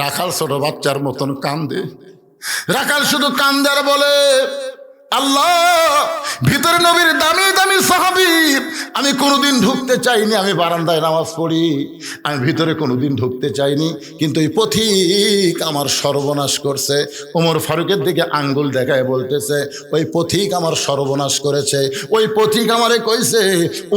রাখাল ছোট বাচ্চার মতন কান্দে। রাখাল শুধু কান্দার বলে আল্লাহ, ভিতরে নবীর দামি দামি সাহাবী, আমি কোনোদিন ঢুকতে চাইনি, আমি বারান্দায় নামাজ পড়ি, আমি ভিতরে কোনোদিন ঢুকতে চাইনি, কিন্তু এই পথিক আমার সর্বনাশ করছে। ওমর ফারুকের দিকে আঙ্গুল দেখায় বলতেছে, ওই পথিক আমার সর্বনাশ করেছে, ওই পথিক আমারে কইছে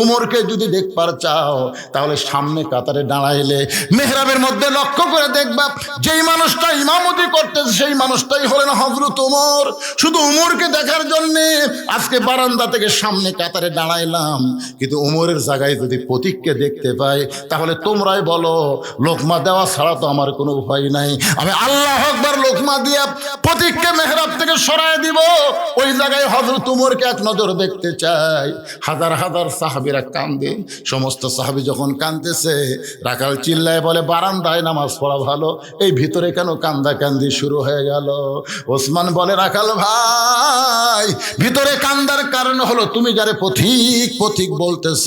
উমরকে যদি দেখবার চাও তাহলে সামনে কাতারে দাঁড়াইলে মেহরাবের মধ্যে লক্ষ্য করে দেখবা, যেই মানুষটা ইমামতি করতেছে সেই মানুষটাই হলেন হযরত ওমর। শুধু উমরকে দেখার জন্যে আজকে বারান্দা থেকে সামনে কাতারে দাঁড়াইলাম, কিন্তু উমরের জায়গায় যদি পথিককে দেখতে পাই তাহলে তোমরাই বলো লোকমা দেওয়া ছাড়া তো আমার কোনো উপায় নাই, আমি আল্লাহু আকবার লোকমা দিয়া পথিককে মেহরাব থেকে সরায় দিব, ওই জায়গায় হযরত উমরকে এক নজর দেখতে চাই। হাজার হাজার সাহাবীরা কান্দে। সমস্ত সাহাবী যখন কাঁদতেছে, রাখাল চিল্লায় বলে বারান্দায় নামাজ পড়া ভালো, এই ভিতরে কেন কান্দা কান্দি শুরু হয়ে গেল? ওসমান বলে রাখাল ভাই, ভিতরে কান্দার কারণ হলো তুমি যারে পথিক পথিক বলতেছ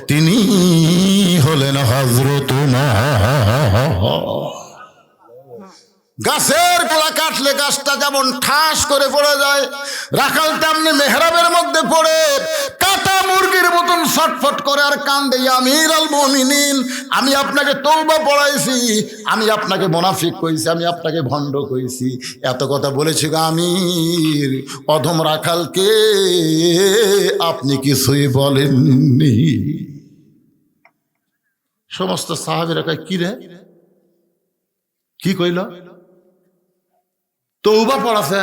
তিনি হলেন হযরত উমর। গাছের গোড়া কাটলে গাছটা যেমন ঠাস করে পড়ে যায়, রাখাল তেমনি মেহরাবের মধ্যে পড়ে কাটা মুরগির মতন ছটফট করে আর কান্দে, আমির আল মুমিনিন, আমি আপনাকে তওবা পড়াইছি, আমি আপনাকে মুনাফিক কইছি, আমি আপনাকে ভণ্ড কইছি, এত কথা বলেছি গো আমির, অধম রাখালকে আপনি কিছুই বলেননি। সমস্ত সাহাবীরা কয় কি রে, কি কইল? তওবা পড়াছে,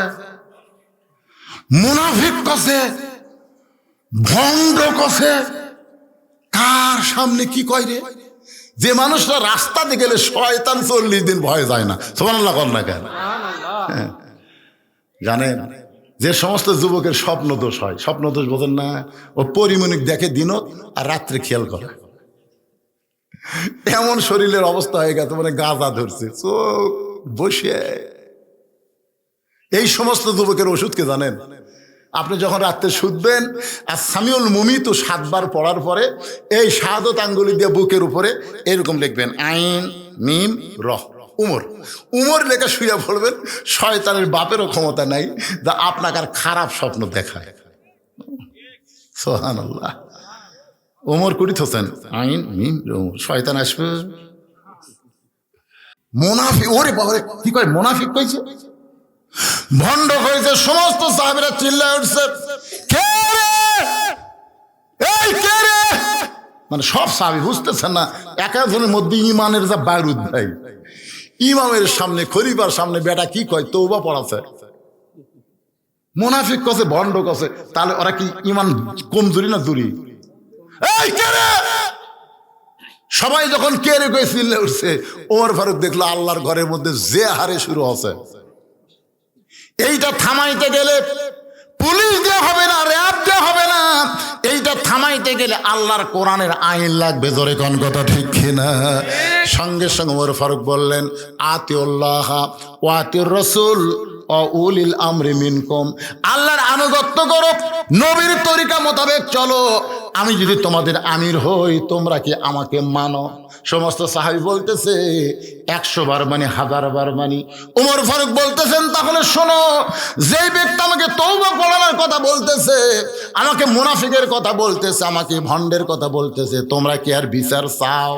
মুনাফিক কছে, ভণ্ড কছে, কার সামনে কি কয় রে? যে মানুষটা রাস্তাতে গেলে শয়তান 40 দিন ভয় যায় না, সুবহানাল্লাহ কর না কেন? জানেন যে সমস্ত যুবকের স্বপ্ন দোষ হয়, স্বপ্ন দোষ বোঝেন না, ও পরিমণিক দেখে দিনত আর রাত্রে খেয়াল করে, এমন শরীরের অবস্থা হয়ে গেছে মানে গাঁজা ধরছে চোখ বসে। এই সমস্ত যুবকের ওষুধকে জানেন? আপনি যখন রাত্রে শুধবেন আর সামিউল মুমিত 7 বার পড়ার পরে এই শাহাদত আঙ্গুলি দিয়ে বুকের উপরে এরকম লিখবেন আইন মিম রহ উমর, উমর লেখা শুয়ে পড়বেন। শয়তানের বাপেরও ক্ষমতা নাই যা আপনাকে আর খারাপ স্বপ্ন দেখায়। সুবহানাল্লাহ। ওমর কুড়ি হোসেন আইন মিম ওমর, শয়তান আসবে। মুনাফিক, ওরে বাবারে কি কয়, মুনাফিক কইছে, ভণ্ড কইছে। সমস্ত সাহাবীরা চিল্লায় উঠছে কে রে, এই কে রে, মানে সব সাহাবী বুঝতেছেন না এক একজনের মধ্যে ইমানের যা বারুদ ভাই। ইমামের সামনে খলিফার সামনে বেটা কি কয়, তওবা পড়াছে। মুনাফিক কছে, ভণ্ড কছে, তাহলে ওরা কি ইমান কমজোরি না জোরি? এই কে রে, সবাই যখন কে রে কই চিল্লে উঠছে, ওমর ফারুক দেখলো আল্লাহর ঘরের মধ্যে যে হারে শুরু হচ্ছে। এইটা থামাইতে গেলে পুলিশ দেওয়া হবে না, র্যাব দেওয়া হবে না, এইটা থামাইতে গেলে আল্লাহর কোরআনের আইন লাগবে। জোরে কোন কথা ঠিক কিনা? সঙ্গে সঙ্গে ওমর ফারুক বললেন আতিউল্লাহ ওয়া আতিউর রাসূল ও উলিল আমরি মিনকুম, আল্লাহর আনুগত্য করো, নবীর তরিকা মোতাবেক চলো, আমি যদি তোমাদের আমির হই তোমরা কি আমাকে মানো? সমস্ত সাহাবী বলতেছে 100 বার মানে 1000 বার মানি। ওমর ফারুক বলতেছেন তাহলে শোনো, যেই ব্যক্তি আমাকে তওবা পড়ানোর কথা বলতেছে, আমাকে মুনাফিকের কথা বলতেছে, আমাকে ভণ্ডের কথা বলতেছে, তোমরা কি আর বিচার চাও?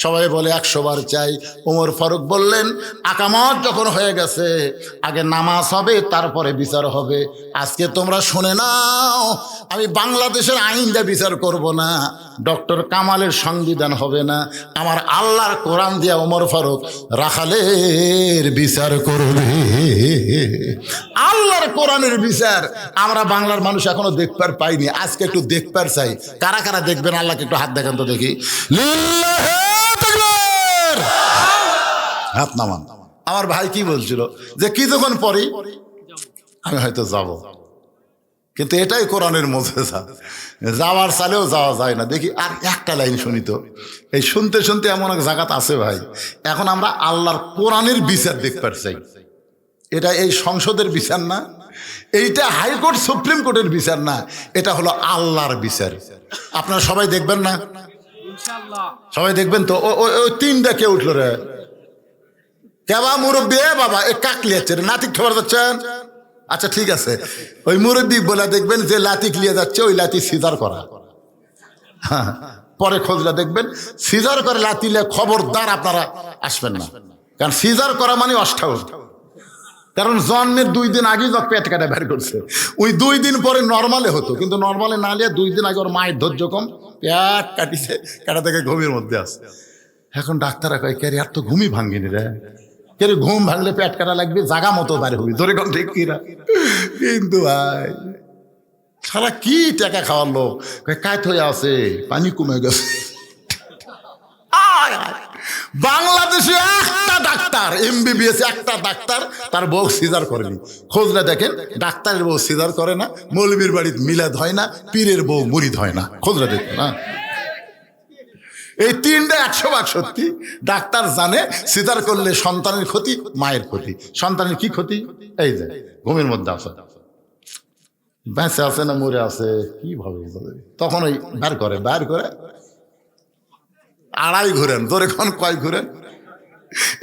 সবাই বলে 100 বার চাই। ওমর ফারুক বললেন আকামত যখন হয়ে গেছে আগে নামাজ হবে তারপরে বিচার হবে। আজকে তোমরা শুনে নাও, আমি বাংলাদেশের আইন দিয়ে বিচার করব না, ডক্টর কামালের সংবিধান হবে না, আমার আল্লাহর কোরআন দিয়া ওমর ফারুক রাখালের বিচার করবে। আল্লাহর কোরআনের বিচার আমরা বাংলার মানুষ এখনো দেখবার পাইনি, আজকে একটু দেখবার চাই। কারা কারা দেখবেন আল্লাহকে একটু হাত দেখান তো দেখি। লিল্লাহে তাকবীর, হাত নামান। আমার ভাই কি বলছিল যে কিছুক্ষণ পরেই আমি হয়তো যাব, কিন্তু এটাই কোরআনের মুজিজা, যাওয়ার চালেও যাওয়া যায় না। দেখি আর একটা লাইন শুনি তো। এই শুনতে শুনতে এমন এক জায়গাত আছে ভাই, এখন আমরা আল্লাহর কোরআনের বিচার দেখতে চাই। এটা এই সংসদের বিচার না, এইটা হাইকোর্ট সুপ্রিম কোর্টের বিচার না, এটা হলো আল্লাহর বিচার। আপনারা সবাই দেখবেন না? সবাই দেখবেন তো? ওই তিনটা কে উঠলো রে? কেবা মুরব্বী? বাবা এ কাকলিয়াচ্ছে রে, নাতিক খবর যাচ্ছেন? আচ্ছা ঠিক আছে, ওই মুরব্বী বলে দেখবেন যে লাতি লিয়ে যাচ্ছে ওই লাতি সিজার করা। হ্যাঁ, পরে খোঁজলা দেখবেন সিজার করে লাতি লিয়ে, খবরদার আপনারা আসবেন না, কারণ সিজার করা মানে অষ্টাউট। কারণ জন্মের 2 দিন আগে যখন পেট কাটা বের করছে, ওই 2 দিন পরে নর্মালে হতো, কিন্তু নর্মালে না নিয়ে 2 দিন আগে ওর মায়ের ধৈর্য কম, পেট কাটিছে, কাটা থেকে ঘুমের মধ্যে আছে। এখন ডাক্তাররা কয় কে রে, আর তো ঘুমই ভাঙ্গিনি রে, কে রে ঘুম ভাঙলে পেট কাটা লাগবে, জাগা মতো বাইরে হবি, ধরে কোন ঠিক কিনা। কিন্তু ভাই সারা কি টাকা খাওয়ার লোক, কায়ত হয়ে আছে, পানি কমে গেছে। বাংলাদেশে একটা ডাক্তার এমবিবিএস, একটা ডাক্তার তার বউ সিজার করেনি। খোঁজলে দেখেন ডাক্তারের বউ সিজার করে না, মৌলবীর বাড়িতে মিলাদ হয় না, পীরের বউ মুরিদ হয় না। খোঁজলে দেখেন না, এই 3টা 100% সত্যি। ডাক্তার জানে সিজার করলে সন্তানের ক্ষতি, মায়ের ক্ষতি। সন্তানের কি ক্ষতি? এই যে ঘুমের মধ্যে আছে, বেঁচে আছে না মরে আছে কি ভাবে, তখন ওই বের করে আড়াই ঘুরেন, তোরে কোন কয় ঘুরেন,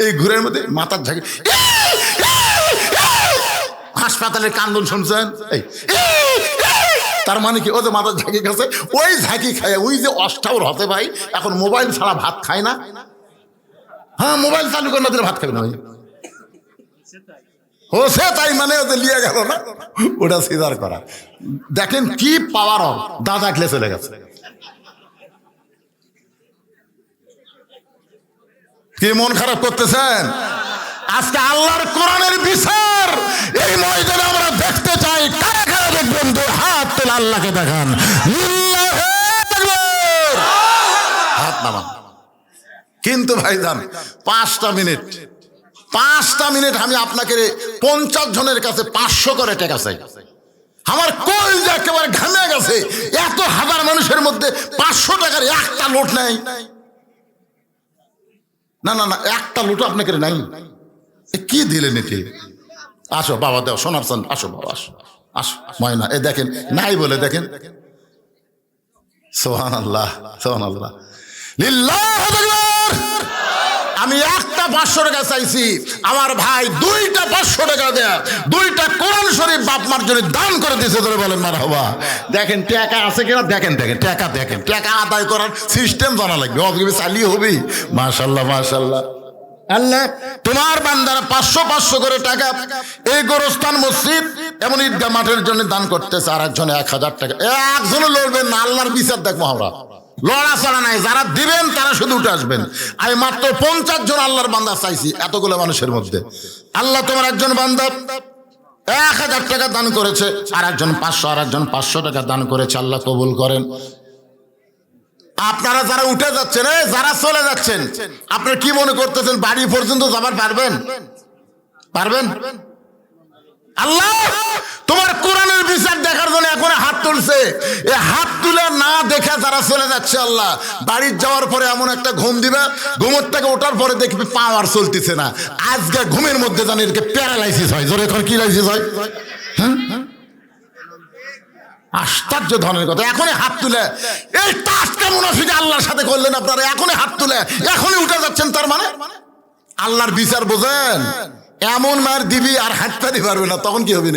এই ঘুরের মধ্যে মাথার ঝাঁকি, হাসপাতালের কান্দন শুনছেন? তার মানে কি, ও যে মাথার ঝাঁকি খাচ্ছে, ওই ঝাঁকি খায় ওই যে অষ্টাউর হতে ভাই, এখন মোবাইল ছাড়া ভাত খায় না। হ্যাঁ, মোবাইল চালু করে না দিলে ভাত খাবে না। ও সে তাই মানে ওদের লিয়ে গেল না, ওটা সিজার করা। দেখেন কি পাওয়ার, দাদা খেলে চলে গেছে। কি মন খারাপ করতেছেন? আজকে আল্লাহর কোরআনের বিচার এই ময়দানে আমরা দেখতে চাই। কারা কারা দেখবেন? হাত তুলে আল্লাহকে দেখান। হাত নামান। কিন্তু ভাইজান 5টা মিনিট আমি আপনাকে 50 জনের কাছে 500 করে টাকা চাই। আমার কলজা একেবারে ঘামে গেছে, এত হাজার মানুষের মধ্যে 500 টাকার একটা নোট নাই। না না না, একটা লুটো আপনাকে নাই, কি দিলেন একে? আসো বাবা, দাও সোনার চান, আসো বাবা, আসো আসো ময়না। এ দেখেন নাই বলে দেখেন, সুবহানাল্লাহ সুবহানাল্লাহ, লিল্লাহু আকবার। আমি একটা 500 টাকা চাইছি, আমার ভাই 2টা 500 টাকা দেয়া, 2টা কোরআন শরীফ বাপ মার জন্য দান করে দিয়েছে। ধরে বলেন মারহাবা। দেখেন টাকা আছে কিনা, দেখেন টাকা আদায় করার সিস্টেম জানা লাগবে, অগিবে চালিয়ে হবি। মাশাআল্লাহ মাশাআল্লাহ। আল্লাহ তোমার বান্দারা 500 করে টাকা এই গোরস্থান মসজিদ এমন ঈদগাহ মাঠের জন্য দান করতেছে, আর একজনে 1000 টাকা। একজনও লড়বেন না, আল্লাহর বিচার দেখবো আমরা। লড়াচড়া নাই, যারা দিবেন তারা শুধু উঠে আসবেন। আমি মাত্র 50 জন আল্লাহর বান্দা চাইছি এতগুলো মানুষের মধ্যে। আল্লাহ তোমার একজন বান্দা 1000 টাকা দান করেছে, আর একজন 500, আর একজন 500 টাকা দান করেছে। আল্লাহ কবুল করেন। আপনারা যারা উঠে যাচ্ছেন, যারা চলে যাচ্ছেন, আপনারা কি মনে করতেছেন বাড়ি পর্যন্ত যাবার পারবেন? আল্লাহ তোমার কোরআনের বিচার দেখার জন্য এখন হাত তুলছে। এই হাত তুলে না দেখা যারা চলে যাচ্ছে, আল্লাহ বাড়ির যাওয়ার পরে এমন একটা ঘুম দিবে, ঘুমের থেকে ওঠার পরে দেখবি পাওয়ার চলতেছে না। আজকে ঘুমের মধ্যে জানি এদিকে প্যারালাইসিস হয়। জোরে এখন কি লাইসিস হয়? হ্যাঁ, আশ্চর্য ধরনের কথা। এখনই হাত তুলে এই টাস্কটা মুনাফিক আল্লাহর সাথে করলেন আপনারা, এখনই হাত তুলে এখনই উঠে যাচ্ছেন। তার মানে আল্লাহর বিচার বোঝেন? এমন মার দিবি আর হাতটা দিতে পারবে না, তখন কি হবে?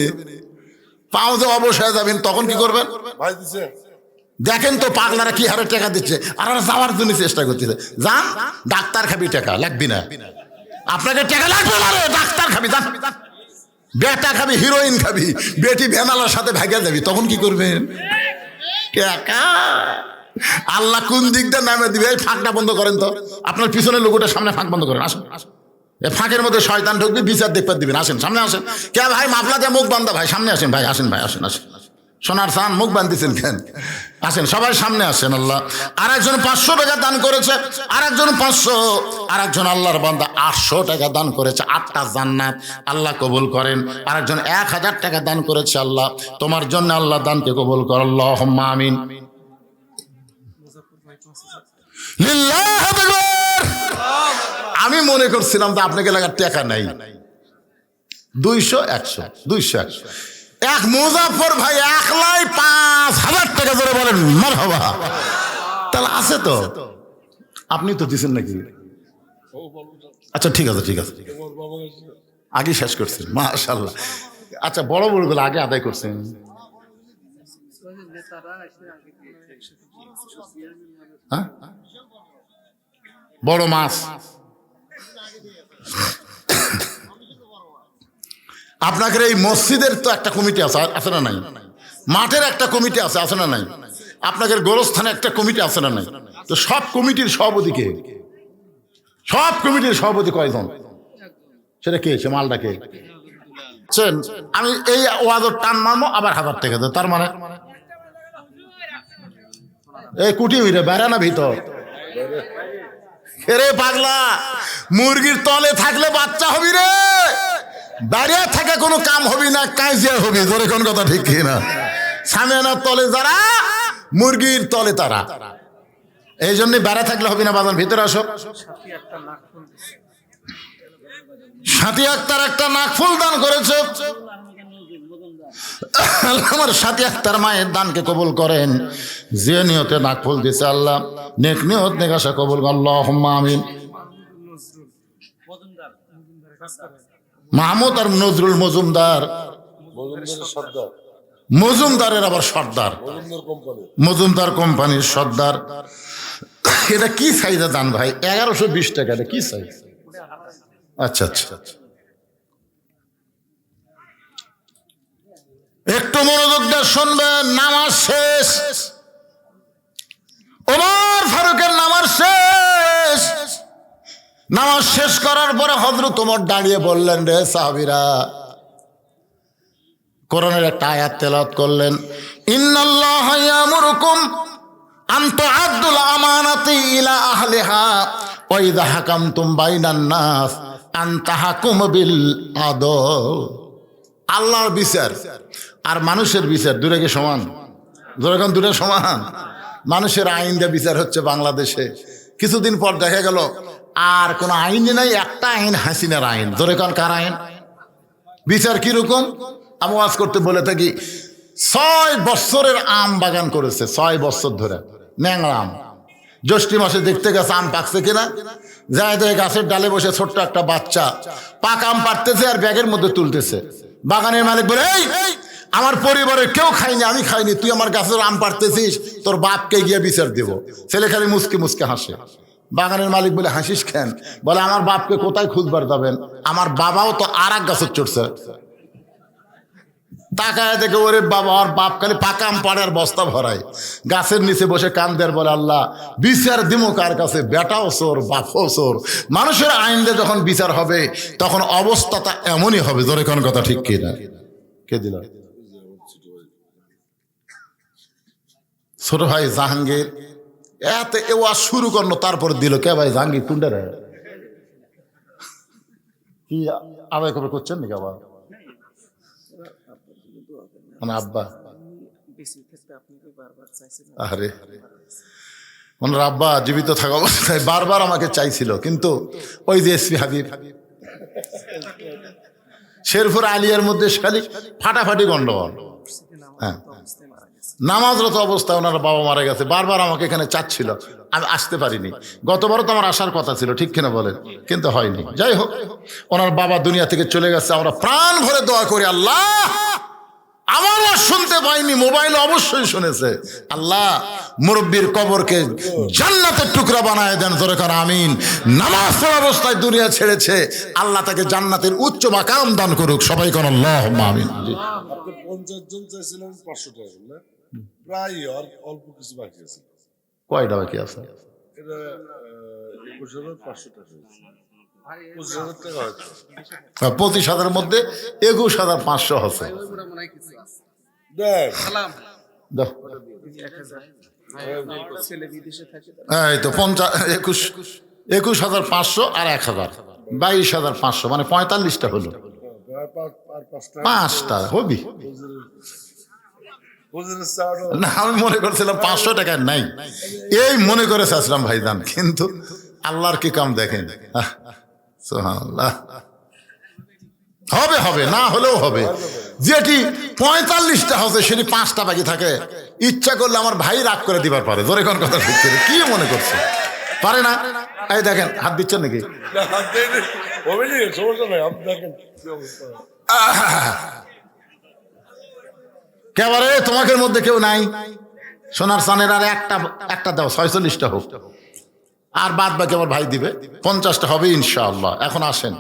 পাও যে অবশ্যই যাবেন, তখন কি করবেন? দেখেন তো পাগলারা কি হারে টাকা দিচ্ছে, আর যাওয়ার জন্য চেষ্টা করতেছে। যান, ডাক্তার খাবি, টাকা লাগবি না। আপনাকে টাকা লাগবে না রে, ডাক্তার খাবি, যান। বেটা খাবি, হিরোইন খাবি, বেটি ভ্যানালার সাথে ভাগা যাবি, তখন কি করবেন? টাকা আল্লাহ কোন দিক দিয়ে নামে দিবে? এই ফাঁকটা বন্ধ করেন তো, আপনার পিছনের লোকটা সামনে ফাঁক বন্ধ করেন। আসেন, এই ফাঁকের মধ্যে শয়তান ঢুকবে, বিচার দেখতে দিবেন। আসেন, সামনে আসেন। কে ভাই মাফলা দিয়ে মুখ বান্ধা? ভাই সামনে আসেন, ভাই আসেন, ভাই আসেন, আসেন। সোনার চান মুখ বান্ধিছেন কেন? আসেন, সবাই সামনে আসেন। আল্লাহ আর একজন 500 টাকা দান করেছে, আর একজন 500, আর একজন আল্লাহর বান্দা 800 টাকা দান করেছে। 8টা জান্নাত আল্লাহ কবুল করেন। আর একজন 1000 টাকা দান করেছে। আল্লাহ তোমার জন্য আল্লাহ দানকে কবুল কর, আল্লাহুম্মা আমিন। লিল্লাহু আকবার। আমি মনে করছিলাম তো আপনাকে লাগার টাকা নাই। 200 100 200 100 এক মুজাফর ভাই 1,05,000 টাকা ধরে বলেন মারহাবা। তাহলে আছে তো, আপনি তো দিচ্ছেন নাকি? আচ্ছা ঠিক আছে, ঠিক আছে, আগে শেষ করছেন, মাশাআল্লাহ। আচ্ছা বড় বড়গুলো আগে আদায় করছেন। হ্যাঁ, বড় মাছ। আপনাদের এই মসজিদের তো একটা কমিটি আছে, আছে না নাই? মাঠের একটা কমিটি আছে, আছে না নাই? আপনাদের গোরস্থানে একটা কমিটি আছে না নাই? তো সব কমিটির সভাপতি কে? সব কমিটির সভাপতি কয়জন? সেটা কে? সে মালটা কে? আমি এই ওয়াজর টান মারবো, আবার 1000 টাকা দেবো। তার মানে এই কুটি হইরে বেড়া না ভিতর? রে পাগলা, মুরগির তলে থাকলে বাচ্চা হবি রে, বাইরে থাকে কোনো কাম হবি না, কাজিয়া হবি। ধরে কোন কথা ঠিক কি না? সামিয়ানার তলে যারা, মুরগির তলে তারা। এই জন্য বেড়া থাকলে হবি না। বাজার ভিতরে আসো। সাথী আক্তার একটা নাকফুল দান করেছে। আমার সাথী আক্তার মায়ের দানকে কবুল করেন। যে নিয়তে নাকফুল দিছে আল্লাহ নেক নিয়ত নেক আশা কবুল করেন, আল্লাহুম্মা আমিন। মাহমুদ আর নজরুল মজুমদার, মজুমদারের আবার সর্দার, মজুমদার কোম্পানির সর্দার। এটা কি সাইজে দান ভাই? 1120 টাকা। এটা কি সাইজ? আচ্ছা আচ্ছা, একটু মনোযোগ দিয়ে শুনবেন। নামাজ শেষ, ওমর ফারুকের নামাজ শেষ। নামাজ শেষ করার পরে হযরত ওমর দাঁড়িয়ে বললেন, রে সাহাবীরা, কোরআনের একটা আয়াত তেলাওয়াত করলেন। ইন্নাল্লাহা ইয়ামুরুকুম আন তুআদ্দুল আমানাতি ইলা আহলিহা ওয়া ইযা হাকামতুম বাইনান নাস আন তাহকুম বিল আদল। আল্লাহর বিচার আর মানুষের বিচার দুটো কি সমান? যেরকম দুটো সমান। মানুষের আইন দিয়ে বিচার হচ্ছে বাংলাদেশে। কিছুদিন পর দেখা গেল আর কোন আইনই নাই, একটা আইন হাসিনার আইন। যেরকম কার আইন? বিচার কিরকম? আমি ওয়াজ করতে বলে থাকি, 6 বছরের আম বাগান করেছে, 6 বছর ধরে ন্যাংরা আম। জ্যৈষ্ঠী মাসে দেখতে গেছে আম পাকছে কিনা, যায় দেখে গাছের ডালে বসে ছোট্ট একটা বাচ্চা পাক আম পাড়তেছে আর ব্যাগের মধ্যে তুলতেছে। বাগানের মালিক বলে, এই আমার পরিবারের কেউ খায়নি, আমি খাইনি, তুই আমার গাছের আম পাড়তেছিস, তোর বাপকে গিয়ে বিচার দেব। ছেলে খালি মুসকে মুসকে হাসে। বাগানের মালিক বলে, হাসিস কেন? বলে, আমার বাপকে কোথায় খুঁজবার যাবেন? আমার বাবাও তো আর এক গাছের চড়ছে। তাকায় দেখে, ওরে বাবা, আর বাপ খালি পাকা আম পাড়ে আর বস্তা ভরায়। গাছের নিচে বসে কান্দের বলে, আল্লাহ বিচার দিমো কার কাছে? বেটাও চোর, বাপও চোর। মানুষের আইন দিয়ে যখন বিচার হবে তখন অবস্থাটা এমনই হবে। ধরে কোন কথা ঠিক কিনা? কে দিল? ছোট ভাই জাহাঙ্গীর এত ওয়াজ শুরু করলো, তারপর দিল কে ভাই? জাহাঙ্গীর কুন্ডার কি আদায় খবর করছেন নাকি আবার? মানে আব্বা, আরে ওনার আব্বা জীবিত থাকা অবস্থায় বারবার আমাকে চাইছিল, কিন্তু ওই যে এসপি হাবিব, শেরপুর আলিয়ার মধ্যে খালি ফাটাফাটি গন্ডগোল। হ্যাঁ, নামাজরত অবস্থায় ওনার বাবা মারা গেছে। বারবার আমাকে এখানে চাচ্ছিল, আমি আসতে পারিনি। গতবারও তো আমার আসার কথা ছিল, ঠিক কিনা বলেন? কিন্তু হয়নি। যাই হোক, ওনার বাবা দুনিয়া থেকে চলে গেছে। আমরা প্রাণ ভরে দোয়া করি, আল্লাহ আমার শুনতে পাইনি, মোবাইল অবশ্যই শুনেছে, আল্লাহ মুরব্বীর কবরকে জান্নাতের টুকরা বানায় দেন। জোরে করে আমিন। নামাজ পড়া অবস্থায় দুনিয়া ছেড়েছে, আল্লাহ তাকে জান্নাতের উচ্চ মাকাম দান করুক। সবাই কোন আল্লাহুম্মা আমিন। আপনি 50 জন চাইছিলেন, 500 টাকা না, প্রায় আর অল্প কিছু বাকি আছে। কয়টা বাকি আছে? এটা 21,500 টাকা হয়েছে। 25,000 টাকা হয়েছে। 25,000 মধ্যে 21,500 আছে। দেখ দাও। এই তো 21,500 আর 1,000, 22,500, মানে 45টা হলো। আর 5 টাকা 5টা হবি হুজুরের চাওয়াটা না, আমি মনে করছিলাম 500 টাকা নাই, এই মনে করে চাচ্ছিলাম ভাইজান, কিন্তু আল্লাহর কি কাম দেখেন। সুবহানাল্লাহ। হবে হবে, না হলেও হবে। যেটি 45টা হচ্ছে সেটি 5টা বাকি থাকে, ইচ্ছা করলে আমার ভাই রাগ করে দিবার পারে। জোরে কোন কথা ঠিক করে কি মনে করছে, পারে না? এই দেখেন হাত দিচ্ছেন নাকি? হবে নি, সমস্যা নাই। আপনি দেখেন কি অবস্থা। কেবারে তোমাদের মধ্যে কেউ নাই? সোনার চানের আর একটা দাও, 46টা হোক, আর বাদ বাকি আমার ভাই দিবে। 50টা হবে ইনশাআল্লাহ। এখন আসেন,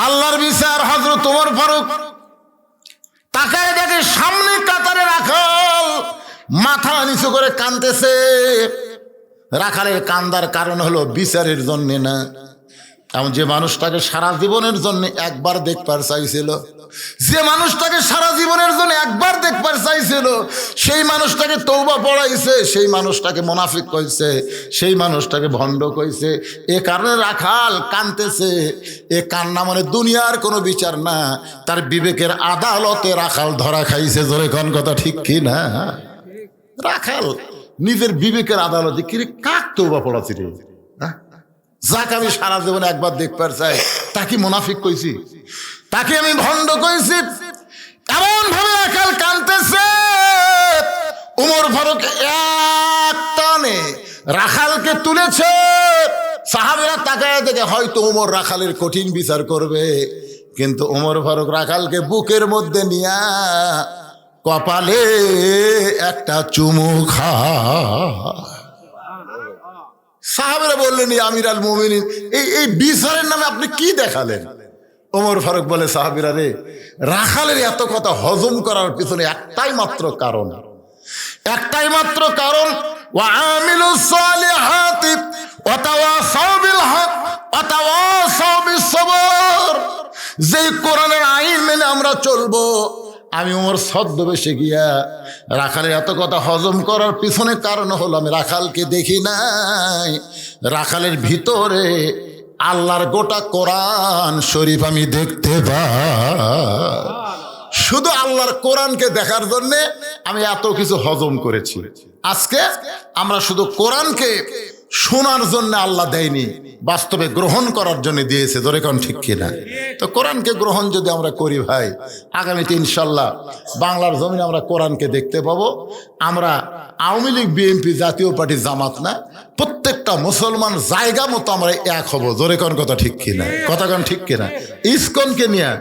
আল্লাহর বিচার হযরত ওমর ফারুক তাকায় দেখে সামনে কাতারে রাখাল মাথা নিচু করে কাঁদতেছে। রাখালের কান্দার কারণ হলো বিচারের জন্য না, এমন যে মানুষটাকে সারা জীবনের জন্য একবার দেখবার চাইছিল, যে মানুষটাকে সারা জীবনের জন্য একবার দেখবার চাইছিল, সেই মানুষটাকে তওবা পড়াইছে, সেই মানুষটাকে মুনাফিক কইছে, সেই মানুষটাকে ভণ্ড কইছে। এ কারণে রাখাল কাঁদতেছে। এ কান্না মানে দুনিয়ার কোনো বিচার না, তার বিবেকের আদালতে রাখাল ধরা খাইছে। জোরে কোন কথা ঠিক কি না? রাখাল নিজের বিবেকের আদালতে কিরে কাক তওবা পড়াচ্ছি রে, যাকে আমি সারা জীবনে একবার দেখবার চাই, তাকে মুনাফিক কইছি, তাকে আমি ভণ্ড কইছি। এমন ভাবে রাখাল কাঁদতেছে। ওমর ফারুক এক টানে রাখালকে তুলেছে। সাহাবীরা তাকায় দেখে হয়তো ওমর রাখালের কঠিন বিচার করবে, কিন্তু ওমর ফারুক রাখালকে বুকের মধ্যে নিয়া কপালে একটা চুমু খা। সাহাবেরা বললেন, আমির আল মুমিনিন, এই বিচারের নামে আপনি কি দেখালেন? ওমর ফারুক বলে, সাহাবীরা রে, রাখালের এত কথা হজম করার পিছনে একটাই মাত্র কারণ, একটাই মাত্র কারণ, ওয়া আমিলুস সালিহাতি ওয়া তাওয়াসাউ বিল হক ওয়া তাওয়াসাউ বিস সবর। যে কোরআনের আইন মেনে আমরা চলবো। আমি ওমর ছদ্মবেশে গিয়া রাখালের এত কথা হজম করার পিছনে কারণ হলো আমি রাখালকে দেখি নাই, রাখালের ভিতরে আল্লাহর গোটা কোরআন শরীফ আমি দেখতে পাই। শুধু আল্লাহর কোরআনকে দেখার জন্যে আমি এত কিছু হজম করেছি। আজকে আমরা শুধু কোরআনকে শোনার জন্য আল্লাহ দেয়নি, বাস্তবে গ্রহণ করার জন্য দিয়েছে। ধরে কোন ঠিক কিনা? তো কোরআনকে গ্রহণ যদি আমরা করি ভাই, আগামীতে ইনশাল্লাহ বাংলার জমিনে আমরা কোরআনকে দেখতে পাবো। আমরা আওয়ামী লীগ, বিএনপি, জাতীয় পার্টি, জামাত না, প্রত্যেকটা মুসলমান জায়গা মতো আমরা এক হব। জোরে কোন কথা ঠিক কিনা? কথা কোন ঠিক কিনা? ইসকনকে নিয়ে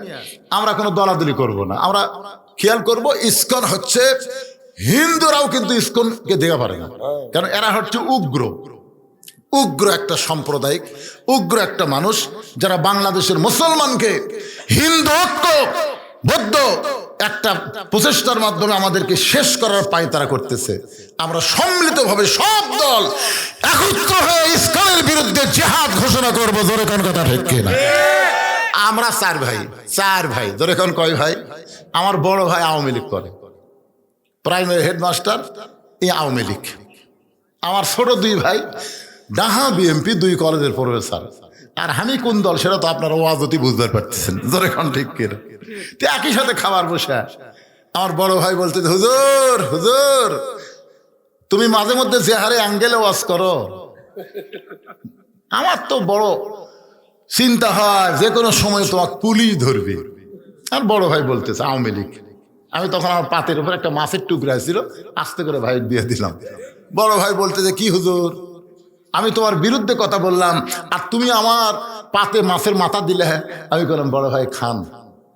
আমরা কোনো দলাদলি করব না। আমরা খেয়াল করব, ইসকন হচ্ছে হিন্দুরাও কিন্তু ইসকনকে দেখা পারে না, কারণ এরা হচ্ছে উগ্র উগ্র একটা সাম্প্রদায়িক, উগ্র একটা মানুষ, যারা বাংলাদেশের মুসলমানকে হিন্দু ঐক্য বৌদ্ধ একটা প্রচেষ্টার মাধ্যমে আমাদেরকে শেষ করার পায় তারা করতেছে। আমরা সম্মিলিতভাবে সব দল একত্র হয়ে ইসলামের বিরুদ্ধে জিহাদ ঘোষণা করবো। জোরে কোন কথা ঠিক কিনা? আমরা চার ভাই। জোরে কোন কয় ভাই? আমার বড় ভাই আওয়ামী লীগ করে, প্রাইমারি হেডমাস্টার, এই আওয়ামী লীগ। আমার ছোট দুই ভাই ডাহা বিএমপি, 2 কলেজের প্রফেসর। আর আমি কোন দল সেটা তো আপনারা ওয়াজতি বুঝতে পারতেছেন। জোরে কোন ঠিক কিনা? তো একই সাথে খাবার বসে আমার বড় ভাই বলতে, হুজুর হুজুর তুমি মাঝে মধ্যে যে হারে অ্যাঙ্গেলে ওয়াজ করো, আমার তো বড় চিন্তা হয় যে কোনো সময় তোমাকে পুলিশ ধরবে। আর বড় ভাই বলতেছে আওয়ামী লীগ। আমি তখন আমার পাতের উপর একটা মাছের টুকরা ছিল, আস্তে করে ভাই দিয়ে দিলাম। বড় ভাই বলতেছে, কি হুজুর, আমি তোমার বিরুদ্ধে কথা বললাম আর তুমি আমার পাতে মাছের মাথা দিলে? আমি বললাম, বড় ভাই খান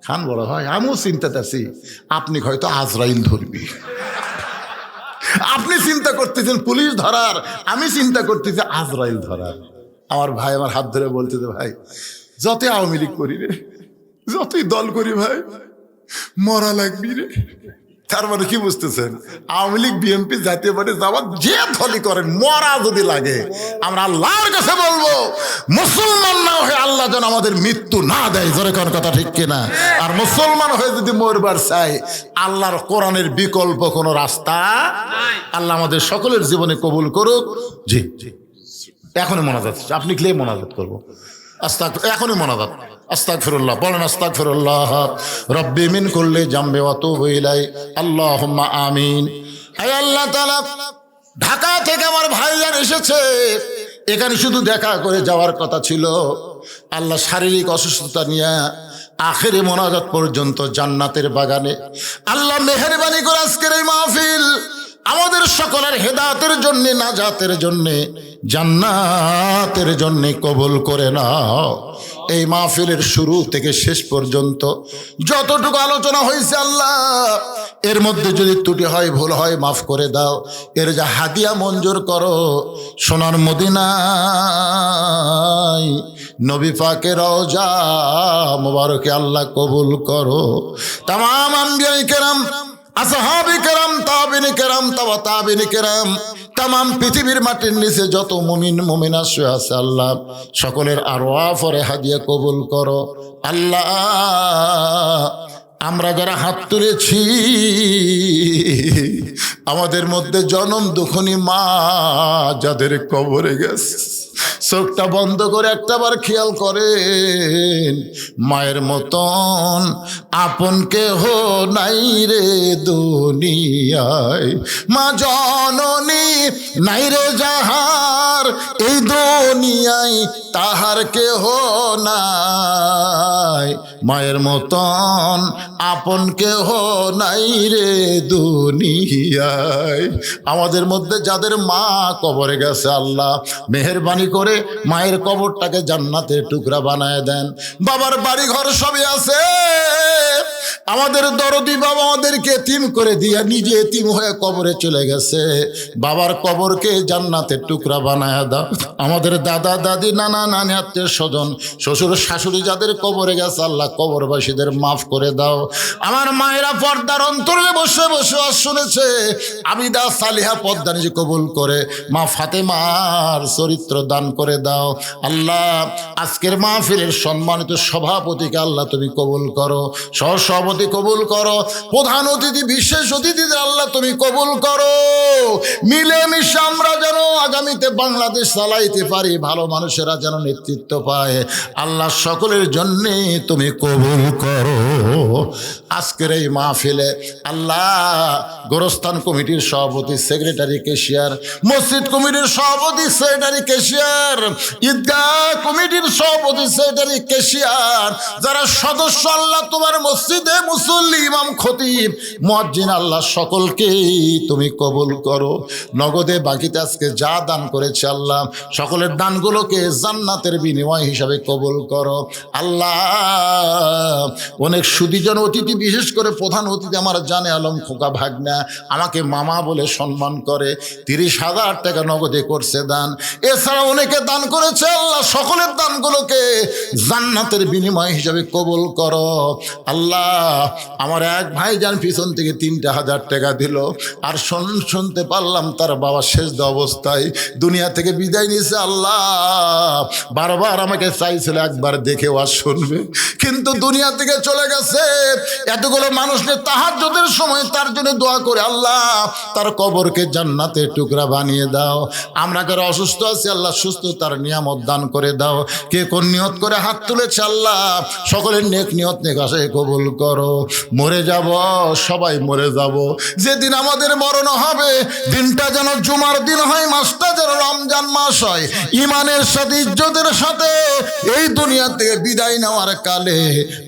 খান বড় ভাই, আমিও চিন্তাতে আছি আপনি হয়তো আজরাইল ধরবি। আপনি চিন্তা করতেছেন পুলিশ ধরার, আমি চিন্তা করতেছি আজরাইল ধরার। আমার ভাই আমার হাত ধরে বলতেছে, ভাই যতই আওয়ামী লীগ করি রে, যতই দল করি ভাই, মরা লাগবি রে। তার মানে কি বুঝতেছেন, আওয়ামী লীগ বিএনপি জাতীয় পার্টি জামাত যে দলই করেন, মরা যদি লাগে আমরা আল্লাহর কাছে বলবো মুসলমান না হয়ে আল্লাহ যেন আমাদের মৃত্যু না দেয়। জোরে কোন কথা ঠিক কিনা? আর মুসলমান হয়ে যদি মরবার চাই, আল্লাহর কোরআনের বিকল্প কোনো রাস্তা আল্লাহ আমাদের সকলের জীবনে কবুল করুক। জি এখনই মোনাজাত, আপনি ক্লে মোনাজাত করবো, এখনই মোনাজাত। আস্তাগফিরুল্লাহ বলেন, আস্তাগফিরুল্লাহ রব্বি মিন কুল্লি জামবি ওয়া তুবু ইলাই, আল্লাহুম্মা আমিন। হে আল্লাহ তাআলা, ঢাকা থেকে আমার ভাইজান এসেছে, এখানে শুধু দেখা করে যাওয়ার কথা ছিল। আল্লাহ শারীরিক অসুস্থতা নিয়ে আখেরি মোনাজাত পর্যন্ত জান্নাতের বাগানে আল্লাহ মেহেরবানি করে আজকের এই মাহফিল আমাদের সকলের হেদায়েতের জন্য, নাজাতের জন্য, জান্নাতের জন্য কবুল করে নাও। এই মাহফিলের শুরু থেকে শেষ পর্যন্ত যতটুকু আলোচনা হয়েছে আল্লাহ, এর মধ্যে যদি ত্রুটি হয়, ভুল হয়, মাফ করে দাও। এর যা হাদিয়া মঞ্জুর করো, সোনার মদিনায় নবী পাকের রওজা মুবারকে আল্লাহ কবুল করো। তামাম আম্বিয়া কেরাম, আসহাবে কেরাম, তাবিনে কেরাম, তাবিনে কেরাম, তামাম পৃথিবীর মাটির নিচে যত মুমিন মুমিনা শুয়ে আছে আল্লাহ, সকলের আরওয়াহ পরে হাদিয়া কবুল করো। আল্লাহ আমরা যারা হাত তুলেছি, আমাদের মধ্যে জনম দুঃখনী মা যাদের কবরে গেছে, চোখটা বন্ধ করে একটাবার খেয়াল করেন, মায়ের মতন আপন কেহ নাই রে দুনিয়ায়, মা জননী নাই রে যাহার এই দুনিয়ায়, তাহার কেহ নাই, মায়ের মতন আপন কেহ নাই রে দুনিয়ায়। আমাদের মধ্যে যাদের মা কবরে গেছে আল্লাহ মেহেরবানি করে মায়ের কবরটাকে জান্নাতের টুকরা বানায় দেন। বাবার বাড়ি ঘর সবই আছে, আমাদের দরদি বাবা আমাদেরকে এতিম করে দিয়া নিজে এতিম হয়ে কবরে চলে গেছে, বাবার কবরকে জান্নাতের টুকরা বানায় দাও। আমাদের দাদা দাদি নানা নানি আত্মীয় স্বজন শ্বশুর শাশুড়ি যাদের কবরে গেছে আল্লাহ কবরবাসীদের মাফ করে দাও। আমার মায়েরা পর্দার অন্তরে বসে বসে শুনেছে, আবিদা সালিহা পর্দা নিজে কবুল করে মা ফাতেমার চরিত্র দান করে দাও। আল্লাহ আজকের মাহফিলের সম্মানিত সভাপতিকে আল্লাহ তুমি কবুল করো, সহসভাপতি কবুল করো, প্রধান অতিথি বিশেষ অতিথিদের আল্লাহ তুমি কবুল করো। মিলেমিশে আমরা যেন আগামীতে বাংলাদেশ চালাইতে পারি, ভালো মানুষেরা যেন নেতৃত্ব পায়, আল্লাহ সকলের জন্যে তুমি কবুল করো। আজকের এই মাহফিলে আল্লাহ গোরস্থান কমিটির সভাপতি, সেক্রেটারি, কেশিয়ার, মসজিদ কমিটির সভাপতি, সেক্রেটারি, কেশিয়ার, ঈদগাহ কমিটির সভাপতি, সেক্রেটারি, কেশিয়ার, যারা সদস্য আল্লাহ তোমার মসজিদে মুসল্লি, ইমাম, খতিব, মুয়াজ্জিন আল্লাহ সকলকেই তুমি কবুল করো। নগদে বাকিতে আজকে যা দান করেছে আল্লাহ সকলের দানগুলোকে জান্নাতের বিনিময় হিসাবে কবুল করো। আল্লাহ অনেক সুদীজন অতিথি, বিশেষ করে প্রধান অতিথি আমার জানে আলম খোকা ভাগনা, আমাকে মামা বলে সম্মান করে, 30,000 টাকা নগদে করছে দান। এছাড়া অনেকে দান করেছে আল্লাহ সকলের দানগুলোকে জান্নাতের বিনিময় হিসাবে কবুল করো। আল্লাহ আমার এক ভাইজান পিছন থেকে 3,000 টাকা দিল, আর শুনতে পারলাম তার বাবা শেষ অবস্থায় দুনিয়া থেকে বিদায় নিয়েছে। আল্লাহ বারবার আমাকে চাইছিল একবার দেখে ওয়াজ শুনবে, কিন্তু দুনিয়া থেকে চলে গেছে। এতগুলো মানুষ নিয়ে তাহাজ্জুদের সময় তার জন্য দোয়া করে আল্লাহ তার কবরকে জান্নাতের টুকরা বানিয়ে দাও। আমরা যারা অসুস্থ আছি আল্লাহ সুস্থতার নিয়ামত দান করে দাও। কে কোন নিয়ত করে হাত তুলেছে আল্লাহ সকলের নেক নিয়ত নেক আশায় কবুল করো। মরে যাব, সবাই মরে যাব, যেদিন আমাদের মরণ হবে দিনটা যেন জুমার দিন হয়, মাসটা যেন রমজান মাস হয়, ইমানের সাথে ইজ্জতের সাথে এই দুনিয়া থেকে বিদায় নেওয়ার কালে